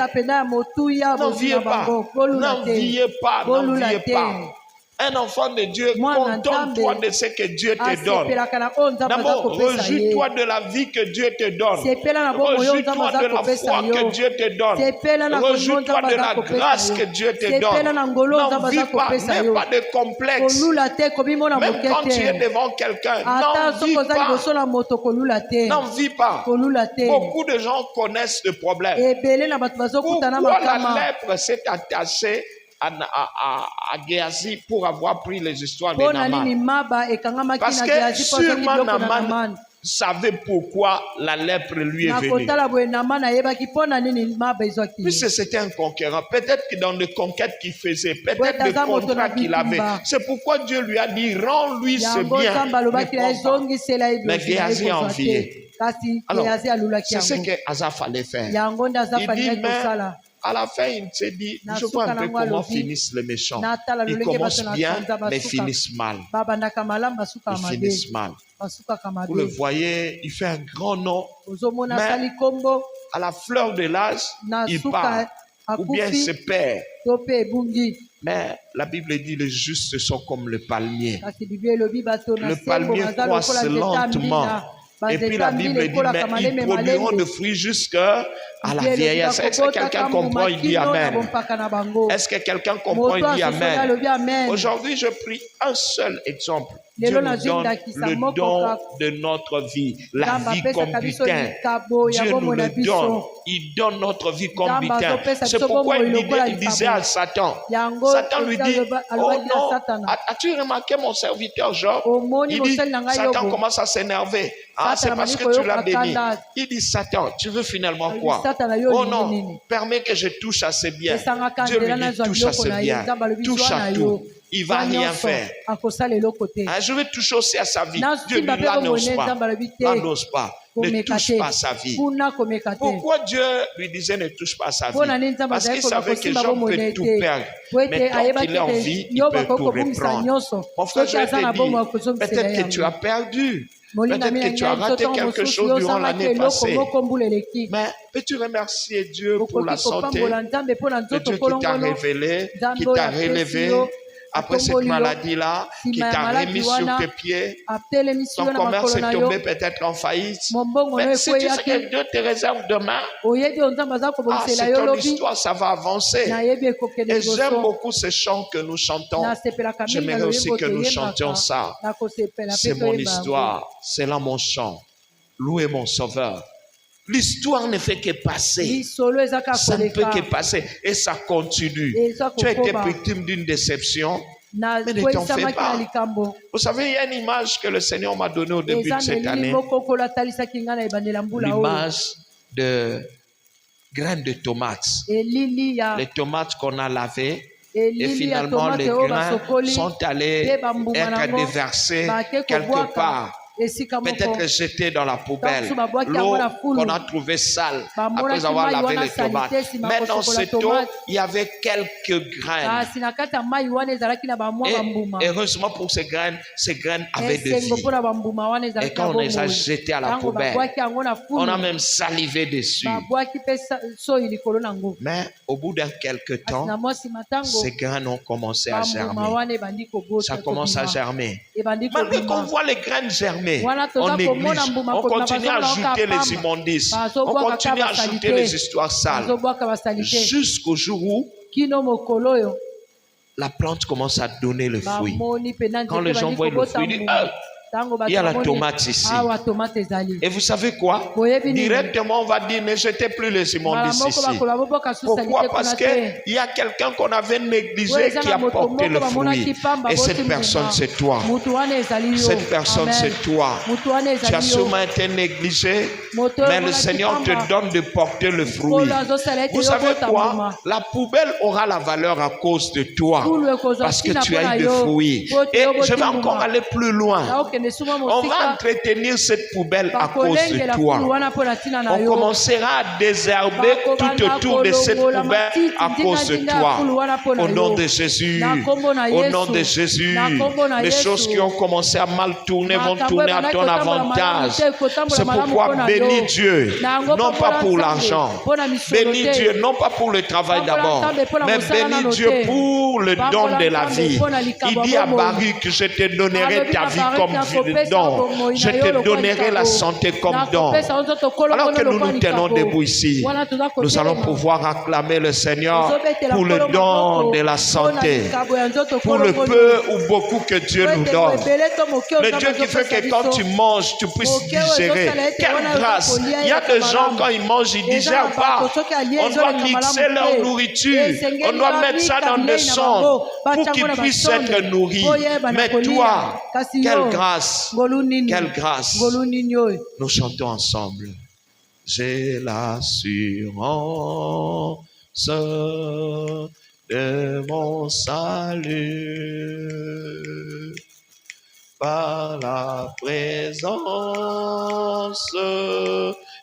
B: N'enviez pas, n'enviez pas, n'enviez pas. Un enfant de Dieu, contente-toi de ce que Dieu te donne. D'abord, rejouis-toi de la vie que Dieu te donne. Rejouis-toi de la foi que Dieu te donne. Rejouis-toi de la grâce que Dieu te donne. N'envie pas, n'aie pas de complexe. Même quand tu es devant quelqu'un, n'envie pas. N'envie pas. Beaucoup de gens connaissent le problème. Pourquoi la lèpre s'est attachée à Géasi pour avoir pris les histoires de Naaman? Parce que sûrement Naaman savait pourquoi la lèpre lui est venue. Puisque c'était un conquérant, peut-être que dans les conquêtes qu'il faisait, peut-être le contrat qu'il avait, c'est pourquoi Dieu lui a dit, rends-lui ce bien. Mais Géasi a envié. Alors, c'est ce que Asaph allait faire. Il dit, mais à la fin, il s'est dit, je vois un peu comment finissent les méchants. Ils commencent bien, mais finissent mal. Ils finissent mal. Vous le voyez, il fait un grand nom, mais à la fleur de l'âge, il part, ou bien il se perd. Mais la Bible dit, les justes sont comme le palmier. Le palmier croît lentement. Et puis la Bible dit, mais ils produiront de fruits jusqu'à la vieillesse. Est-ce que quelqu'un comprend? Il dit Amen. Est-ce que quelqu'un comprend? Il dit Amen. Aujourd'hui, je prie un seul exemple. Dieu nous donne le don de notre vie, la vie comme butin. Dieu nous le donne. Il donne notre vie comme butin. C'est pourquoi il disait à Satan, Satan lui dit, oh non, as-tu remarqué mon serviteur Job? Il dit, Satan commence à s'énerver. Ah, c'est parce que tu l'as béni. Il dit, Satan, tu veux finalement quoi? Oh non, permets que je touche à ses biens. Dieu lui dit, touche à ses biens, touche à tout. Il ne va rien faire. Je vais toucher aussi à sa vie. Dieu lui n'annonce pas. N'annonce pas. Ne touche pas à sa vie. Pourquoi Dieu lui disait ne touche pas à sa vie? Parce qu'il savait que Job peut tout perdre. Mais tant qu'il est en vie, il peut tout reprendre. Mon frère, je vais te dire, peut-être que tu as perdu. Peut-être que tu as raté quelque chose durant l'année passée. Mais peux-tu remercier Dieu pour la santé? Le Dieu qui t'a révélé, qui t'a relevé après cette maladie-là, qui t'a remis sur tes pieds. Ton commerce est tombé peut-être en faillite. Mais si tu sais que Dieu te réserve demain, c'est ton histoire, ça va avancer. Et j'aime beaucoup ces chants que nous chantons. J'aimerais aussi que nous chantions ça. C'est mon histoire, c'est là mon chant. Louez mon Sauveur. L'histoire ne fait que passer. Ça ne peut que passer. Et ça continue. Tu as été victime d'une déception, mais ne t'en fais pas. Vous savez, il y a une image que le Seigneur m'a donnée au début de cette année. L'image de graines de tomates. Les tomates qu'on a lavées. Et finalement, les grains sont allés être déversés quelque part. Peut-être jetés dans la poubelle. L'eau qu'on a trouvée sale après avoir lavé les tomates. Mais dans cette eau, il y avait quelques graines. Et heureusement pour ces graines avaient de vie. Et quand on les a jetées à la poubelle, on a même salivé dessus. Mais au bout d'un quelque temps, ces graines ont commencé à germer. Ça commence à germer. Malgré qu'on voit les graines germer, on néglige, on continue à ajouter les immondices, on continue à ajouter les histoires sales, jusqu'au jour où la plante commence à donner le fruit. Quand les gens voient le fruit, ils disent, il y a la tomate ici. Et vous savez quoi? Directement, on va dire, ne jetez plus les immondices ici. Pourquoi? Parce qu'il y a quelqu'un qu'on avait négligé qui a porté le fruit. Et cette personne, c'est toi. Cette personne, c'est toi. Tu as sûrement été négligé, mais le Seigneur te donne de porter le fruit. Vous savez quoi? La poubelle aura la valeur à cause de toi. Parce que tu as eu le fruit. Et je vais encore aller plus loin. On va entretenir cette poubelle à cause de toi. On commencera à désherber tout autour de cette poubelle à cause de toi. Au nom de Jésus. Au nom de Jésus. Les choses qui ont commencé à mal tourner vont tourner à ton avantage. C'est pourquoi bénis Dieu. Non pas pour l'argent. Bénis Dieu. Non pas pour le travail d'abord. Mais bénis Dieu pour le don de la vie. Il dit à Baruch que je te donnerai ta vie comme don. Je te donnerai la santé comme don. Alors que nous nous tenons debout ici, nous allons pouvoir acclamer le Seigneur pour le don de la santé, pour le peu ou beaucoup que Dieu nous donne. Le Dieu qui fait que quand tu manges, tu puisses digérer. Quelle grâce! Il y a des gens, quand ils mangent, ils ne digèrent pas. On doit mixer leur nourriture. On doit mettre ça dans des sondes pour qu'ils puissent être nourris. Mais toi, quelle grâce! Quelle grâce! Nous chantons ensemble. J'ai l'assurance de mon salut par la présence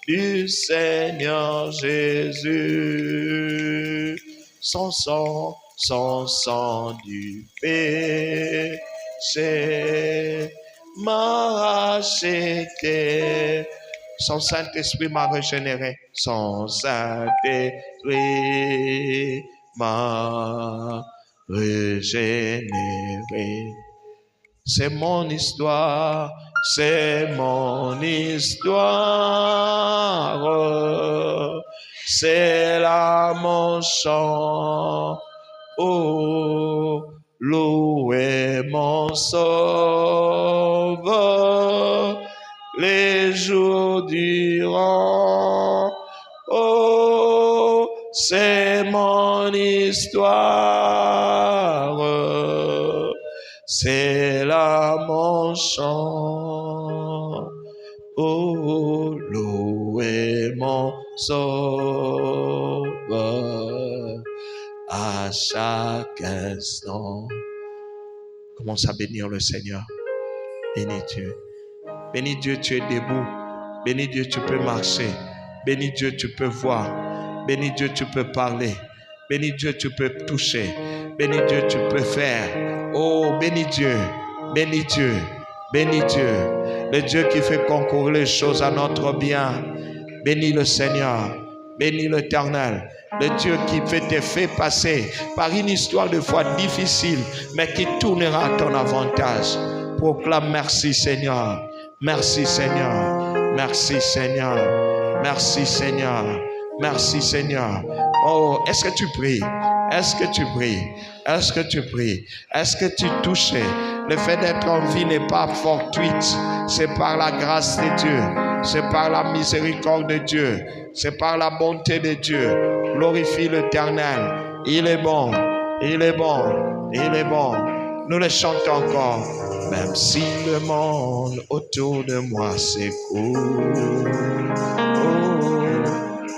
B: du Seigneur Jésus. Son sang du péché m'a racheté. Son Saint-Esprit m'a régénéré. Son Saint-Esprit m'a régénéré. C'est mon histoire, c'est mon histoire. C'est là mon chant. Oh, louez mon sauveur les jours durant. Oh, c'est mon histoire. C'est là mon chant. Oh, louez mon sauveur à chaque instant. Commence à bénir le Seigneur. Bénis Dieu. Bénis Dieu, tu es debout. Bénis Dieu, tu peux marcher. Bénis Dieu, tu peux voir. Bénis Dieu, tu peux parler. Bénis Dieu, tu peux toucher. Bénis Dieu, tu peux faire. Oh, bénis Dieu. Bénis Dieu. Bénis Dieu. Le Dieu qui fait concourir les choses à notre bien. Bénis le Seigneur. Bénis l'Éternel. Le Dieu qui te fait passer par une histoire de foi difficile, mais qui tournera à ton avantage. Proclame merci Seigneur. Merci Seigneur. Merci Seigneur. Merci Seigneur. Merci Seigneur. Oh, est-ce que tu pries? Est-ce que tu pries? Est-ce que tu pries? Est-ce que tu touches? Le fait d'être en vie n'est pas fortuite. C'est par la grâce de Dieu. C'est par la miséricorde de Dieu. C'est par la bonté de Dieu. Glorifie l'Éternel. Il est bon. Il est bon. Il est bon. Nous le chantons encore. Même si le monde autour de moi s'écoule. Oh,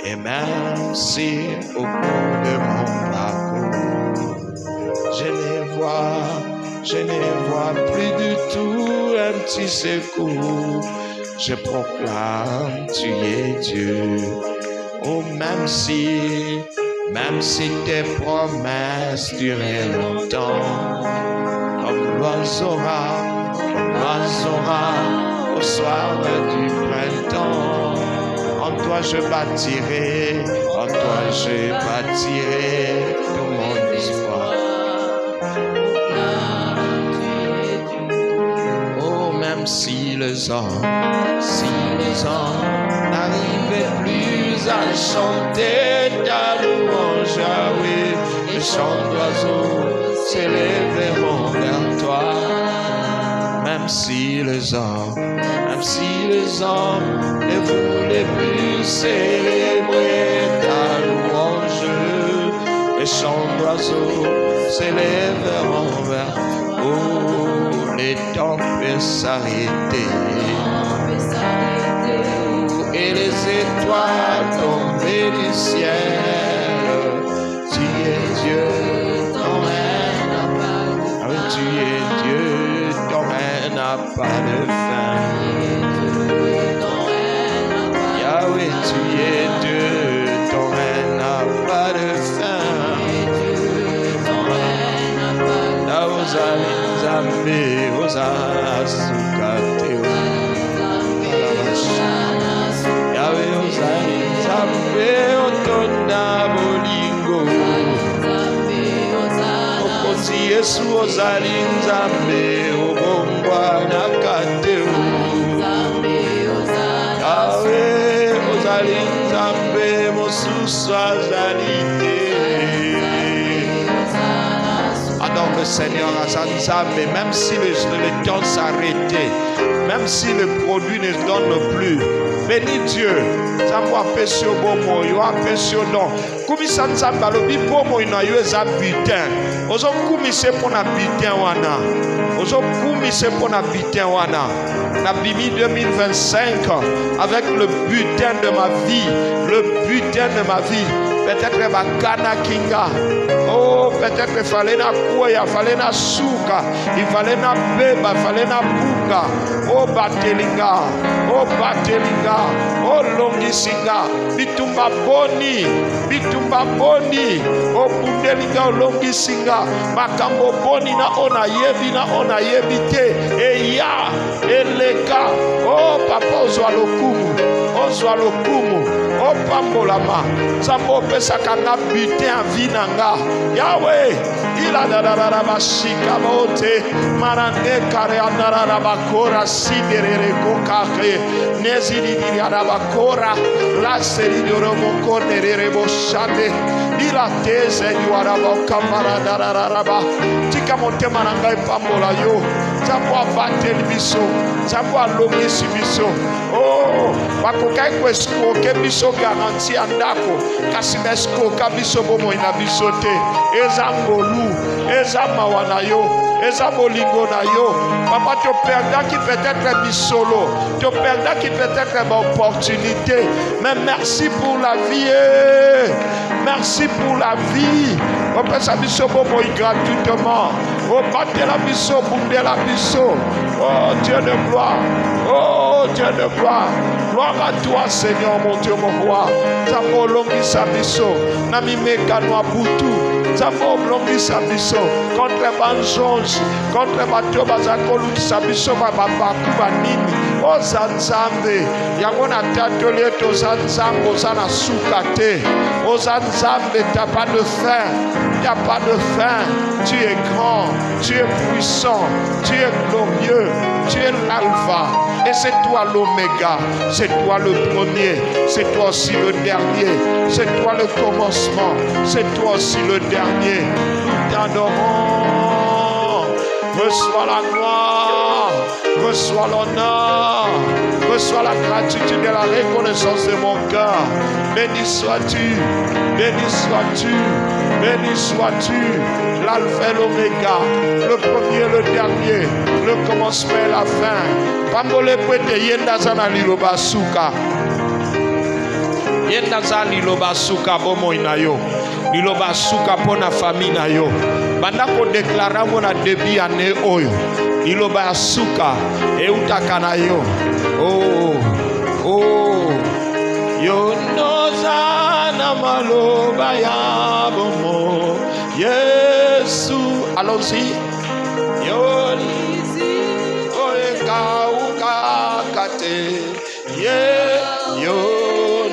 B: et même si au cours de mon parcours, je ne vois plus du tout un petit secours. Je proclame, tu es Dieu. Oh, même si tes promesses duraient longtemps, comme l'oiseau au soir du printemps. En toi je bâtirai tout mon espoir. Oh, même si les hommes n'arrivaient plus à chanter ta louange, Yahweh, les chants d'oiseaux s'élèveront vers toi. Même si les hommes ne voulaient plus célébrer ta louange, les chants d'oiseaux s'élèveront vers toi. Oh, les temps peuvent s'arrêter et les étoiles tomber du ciel. Tu es Dieu, ton règne n'a pas de fin. Ah oui, tu es Dieu, ton règne n'a pas de fin. Yahweh, tu es Dieu, ton règne n'a pas de fin. Ozali Nzambe, Ozala Sukateo. Yahweh, Ozali Nzambe, Otonda Bolingo. Okosi Yesu, Ozali Nzambe, Obongwa Nakateo. Yahweh, Ozali Nzambe, Mosusu Azali te. Adore le Seigneur Azanzambe, même si le temps s'arrêtait, même si le produit ne donne plus. Bénis Dieu. Zambo apesio bomo, yo apesio non. Kumi sanzamba lobi bomo ina yo eza butin. Ozo kumi se pona butin wana. Ozo kumi se pona butin wana. Na bimi 2025 avec le butin de ma vie, le butin de ma vie. Peut-être Bakana Kinga. Oh, peut-être il fallait na Kouya, il fallait na Souka, il fallait na Beba, il fallait na Bunga. Oh, Batelinga, oh, Longisinga, Bitumba Boni, oh, Bundelinga, Longisinga, Makambo Boni na ona yebite, Eya, Eleka, oh, Papa Ozwalokumu, oh, Pambolama, Zambo Pesakanga butin en vie nanga. Yahweh, il a dararaba shikamote, marande kare andaraba kora sidere kokake, nezidi diraba kora, la seri doromo konere boshade, il a tese yuaraba kamara dararaba, tikamote maranga ipambola yo, zambo abate biso, zambo alomi sibiso. Oh, bakokai kwesko ke biso garanti andako, kasimesko kabiso bomo ina bisote, eza ngolu, eza mawana yo, eza bolingo na yo. Papa, tu perds qui peut-être bisolo, tu perds qui peut-être opportunité, mais merci pour la vie, merci pour la vie. On peut s'abisso bomo gratuitement, on batte la biso, bunde la biso. Oh Dieu de gloire, oh Dieu de gloire. Gloire à toi, Seigneur, mon Dieu, mon roi. Zambo longi sabiso, nami meka noa butu. Zambo longi sabiso, contre banjonge, contre bato bazakolu sabiso babaku banini. O zanzambe, yango na tatoli to zanzambo zana sukate. O zanzambe, t'as pas de fin, t'as pas de fin. Tu es grand, tu es puissant, tu es glorieux, tu es l'alpha. Et c'est toi l'oméga, c'est toi le premier, c'est toi aussi le dernier, c'est toi le commencement, c'est toi aussi le dernier. Nous t'adorons, reçois la gloire, reçois l'honneur, reçois la gratitude et la reconnaissance de mon cœur. Béni sois-tu, béni sois-tu, béni sois-tu, l'alpha et l'oméga, le premier et le dernier, le commencement et la fin. Pambole kwete yenda zana liloba suka. Yenda zana liloba suka bomo inayo. liloba suka pona famille na yo banda ko déclarer mo na début année oyo liloba suka eutaka na yo yo noza na maloba ya bomo Yesu allons-y yo lizi oeka ukakate yo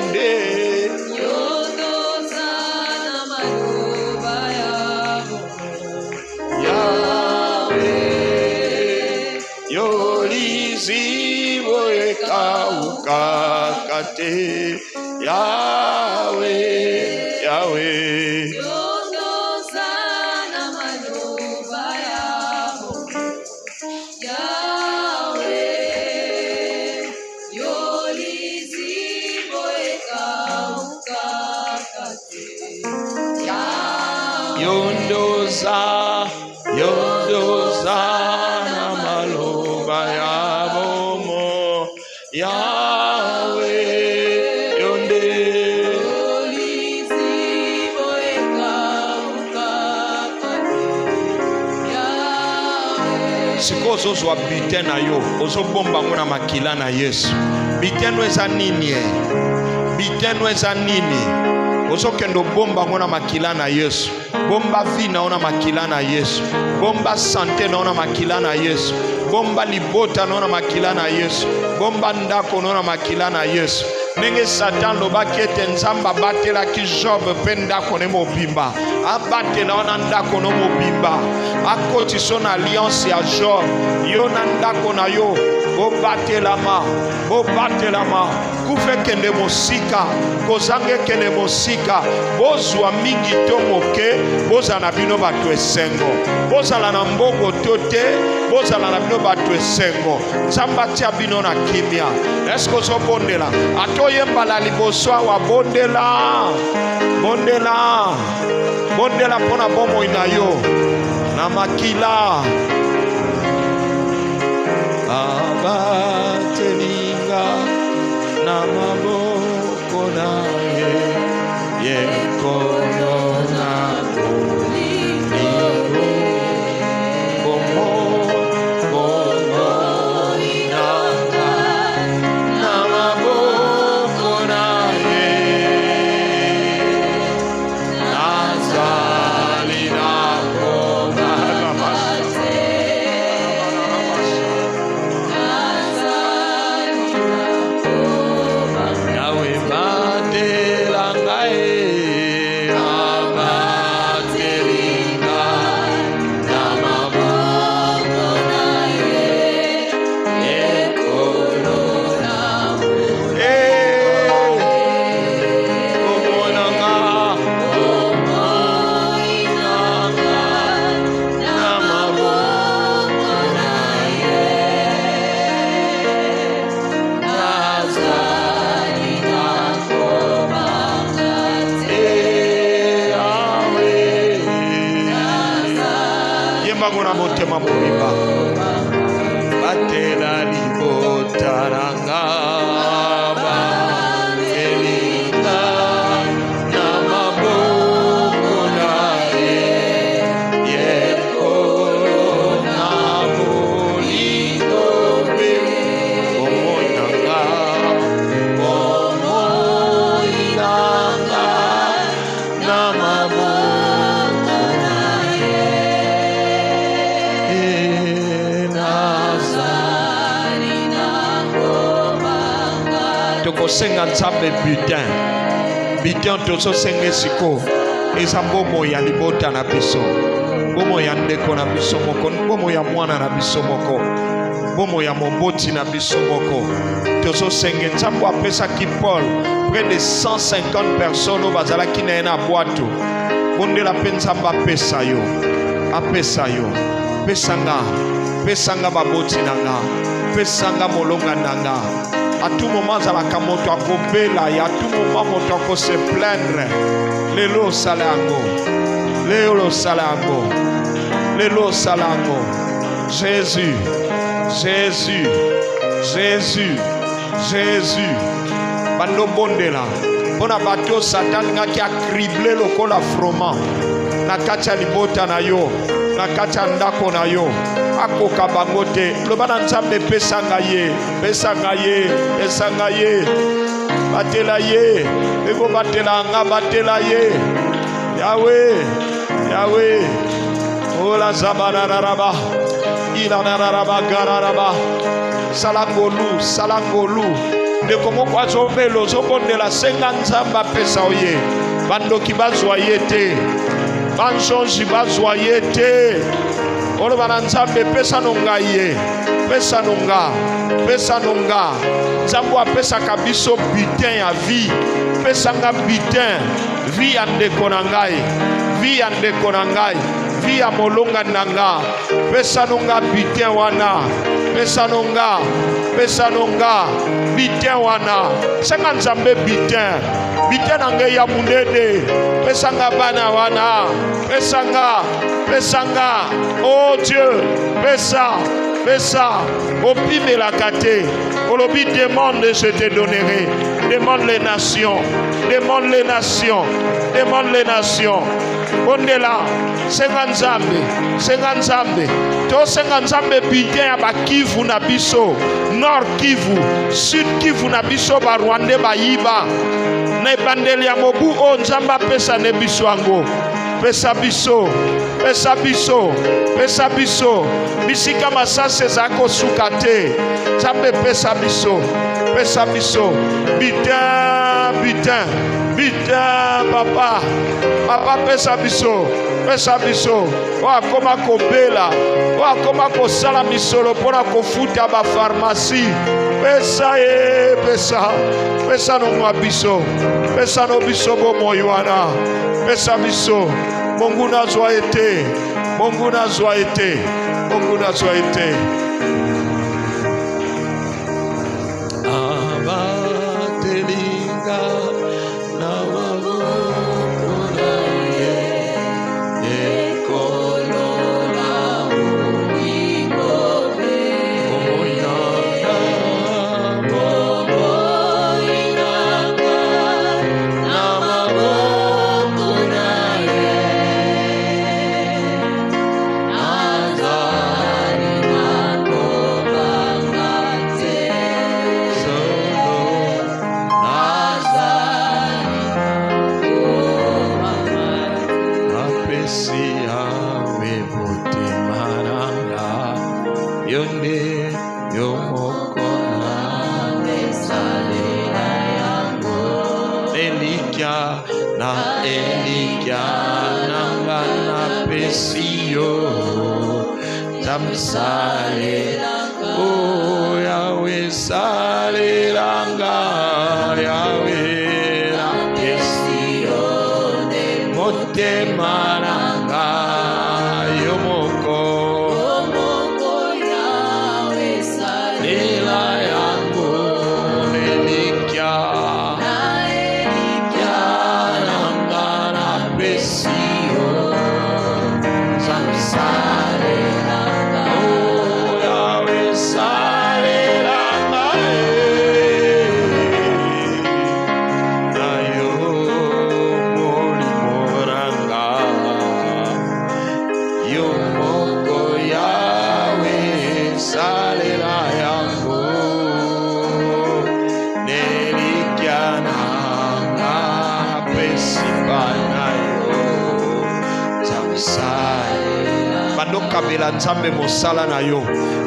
B: nde yo noza na maloba ya bomo Yahweh yo lizi oeka ukakate Yahweh, Yahweh. Yondoza na maloba ya bomo Yahweh yonde siko ozozwa biten na yo ozobomba ngo na makila na Yesu biten eza nini biten eza nini ozokendo bomba ngo na makila na Yesu bomba vie na ona makila na Yesu bomba santé na ona makila na Yesu bomba libota na ona makila na Yesu bomba ndako na ona makila na Yesu ndenge Satan lobaki ete Nzambe abatelaki Job mpe ndako ne mobimba abatela ona ndako no mobimba akotisa na alliance ya Job yo na ndako na yo bobatelama kufe kende mosika kozange kende mosika bozwa mingi to moke bozala na bino bato esengo bozala na mbongo to te bozala na bino bato esengo Nzambe atia bino na kimia eske ozobondela atoyembala liboso awa bondela mpona bomoi na yo na makila abatelinga na maboko na yekono na bolingo bomo inanga na maboko na ye nazali na koma motema mobimba batela libotaranga batelinga na maboko na ye yekolo na bolingo be omonanga na maboko tokosenga Nzambe butin tozosenga siko eza mbomo ya libota na biso bomo ya ndeko na biso moko bomo ya mwana na biso moko bomo ya moboti na biso moko tozosenga Nzambe apesaki Paul près de 150 personnes bazalaki na ye na bwato bondela mpe Nzambe apesa yo pesanga baboti nanga pesanga molonga nanga. À tout moment, zalaka moto akobela, et à tout moment moto ako se plaindre. Lelo salango. Jésus. Bando bondela. mpona bato Satan ngaki a criblé lokola froment na kati ya libota na yo, na kati ya ndako na yo, akoka bango te. Loba na Nzambe, pesa ngai ye, pesa ngai ye, pesa ngai ye, batela ye, eko batela nga, batela ye. Yahweh, Yahweh, ola zabararaba, ilanaraba gararaba, salangolu, salangolu. De komo kwa zobelo zobondela senga Nzamba pesa oye. Bandoki bazwa ye te, banjonji bazwa ye te. Olo bana Nzambe pesa nonga ye, pesa nonga, pesa nonga. Nzambo apesa kabiso bitin ya vie, pesa nga bitin, vie ya ndeko na ngai, vie ya ndeko na ngai, vie ya molonga nanga. Pesa nonga bitin wana, pesa nonga, pesa nonga, bitin wana. Senga Nzambe bitin, bitin na ngai ya munene, pesa nga bana wana, pesa nga, pesa nga. Oh Dieu, pesa, pesa, opime la kate. Olobi demande, je te donnerai. Demande les nations, demande les nations, demande les nations. Ondela, senga Nzambe, senga Nzambe. To senga Nzambe bitin ya ba Kivu na biso, Nord Kivu, Sud Kivu na biso ba Rwanda ba yiba. Na ebandeli ya mobu o Nzamba pesa ne biso ango. Pesa biso, pesa biso, pesa biso. Bisika masase zako sukate. Nzambe pesa biso, pesa biso. Bitin, bitin, bitin, papa. Papa pesa biso, pesa biso. Wakoma kobela, wakoma kosala misolo pona kofuta ba pharmacie. Pesa ye, pesa, pesa no biso, pesa no biso bo moywana. Pesa biso, Mungu nazwa ete, Mungu nazwa ete, Mungu nazwa ete. Abatelinga na maboko na ye, ekolola uligobe, omoinanga, omoinanga, na maboko na ye, azali na kobanga te, solo azali na kobanga te. Apesi awe motema nanga, yonde yomoko na mesalela yango. Elikia na elikia nanga na pesi yo, tamsalelanga. Oh Yahweh salelanga, Yahweh na pesi yo, motema nanga yomoko. Salela yango elikia nanga na pesi yo, tamsalelanga. Oh Yahweh salelanga, na yo molimoranga, yo moko Yahweh salela yango, nelikia nanga pesi bana yo, tamsalela. Bando kabela Nzambe mosala na yo,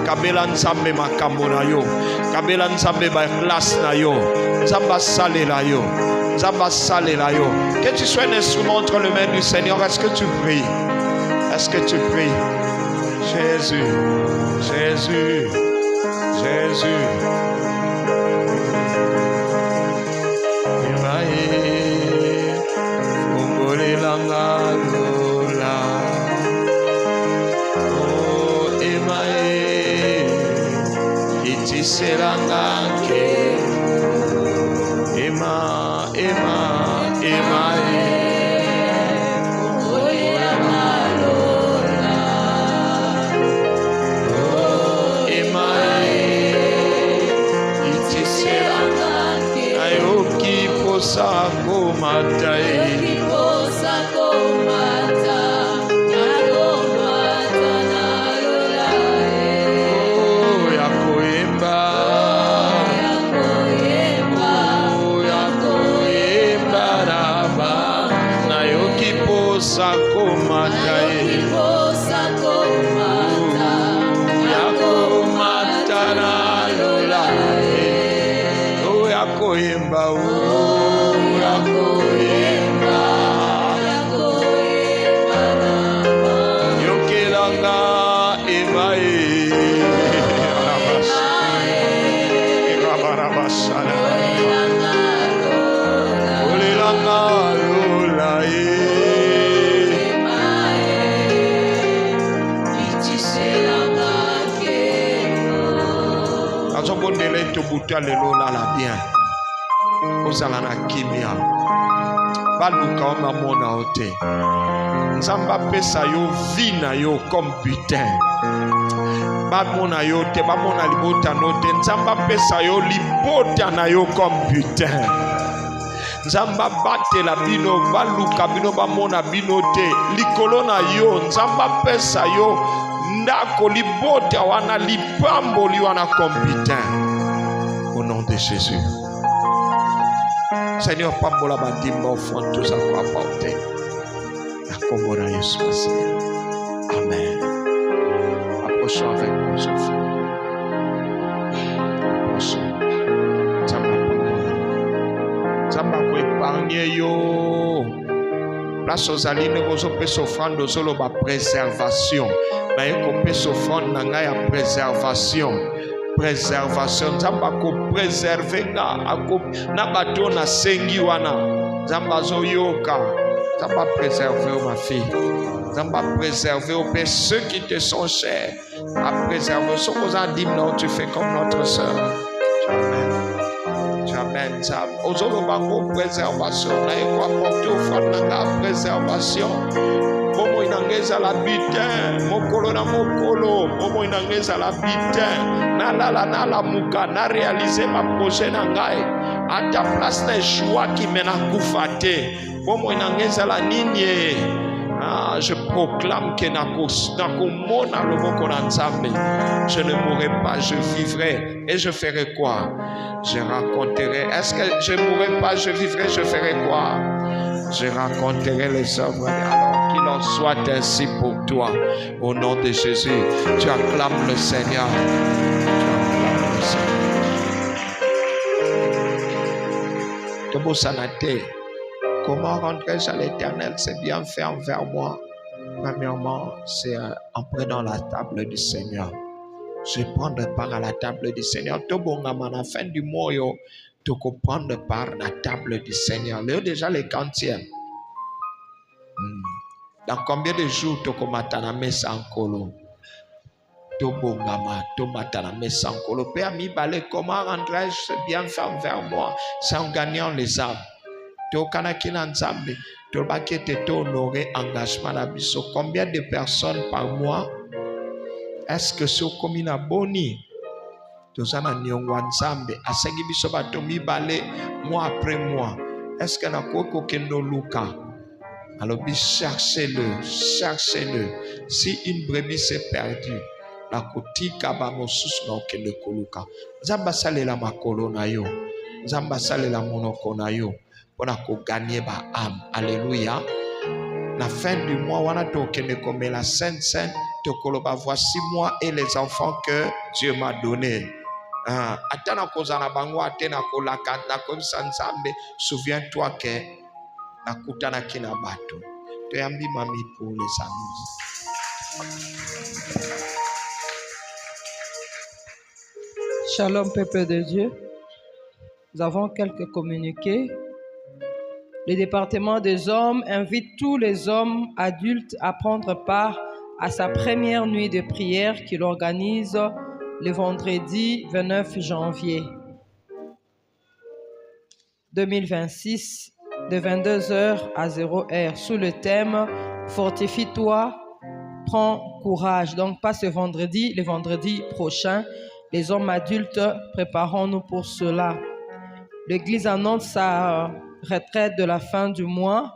B: kabela Nzambe makambo na yo, kabela Nzambe ba classe na yo, Nzamba salela yo, Nzamba salela yo. Que tu sois un instrument entre les mains du Seigneur. Est-ce que tu pries? Est-ce que tu pries? Jésus, Jésus, Jésus. Imae, Mongolelanga lola. Oh, Imae, Itiselanga ke. Ima, Ima, Imae. Ayoki posa koyemba ya koyemba yokelanga ebae rabarabasala olelanga lolae azobondela etobuta lelo lala bien ozala na kimia baluka o bamona o te nzambe apesa yo vi na yo comme butin bamona yo te bamona libota no te nzambe apesa yo libota na yo comme butin nzambe abatela bino baluka bino bamona bino te likolo na yo nzambe apesa yo ndako libota wana lipamboli wana comme butin au nom de Jésus. Seigneur, pambola badimba offrande tous à quoi apporter. La commode à Jésus. Amen. Approchons avec nos offrandes. Approchons. Zamba ko épargner yo. Place aux alines aux opes offrande aux solo ba préservation. Na ko pes offrande na ngai ya préservation. Préservation nzamba ko préserver na bato na sengi wana nzamba zo yoka nzamba préserver ma fille nzamba préserver au père ceux qui te sont chers à préserver ce qu'on a dit non tu fais comme notre sœur tu amènes ça aux autres bango préservation na ko apporter offrande na préservation Momo inangeza la bitin, mokolo na mokolo, momo inangeza la bitin, na la muka, na réaliser ma projet na ngai, à ta place na choix qui mena kufate, momo inangeza la ninie, je proclame que nakomona loboko na nzambe, je ne mourrai pas, je vivrai, et je ferai quoi? Je raconterai, est-ce que je ne mourrai pas, je vivrai, je ferai quoi? Je raconterai les œuvres alors. Qu'il en soit ainsi pour toi. Au nom de Jésus, tu acclames le Seigneur. Tu acclames le Seigneur. Comment rentrer à l'Éternel? C'est bien fait envers moi. Premièrement, c'est en prenant la table du Seigneur. Je prendre part à la table du Seigneur. Tout bon à la fin du mois, tu peux prendre part à la table du Seigneur. Là, déjà les quantièmes. Dans combien de jours tu as na mesa ankolo? To bongama, to matana mesa ankolo. Père mi balé, comment rentrer-je bien fait envers moi? C'est en gagnant les âmes. To kanakina nzambe, to bakete to honorer engagement na biso. Combien de personnes par mois? Est-ce que ce komina boni? To zana nyongwa nzambe, asengi biso bato mi balé mois après mois. Est-ce que na koko kendo luka? Alors, cherchez-le, cherchez-le. Si une brebis s'est perdue, la kotika ba mosusu na okende koluka. Nzamba salela makolo na yo. Nzamba salela monoko na yo. Pona ko gagner ba âme. Alléluia. La fin du mois, wana to okende komela sainte sainte, to koloba voici moi et les enfants que Dieu m'a donné. Atana kozana bango atena kolaka na komisa nzambe. Souviens-toi que nakutana kina bato toyambi mami pour les amis.
D: Shalom peuple de Dieu. Nous avons quelques communiqués. Le département des hommes invite tous les hommes adultes à prendre part à sa première nuit de prière qu'il organise le vendredi 29 janvier 2026 de 22h à 0h sous le thème « Fortifie-toi, prends courage ». Donc pas ce vendredi, le vendredi prochain. Les hommes adultes, préparons-nous pour cela. L'Église annonce sa retraite de la fin du mois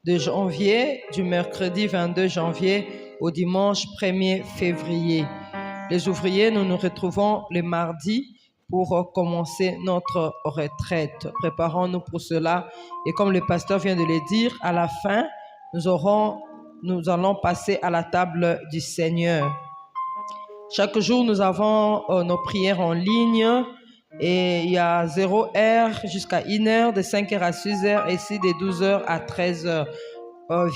D: de janvier, du mercredi 22 janvier au dimanche 1er février. Les ouvriers, nous nous retrouvons le mardi pour commencer notre retraite. Préparons-nous pour cela. Et comme le pasteur vient de le dire, à la fin, nous allons passer à la table du Seigneur. Chaque jour, nous avons nos prières en ligne Et il y a 0h jusqu'à 1h, de 5h à 6h, et ici de 12h à 13h,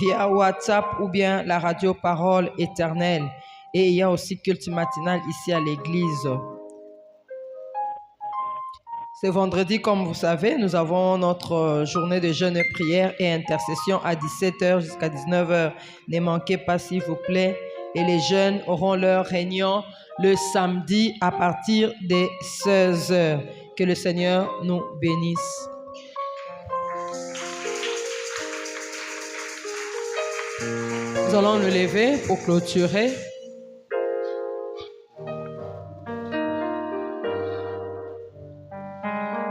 D: via WhatsApp ou bien la radio Parole Éternelle. Et il y a aussi culte matinal ici à l'église. Ce vendredi, comme vous savez, nous avons notre journée de jeûne et prière et intercession à 17h jusqu'à 19h. Ne manquez pas, s'il vous plaît. Et les jeunes auront leur réunion le samedi à partir des 16h. Que le Seigneur nous bénisse. Nous allons nous lever pour clôturer.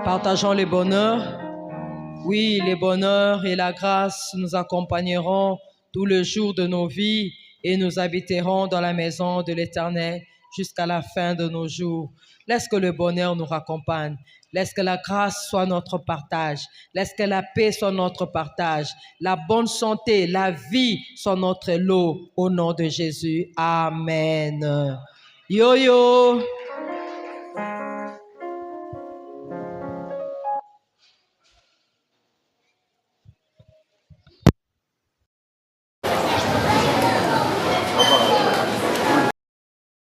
D: Partageons les bonheurs. Oui, les bonheurs et la grâce nous accompagneront tout le jour de nos vies et nous habiterons dans la maison de l'Éternel jusqu'à la fin de nos jours. Laisse que le bonheur nous raccompagne. Laisse que la grâce soit notre partage. Laisse que la paix soit notre partage. La bonne santé, la vie soit notre lot au nom de Jésus. Amen. Yo yo.